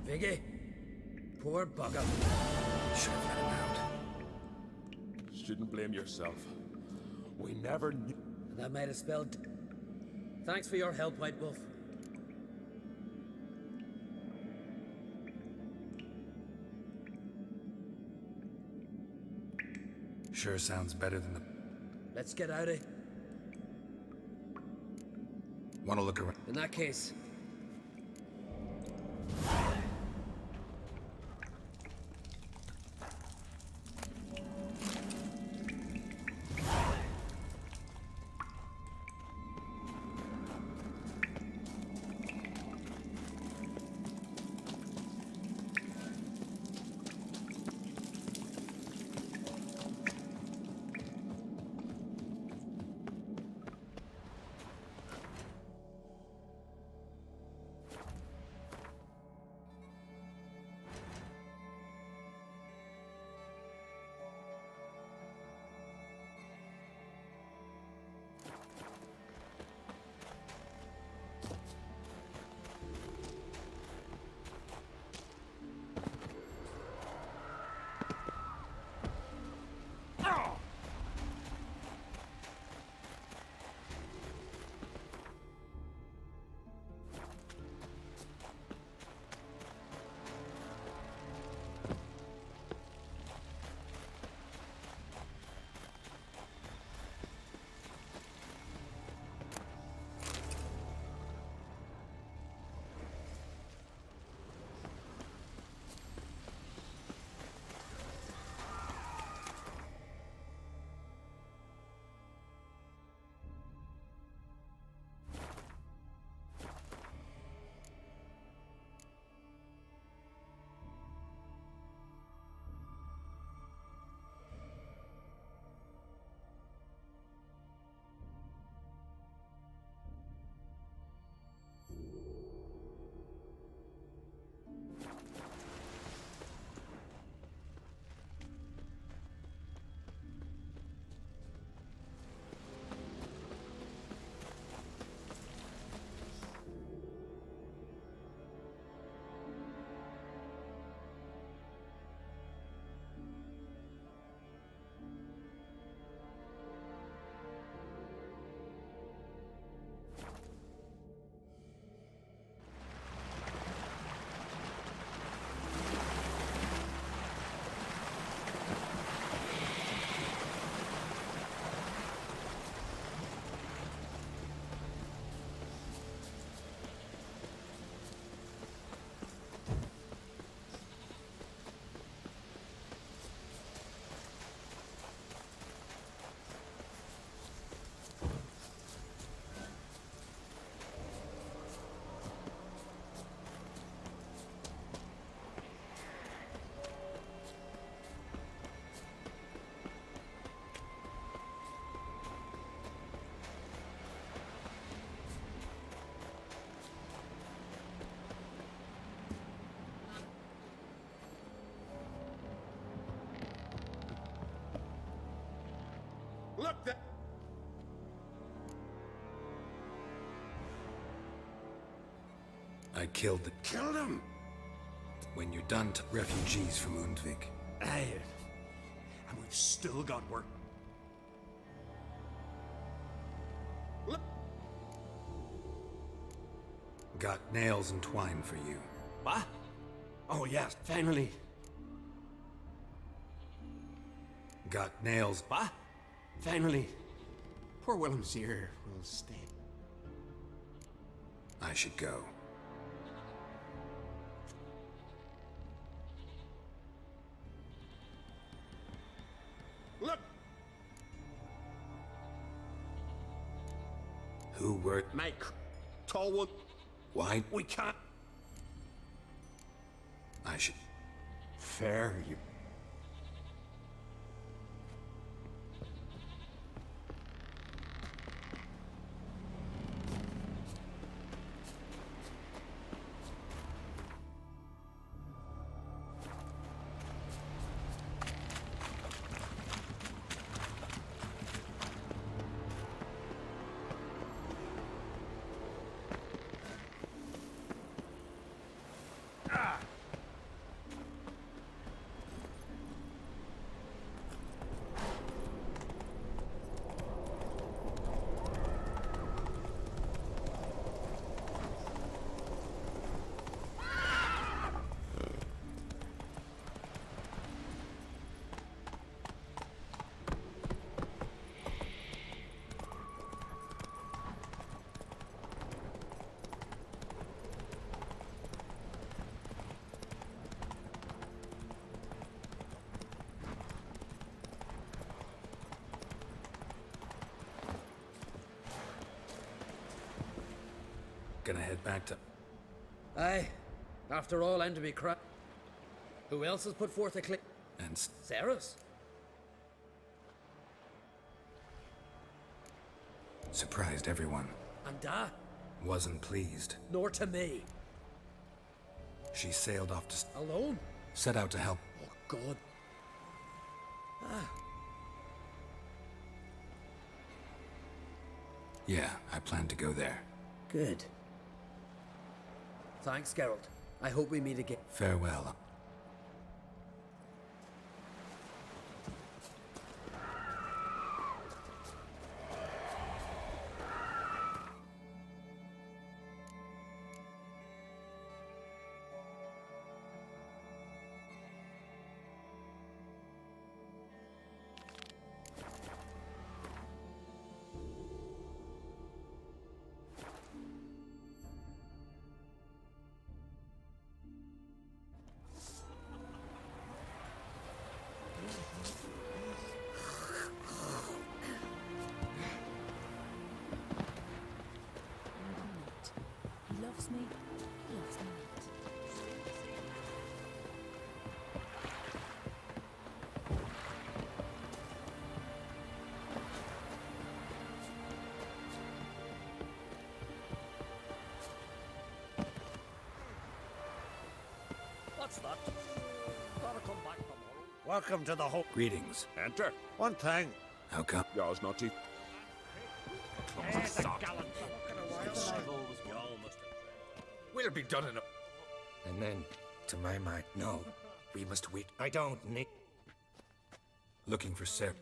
Viggy. Poor bugger. Should have let him out. Shouldn't blame yourself. We never knew. That might have spelled... Thanks for your help, White Wolf. Sure sounds better than the... Let's get out of... Want to look around? In that case... I killed the... Killed him? When you're done, refugees from Undvik. Aye. And we've still got work. Look. Got nails and twine for you. What? Oh, yes, finally. Got nails. What? Finally. Poor Willem's here will stay. I should go. Look! Who were... Mike. Tallwood. Why? We can't... I should... Fair, you... Gonna head back to... Aye. After all, I'm to be Who else has put forth a claim? And... Ceres. Surprised everyone. And Wasn't pleased. nor to me. She sailed off to... Alone? Set out to help. Oh, God. Yeah, I plan to go there. Good. Thanks, Geralt. I hope we meet again. Farewell. Loves me, loves me not. What's that? Gotta come back tomorrow. Welcome to the whole... Greetings. Enter. One thing. How come? Yours not to... We'll be done in a... And then, to my mind, no. We must wait. I don't need... Looking for Ser...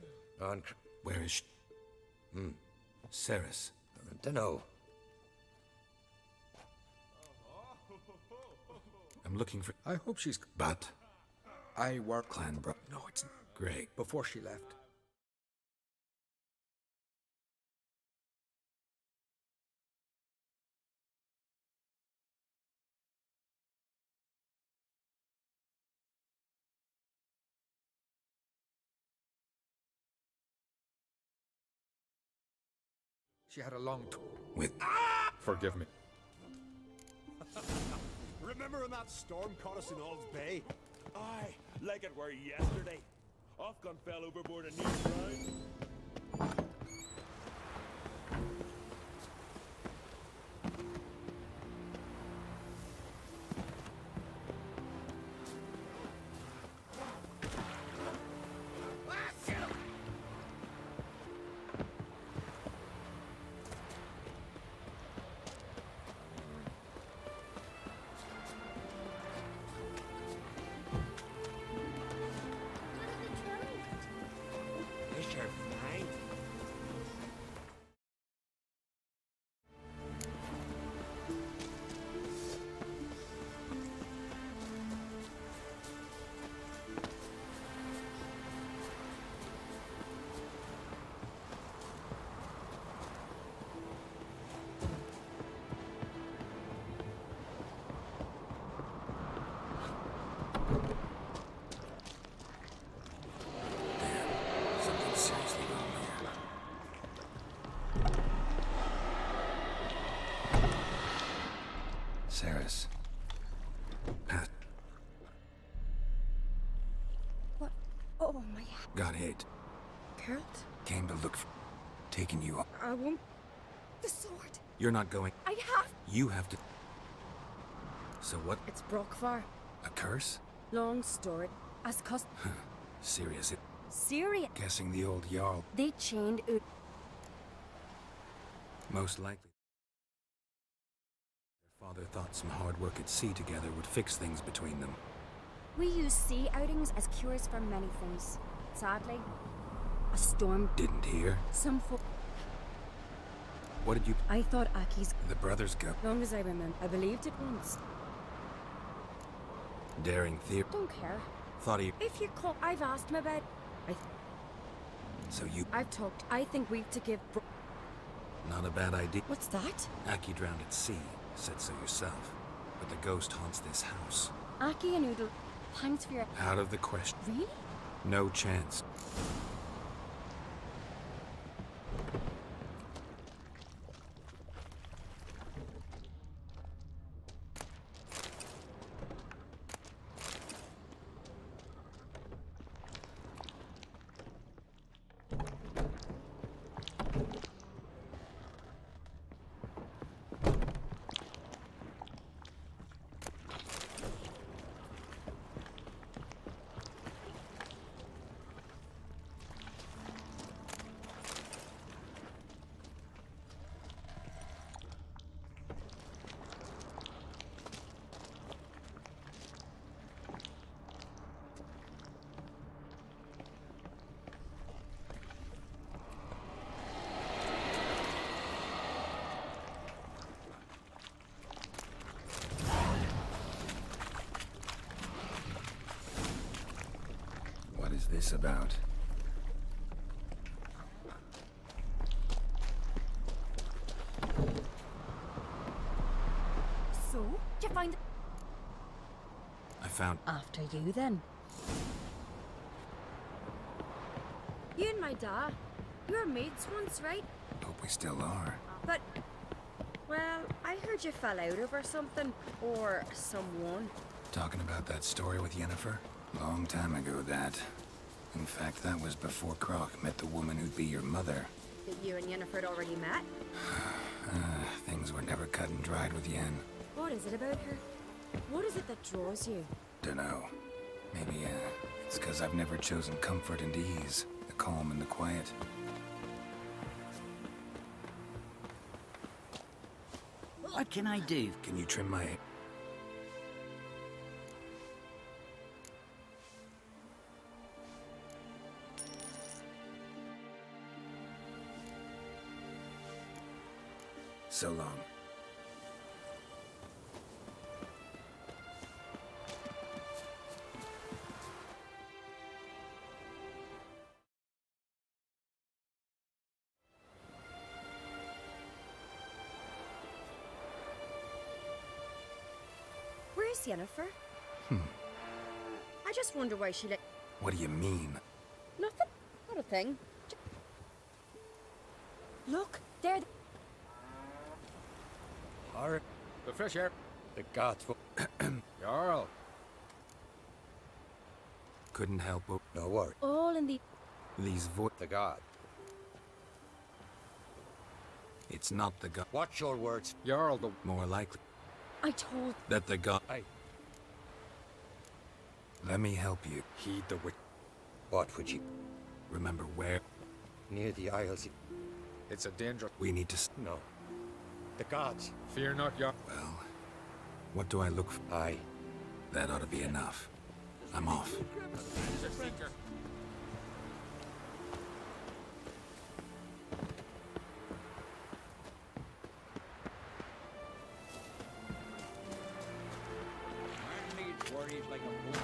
On... Where is she? Ceres. Dunno. I'm looking for... I hope she's... But... I work... Clan bro... No, it's... Great. Before she left. She had a long tour. With... Forgive me. Remember when that storm caught us in Ald's Bay? Aye, like it were yesterday. Ofcon fell overboard and near drowned. Ceres. What? Oh, my... Got hit. Geralt? Came to look for... Taking you up. I won't... The sword! You're not going... I have... You have to... So what? It's Brockvar. A curse? Long story. As cust... Serious. Syria. Guessing the old Jarl. They chained out... Most likely. Their father thought some hard work at sea together would fix things between them. We use sea outings as cures for many things. Sadly, a storm... Didn't hear. Some folk... What did you... I thought Aki's... The brothers go. Long as I remember. I believed it once. Daring theory. Don't care. Thought he... If you call... I've asked him about... So you... I've talked. I think we've to give... Not a bad idea. What's that? Aki drowned at sea. Said so yourself. But the ghost haunts this house. Aki and Udal... Thanks for your... Out of the question. Really? No chance. What is this about? So? Did you find... I found... After you, then. You and my dad, you were mates once, right? Hope we still are. But... Well, I heard you fell out over something. Or someone. Talking about that story with Yennefer? Long time ago, that. In fact, that was before Croc met the woman who'd be your mother. That you and Yennefer had already met? Things were never cut and dried with Yen. What is it about her? What is it that draws you? Dunno. Maybe, it's 'cause I've never chosen comfort and ease. The calm and the quiet. What can I do? Can you trim my... So long. Where's Yennefer? I just wonder why she let... What do you mean? Nothing. Not a thing. Look, there... Alright. The fresh air. The gods will... Jarl. Couldn't help but... No worry. All in the... These The god. It's not the god. Watch your words. Jarl, the... More likely I told... that the god... Aye. Let me help you. Heed the wit. What would you... Remember where? Near the Isles. It's a danger. We need to... No. The gods. Fear not, Jarl. Well, what do I look for? Aye. That ought to be enough. I'm off. Man needs worries like a bull.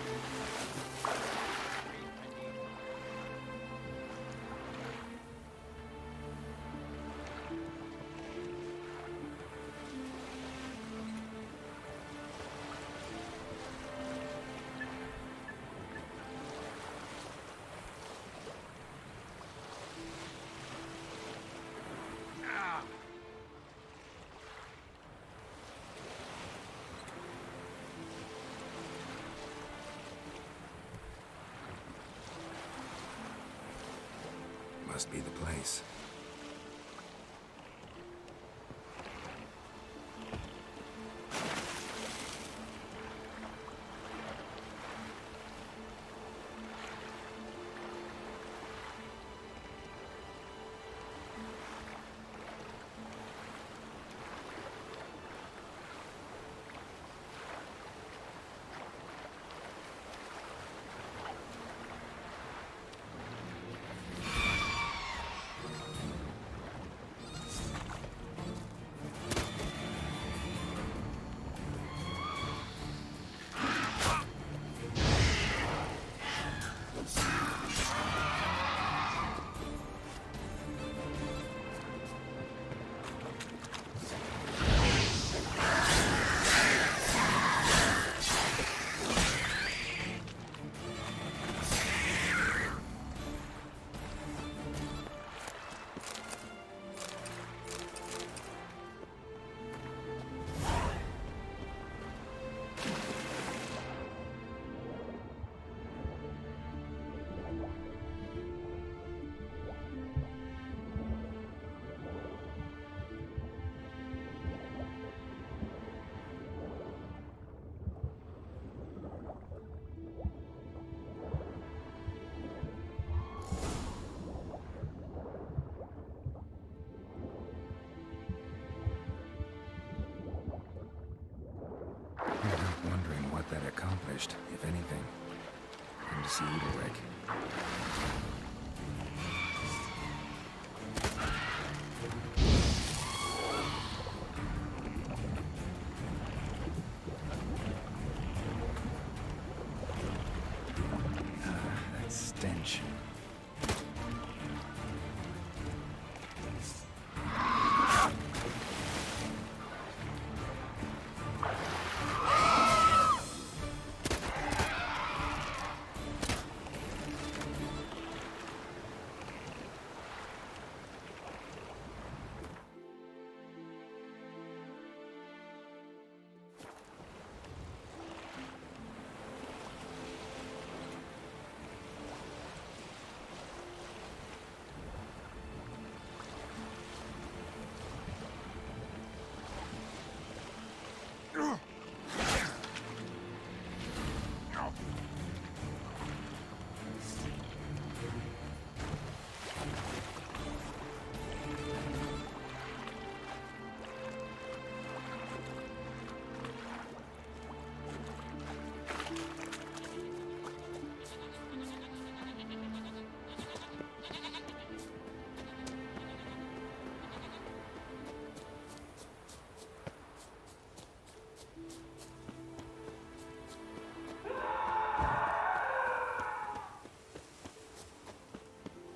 must be the place. Wondering what that accomplished, if anything. And to see Udalric. That stench.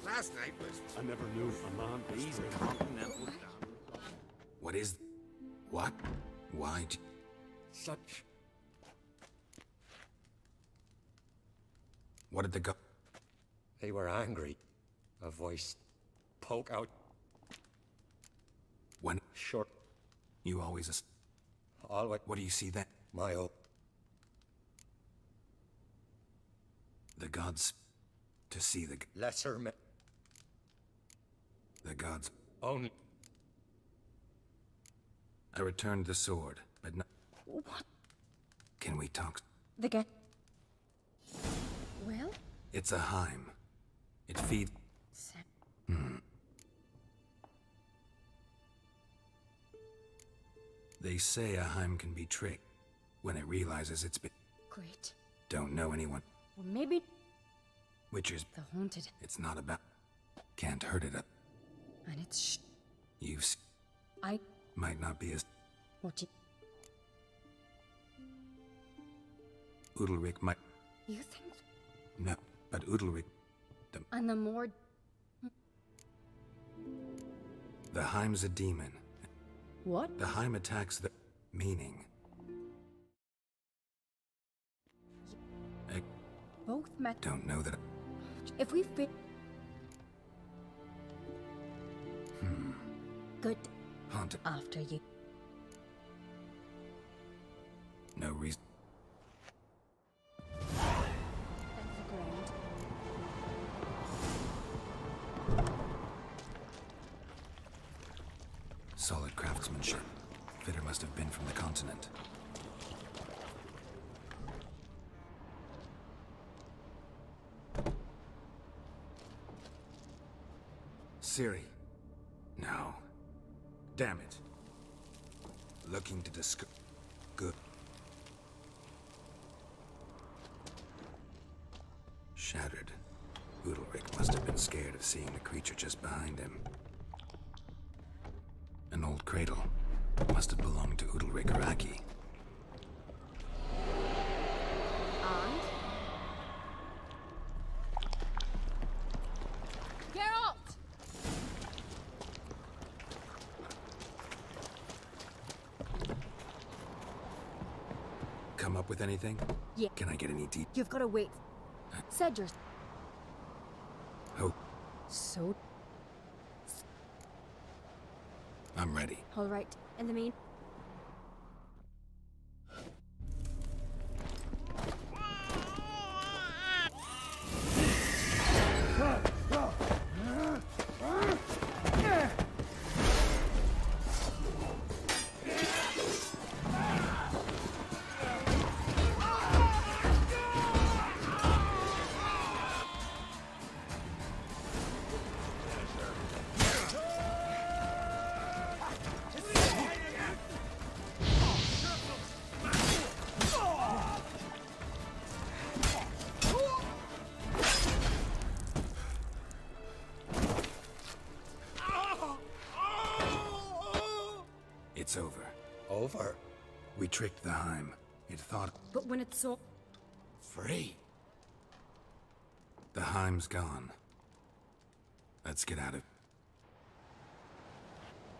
Last night was... I never knew a man these continental... What is... What? Why... Such... What did the go... They were angry. A voice poke out. When... Short. You always... Always. What do you see then? My own. The gods... To see the... Lesser men. The gods... Only... I returned the sword, but not... What? Can we talk? The guy. Well? It's a Heim. It feeds... They say a Heim can be tricked when it realizes it's been... Great. Don't know anyone. Well, maybe Witchers... the haunted. It's not about... Can't hurt it up. And it's You've... I... Might not be as... What you... Udalric might... You think? No, but Udalric... And the more... The Heim's a demon. What? The Heim attacks the... Meaning... I Both met... don't know that... If we fit... Good. Haunted. After you. No reason... That's the ground. outfitter must have been from the continent. Ciri. No. Damn it. Looking to discover... Good. Shattered. Udalric must have been scared of seeing the creature just behind him. An old cradle. Must have belonged to Udalric Araki. And? Geralt! Come up with anything? Yeah. Can I get any deep? You've got to wait. Said yours. Oh, So, I'm ready. all right. In the mean. It's over. Over? We tricked the Heim. It thought But when it's so. free. The Heim's gone. Let's get out of...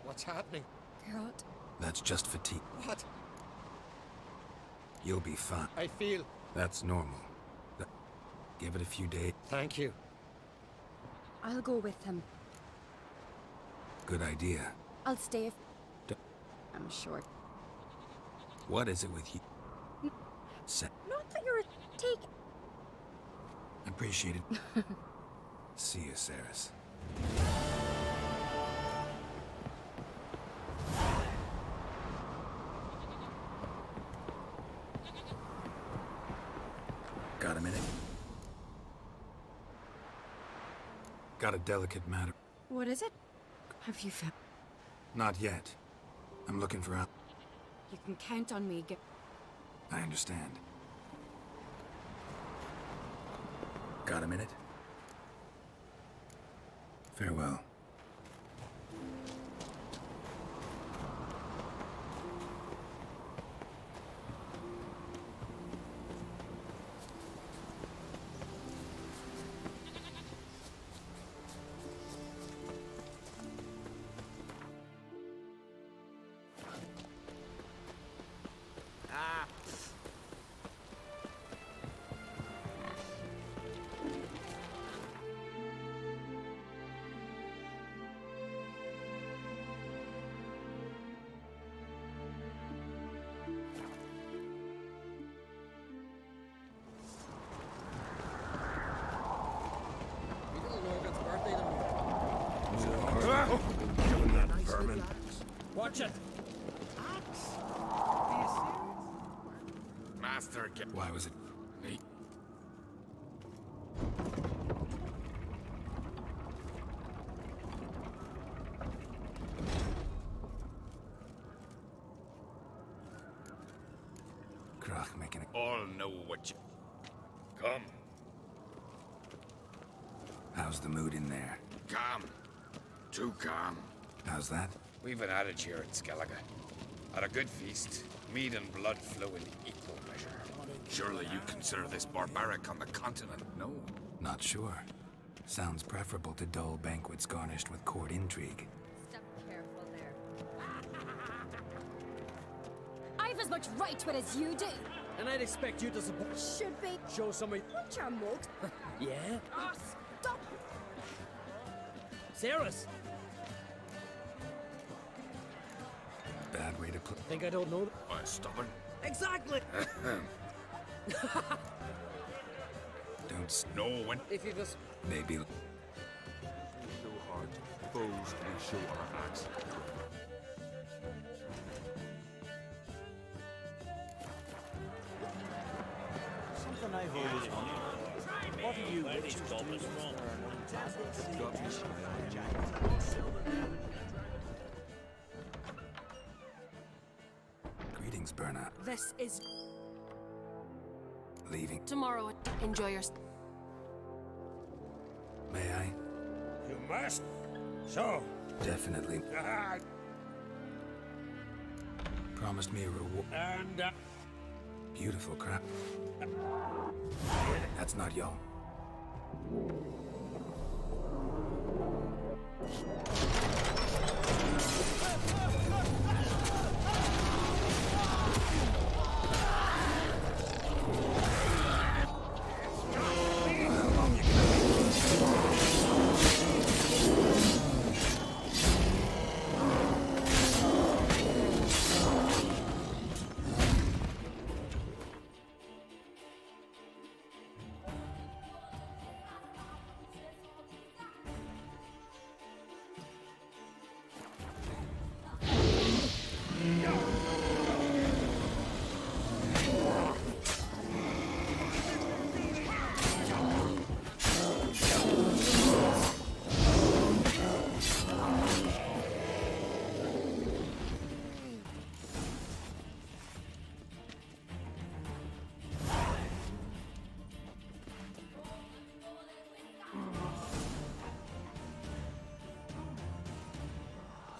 What's happening? Geralt. That's just fatigue. What? You'll be fine. I feel... That's normal. Give it a few days. Thank you. I'll go with him. Good idea. I'll stay if. D- I'm sure. What is it with you? Not that you're a take. Appreciate it. See you, Saris. Got a minute? Got a delicate matter. What is it? Have you found? Not yet. I'm looking for out. You can count on me. I understand. Got a minute? Farewell. Killing that vermin. Watch it! Master, get... Why was it me? Krach making it. All know what you... Come. How's the mood in there? Calm. Too calm. How's that? We've an adage here at Skellige. At a good feast, meat and blood flow in equal measure. Surely you consider this barbaric on the continent, no? Not sure. Sounds preferable to dull banquets garnished with court intrigue. Step careful there. I've as much right to it as you do. And I'd expect you to support. Should be. Show somebody. Watch your mouth. Yeah? Oh, stop. Saris! Bad way to put. Think I don't know? Why, stubborn? Exactly! Don't know when. If you just. Maybe. So hard. Foes we show our axe. always wondered, what are you witches doing? Greetings, Berna. This is Leaving. tomorrow. Enjoy your. May I? You must. So. Definitely. Promised me a reward. And, Beautiful crap. That's not y'all.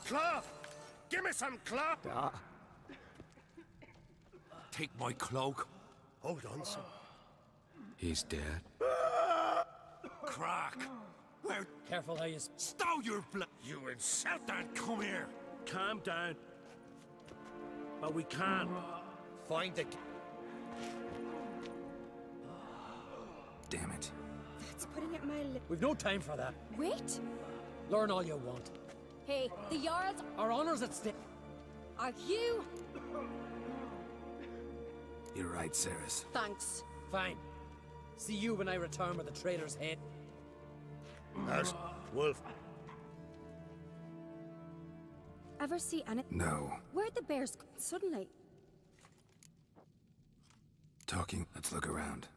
Cloth! Give me some cloth! Take my cloak. Hold on, son. He's dead. Crack! Where? Careful how you Stow your blood! You insult that! Come here! Calm down. But we can find the. Damn it. That's putting it my lip. We've no time for that. Wait! Learn all you want. Hey, the Jarls. Our honor's at stake. Are you? You're right, Ceres. Thanks. Fine. See you when I return with the traitor's head. There's Wolf. Ever see any? No. Where'd the bears go? Suddenly? Talking. Let's look around.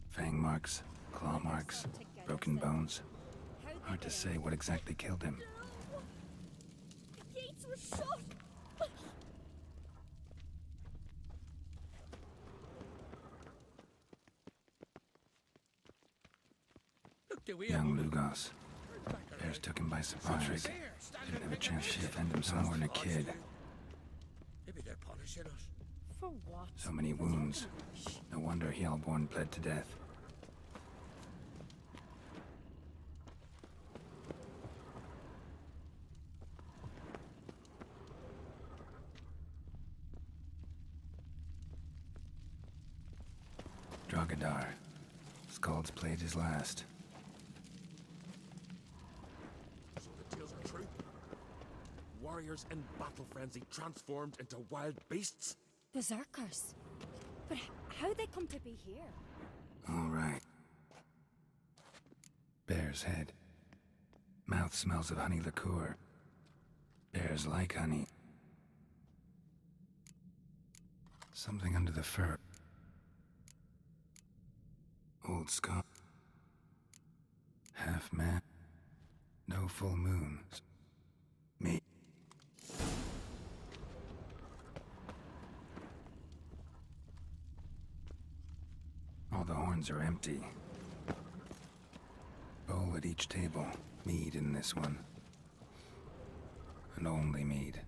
Fang marks, claw marks, broken bones. Hard to say what exactly killed him. The gates were shut. Young Lugos. Bears took him by surprise. Didn't have a chance to defend himself more than a kid. Maybe they're punishing us. For what? So many wounds. No wonder Hjalborn bled to death. Dragadar. Skald's played his last. So the tales are true? Warriors in battle frenzy transformed into wild beasts? The Zerkers. But how'd they come to be here? All right. Bear's head. Mouth smells of honey liqueur. Bears like honey. Something under the fur. Old Scott. Half man. No full moon. Me. All the horns are empty. Bowl at each table. Mead in this one. And only mead.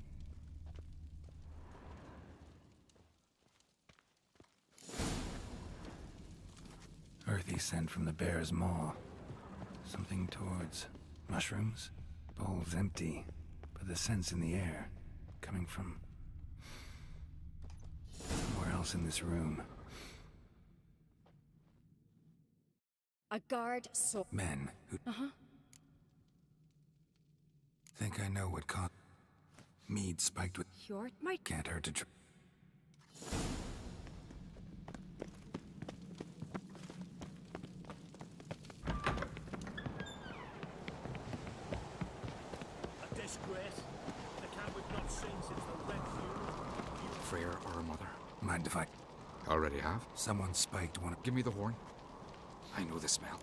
Earthy scent from the bear's maw. Something towards mushrooms. Bowl's empty, but the scent's in the air. Coming from somewhere else in this room. A guard so. Men who Uh-huh. think I know what caused mead spiked with. Your might. Can't hurt to try. A disgrace. They can't we've not seen since the Red Funeral. Freya or her mother. Mind if I... Already have? Someone spiked one. Give me the horn. I know the smell.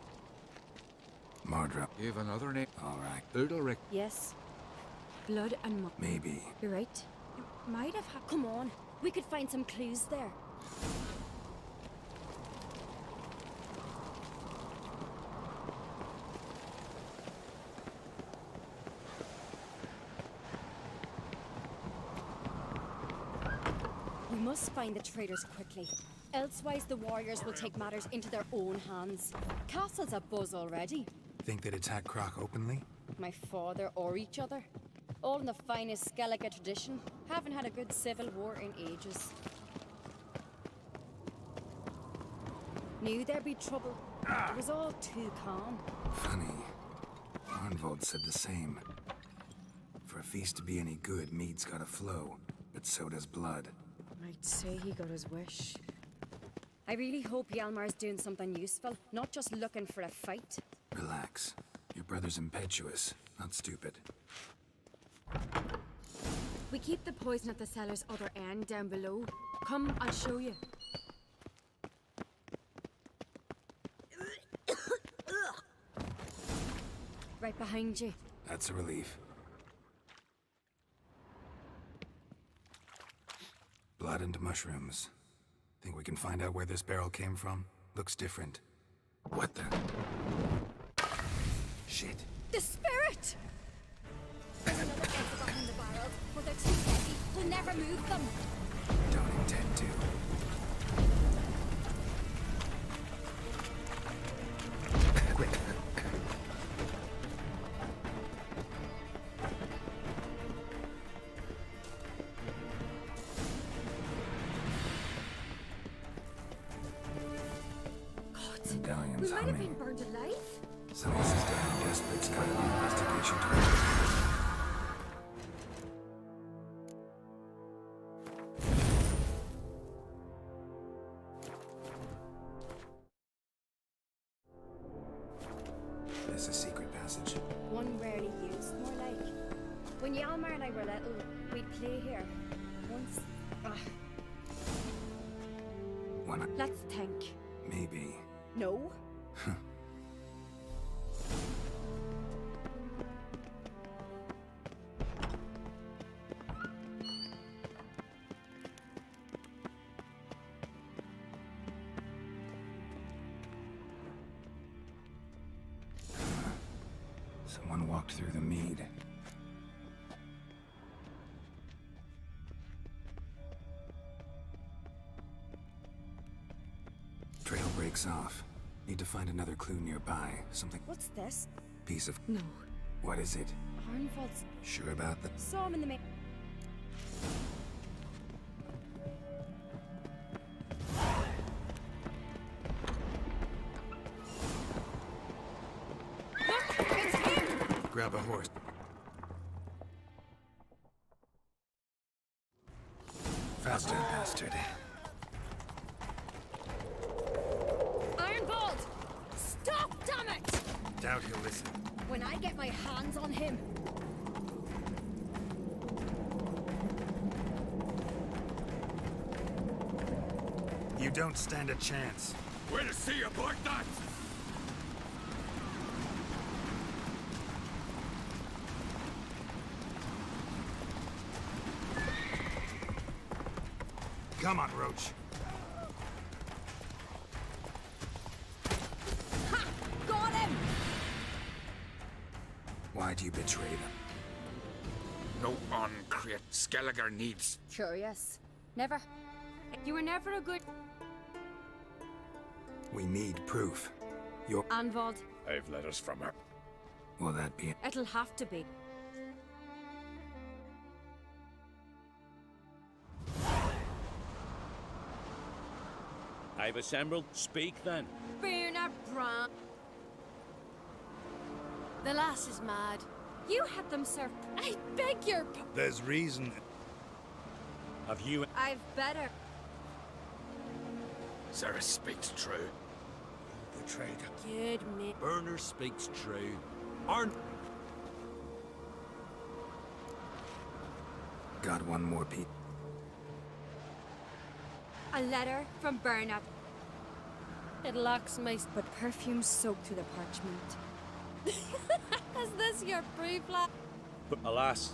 Mardra. You've another name? All right. Udalric. Yes. Blood and mud. Maybe. You're right. It might have happened. Come on. We could find some clues there. We must find the traitors quickly. Elsewise, the warriors will take matters into their own hands. Castle's abuzz already. Think they'd attack Croc openly? My father or each other. All in the finest Skellige tradition. Haven't had a good civil war in ages. Knew there'd be trouble. It was all too calm. Funny. Arnvold said the same. For a feast to be any good, mead's gotta flow. But so does blood. I'd say he got his wish. I really hope Hjalmar's doing something useful, not just looking for a fight. Relax. Your brother's impetuous, not stupid. We keep the poison at the cellar's other end down below. Come, I'll show you. Right behind you. That's a relief. Blood and mushrooms. Think we can find out where this barrel came from? Looks different. What the? Shit. The spirit! There's another exit behind the barrels, but they're too heavy. We'll never move them. Don't intend to. We might have been burned alive. Someone says damn despot's got an investigation to This is a secret passage. One rarely used, more like. When Hjalmar and I were little, we'd play here. Once. One. Let's think. Maybe. No. Someone walked through the mead. Trail breaks off. Need to find another clue nearby. Something. What's this? Piece of. No. What is it? Arnvold's. Sure about that? Saw him in the main. Look! It's him! Grab a horse. Faster, bastard. Arnvold! Stop, damn it! Doubt he'll listen. When I get my hands on him. You don't stand a chance. Where to see you, boy, that? Come on, Roach. Ha! Got him! Why do you betray them? No uncreate Skelliger needs. Curious. Never. You were never a good. We need proof. You're... Arnvold. I've letters from her. Will that be it? It'll have to be. I've assembled. Speak then. Birna Bran. The lass is mad. You had them served. I beg your. There's reason. Have you... I've better. Sarah speaks true. Betrayed. Good me. Burner speaks true. Arn... Got one more, Pete. A letter from Bernard. It lacks most, but perfume soaked through the parchment. Is this your proof, lad? But alas,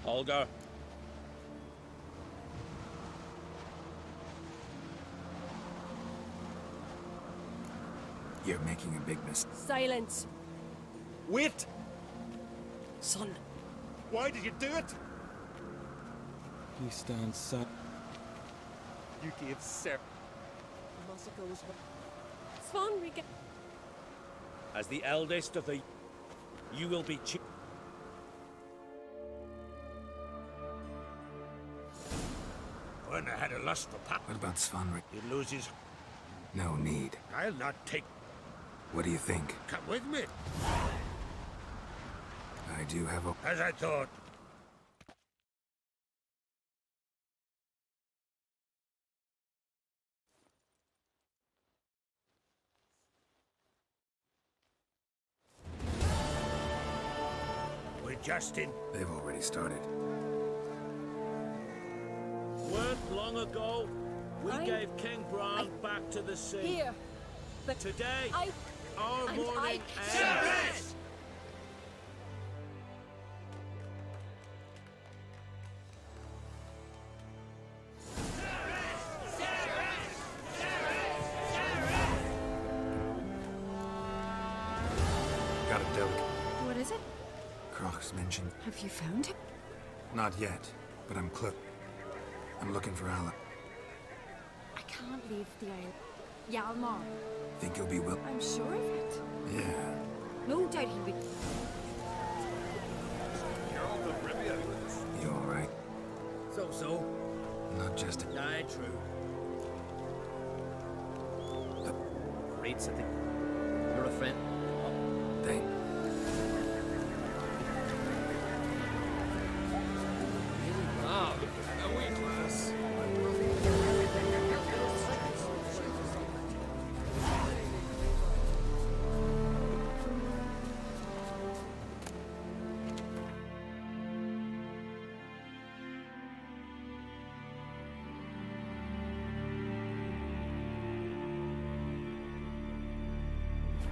Holger. You're making a big mistake. Silence. Wait! Son, Why did you do it? He stands son. You gave Sir. Svanrika. As the eldest of the... You will be... When I had a lust for power. What about Svanrik? He loses. No need. I'll not take. What do you think? Come with me. I do have a... As I thought. We're just in. They've already started. Weren't long ago, we gave King Bran back to the sea. Here. But today, our and morning I- ends. Got a delegate. What is it? Croc's mentioned. Have you found him? Not yet, but I'm I'm looking for Alec. I can't leave the isle. Hjalmar. Think he'll be will? I'm sure of it. Yeah. No doubt he'll be. You alright? So. Not just a... Aye, true. Great, I think. You're a friend. Thank... Ah, a wee class.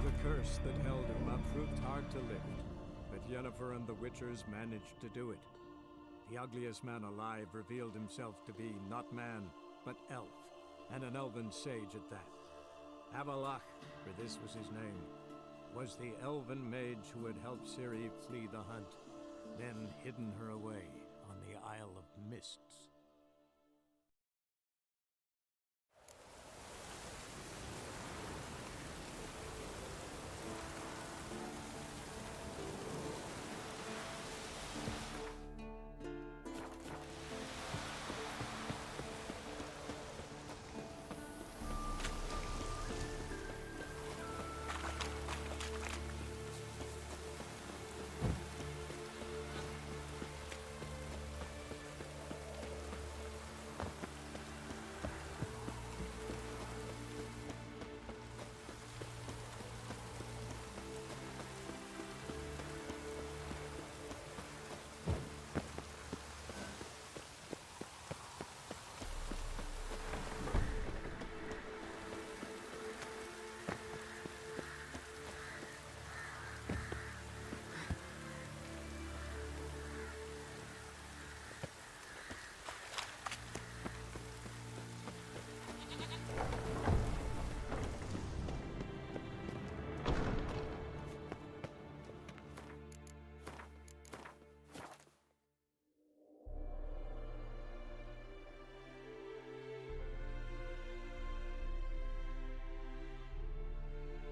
The curse that held Uma proved hard to lift, but Yennefer and the Witchers managed to do it. The ugliest man alive revealed himself to be not man, but elf, and an elven sage at that. Avalach, for this was his name, was the elven mage who had helped Ciri flee the hunt, then hidden her away on the Isle of Mists.